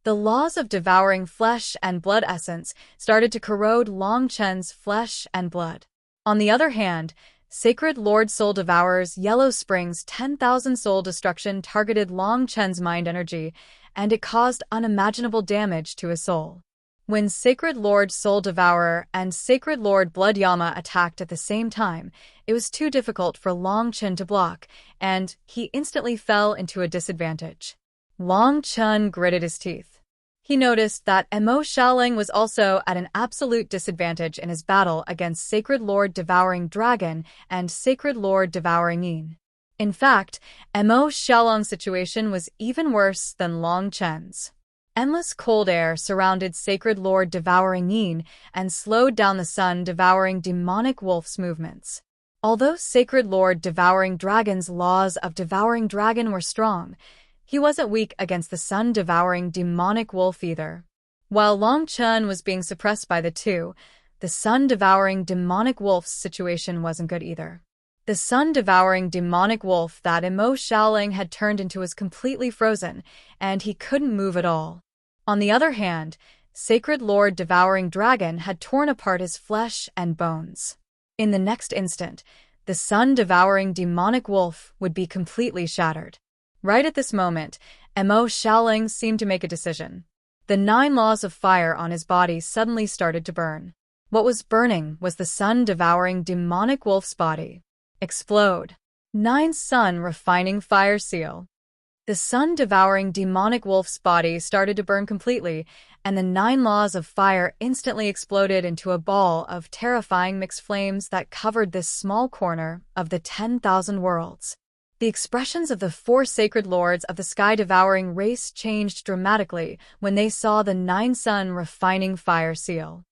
The laws of devouring flesh and blood essence started to corrode Long Chen's flesh and blood. On the other hand, Sacred Lord Soul Devourer's Yellow Spring's 10,000 soul destruction targeted Long Chen's mind energy, and it caused unimaginable damage to his soul. When Sacred Lord Soul Devourer and Sacred Lord Blood Yama attacked at the same time, it was too difficult for Long Chen to block, and he instantly fell into a disadvantage. Long Chen gritted his teeth. He noticed that Mo Xiaoling was also at an absolute disadvantage in his battle against Sacred Lord Devouring Dragon and Sacred Lord Devouring Yin. In fact, Mo Xiaoling's situation was even worse than Long Chen's. Endless cold air surrounded Sacred Lord Devouring Yin and slowed down the sun-devouring demonic wolf's movements. Although Sacred Lord Devouring Dragon's laws of Devouring Dragon were strong, he wasn't weak against the sun-devouring demonic wolf either. While Long Chen was being suppressed by the two, the sun-devouring demonic wolf's situation wasn't good either. The sun-devouring demonic wolf that Mo Xiaoling had turned into was completely frozen, and he couldn't move at all. On the other hand, Sacred Lord Devouring Dragon had torn apart his flesh and bones. In the next instant, the sun-devouring demonic wolf would be completely shattered. Right at this moment, Mo Xiaoling seemed to make a decision. The 9 laws of fire on his body suddenly started to burn. What was burning was the sun-devouring demonic wolf's body. Explode. 9 sun-refining fire seal. The sun-devouring demonic wolf's body started to burn completely, and the 9 laws of fire instantly exploded into a ball of terrifying mixed flames that covered this small corner of the 10,000 worlds. The expressions of the 4 sacred lords of the sky-devouring race changed dramatically when they saw the 9 sun-refining fire seal.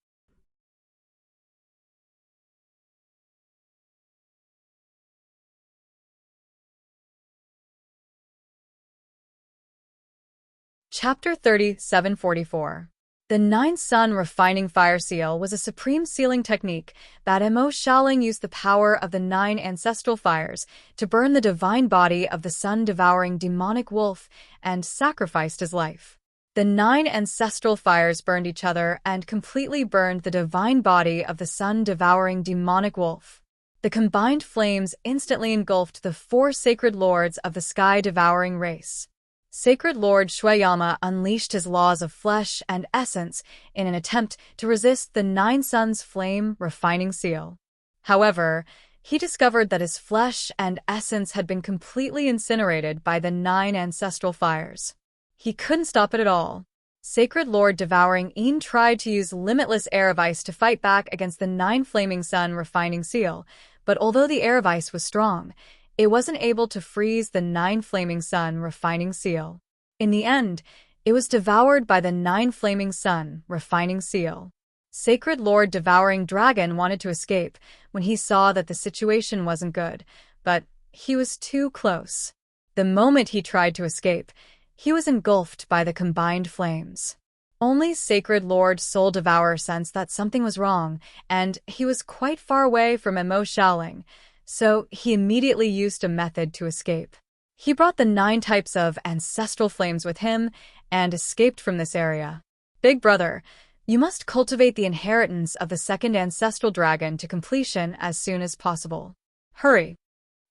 Chapter 3744. The 9 sun refining fire seal was a supreme sealing technique that Mo Xiaoling used the power of the 9 ancestral fires to burn the divine body of the sun-devouring demonic wolf and sacrificed his life. The 9 ancestral fires burned each other and completely burned the divine body of the sun-devouring demonic wolf. The combined flames instantly engulfed the 4 sacred lords of the sky-devouring race. Sacred Lord Xueqi unleashed his laws of flesh and essence in an attempt to resist the 9 suns flame refining seal. However, he discovered that his flesh and essence had been completely incinerated by the 9 ancestral fires. He couldn't stop it at all. Sacred Lord Devouring Een tried to use limitless air of ice to fight back against the 9 flaming sun refining seal, but although the air of ice was strong, it wasn't able to freeze the 9 flaming sun refining seal. In the end, it was devoured by the 9 flaming sun refining seal. Sacred Lord Devouring Dragon wanted to escape when he saw that the situation wasn't good, but he was too close. The moment he tried to escape, he was engulfed by the combined flames. Only Sacred Lord Soul Devourer sensed that something was wrong, and he was quite far away from Mo Xiaoling, so he immediately used a method to escape. He brought the 9 types of ancestral flames with him and escaped from this area. Big brother, you must cultivate the inheritance of the 2nd ancestral dragon to completion as soon as possible. Hurry.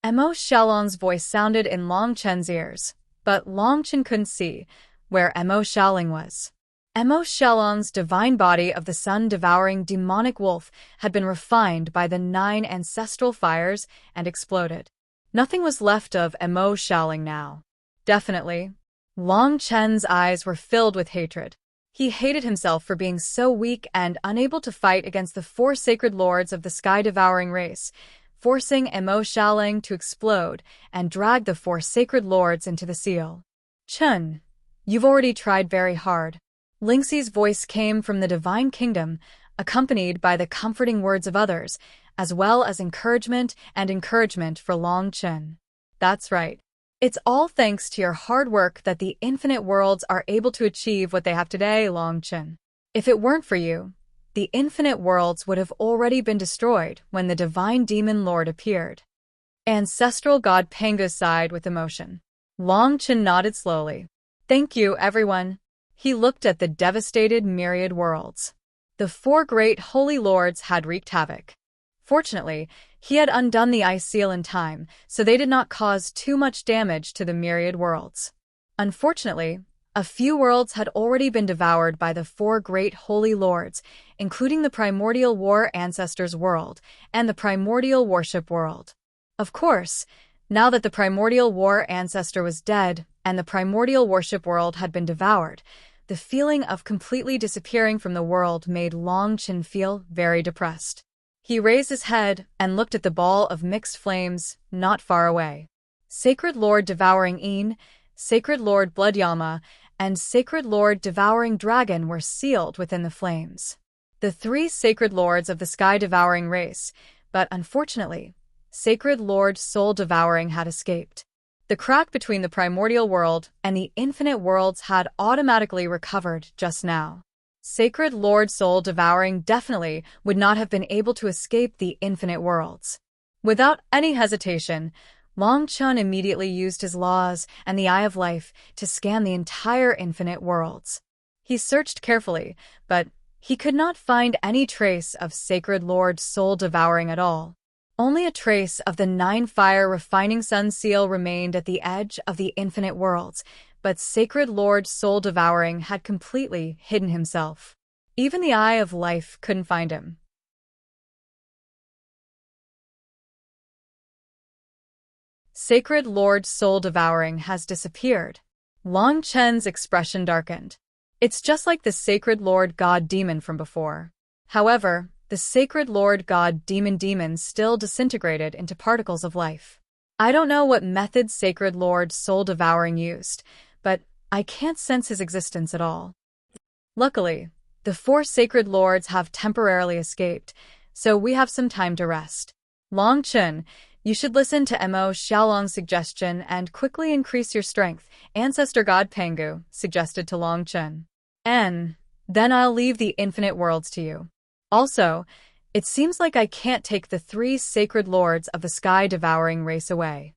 Mo Xiaoling's voice sounded in Long Chen's ears, but Long Chen couldn't see where Mo Xiaoling was. Mo Xiaoling's divine body of the sun-devouring demonic wolf had been refined by the 9 ancestral fires and exploded. Nothing was left of Mo Xiaoling now. Definitely. Long Chen's eyes were filled with hatred. He hated himself for being so weak and unable to fight against the 4 sacred lords of the sky-devouring race, forcing Mo Xiaoling to explode and drag the 4 sacred lords into the seal. Chen, you've already tried very hard. Lingxi's voice came from the Divine Kingdom, accompanied by the comforting words of others, as well as encouragement for Long Chen. That's right. It's all thanks to your hard work that the infinite worlds are able to achieve what they have today, Long Chen. If it weren't for you, the infinite worlds would have already been destroyed when the Divine Demon Lord appeared. Ancestral God Pangu sighed with emotion. Long Chen nodded slowly. Thank you, everyone. He looked at the devastated myriad worlds. The 4 great holy lords had wreaked havoc. Fortunately, he had undone the ice seal in time, so they did not cause too much damage to the myriad worlds. Unfortunately, a few worlds had already been devoured by the 4 great holy lords, including the Primordial War Ancestors world and the Primordial Worship world. Of course, now that the Primordial War Ancestor was dead and the Primordial Worship world had been devoured, the feeling of completely disappearing from the world made Long Chen feel very depressed. He raised his head and looked at the ball of mixed flames not far away. Sacred Lord Devouring Een, Sacred Lord Bloodyama, and Sacred Lord Devouring Dragon were sealed within the flames. The 3 sacred lords of the sky-devouring race, but unfortunately, Sacred Lord Soul Devouring had escaped. The crack between the primordial world and the infinite worlds had automatically recovered just now. Sacred Lord Soul Devouring definitely would not have been able to escape the infinite worlds. Without any hesitation, Long Chen immediately used his laws and the Eye of Life to scan the entire infinite worlds. He searched carefully, but He could not find any trace of Sacred Lord Soul Devouring at all. Only a trace of the 9-fire refining sun seal remained at the edge of the infinite worlds, but Sacred Lord Soul Devouring had completely hidden himself. Even the Eye of Life couldn't find him. Sacred Lord Soul Devouring has disappeared. Long Chen's expression darkened. It's just like the Sacred Lord God Demon from before. However, the Sacred Lord God Demon still disintegrated into particles of life. I don't know what method Sacred Lord Soul Devouring used, but I can't sense his existence at all. Luckily, the 4 Sacred Lords have temporarily escaped, so we have some time to rest. Long Chen, you should listen to Mo Xiaolong's suggestion and quickly increase your strength, Ancestor God Pangu suggested to Long Chen. Then I'll leave the infinite worlds to you. Also, it seems like I can't take the 3 Sacred Lords of the Sky-Devouring race away.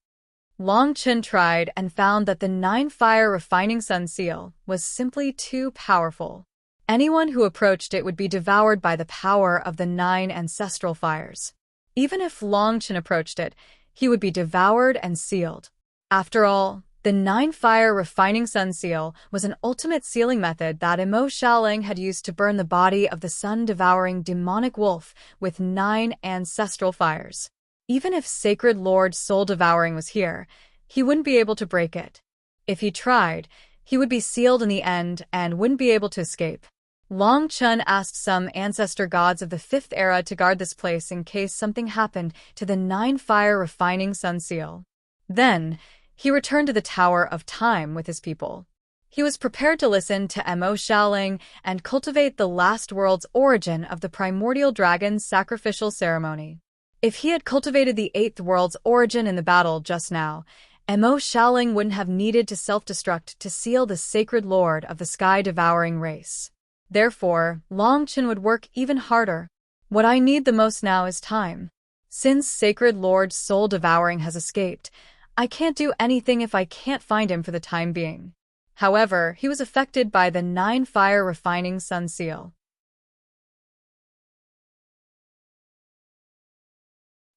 Long Chen tried and found that the 9-fire refining sun seal was simply too powerful. Anyone who approached it would be devoured by the power of the 9 ancestral fires. Even if Long Chen approached it, he would be devoured and sealed. After all, the 9-fire refining sun seal was an ultimate sealing method that Mo Xiaolong had used to burn the body of the sun-devouring demonic wolf with 9 ancestral fires. Even if Sacred Lord Soul Devouring was here, he wouldn't be able to break it. If he tried, he would be sealed in the end and wouldn't be able to escape. Long Chen asked some ancestor gods of the 5th era to guard this place in case something happened to the 9-fire refining sun seal. Then, he returned to the Tower of Time with his people. He was prepared to listen to Mo Xiaolong and cultivate the last world's origin of the primordial dragon's sacrificial ceremony. If he had cultivated the 8th world's origin in the battle just now, Mo Xiaolong wouldn't have needed to self-destruct to seal the Sacred Lord of the Sky-Devouring race. Therefore, Long Chen would work even harder. What I need the most now is time. Since Sacred Lord Soul Devouring has escaped, I can't do anything if I can't find him for the time being. However, he was affected by the 9-fire refining sun seal.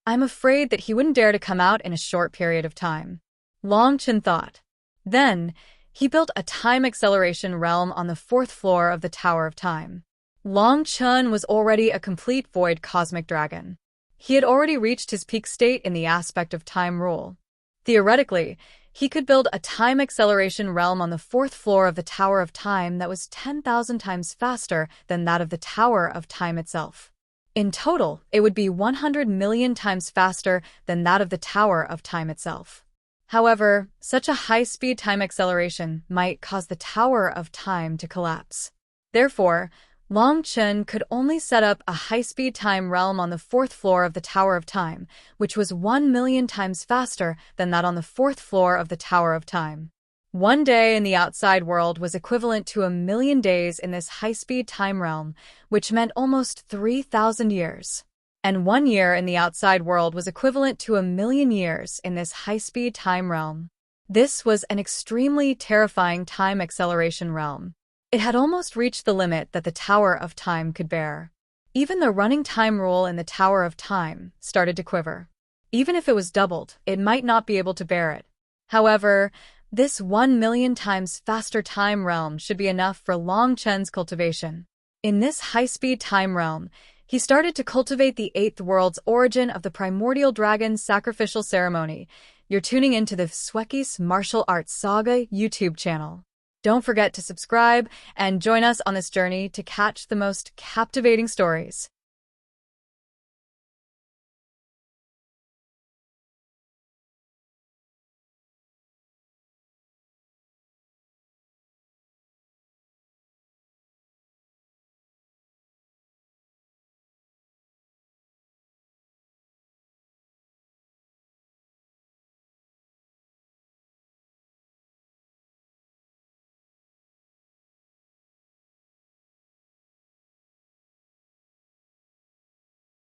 I'm afraid that he wouldn't dare to come out in a short period of time. Long Chen thought. Then, he built a time acceleration realm on the 4th floor of the Tower of Time. Long Chen was already a complete void cosmic dragon. He had already reached his peak state in the aspect of time rule. Theoretically, he could build a time acceleration realm on the 4th floor of the Tower of Time that was 10,000 times faster than that of the Tower of Time itself. In total, it would be 100 million times faster than that of the Tower of Time itself. However, such a high-speed time acceleration might cause the Tower of Time to collapse. Therefore, Long Chen could only set up a high-speed time realm on the 4th floor of the Tower of Time, which was 1 million times faster than that on the 4th floor of the Tower of Time. 1 day in the outside world was equivalent to 1 million days in this high-speed time realm, which meant almost 3,000 years. And 1 year in the outside world was equivalent to 1 million years in this high-speed time realm. This was an extremely terrifying time acceleration realm. It had almost reached the limit that the Tower of Time could bear. Even the running time rule in the Tower of Time started to quiver. Even if it was doubled, it might not be able to bear it. However, this 1 million times faster time realm should be enough for Long Chen's cultivation. In this high-speed time realm, he started to cultivate the 8th world's origin of the primordial dragon's sacrificial ceremony. You're tuning into the Xueqi's Martial Arts Saga YouTube channel. Don't forget to subscribe and join us on this journey to catch the most captivating stories.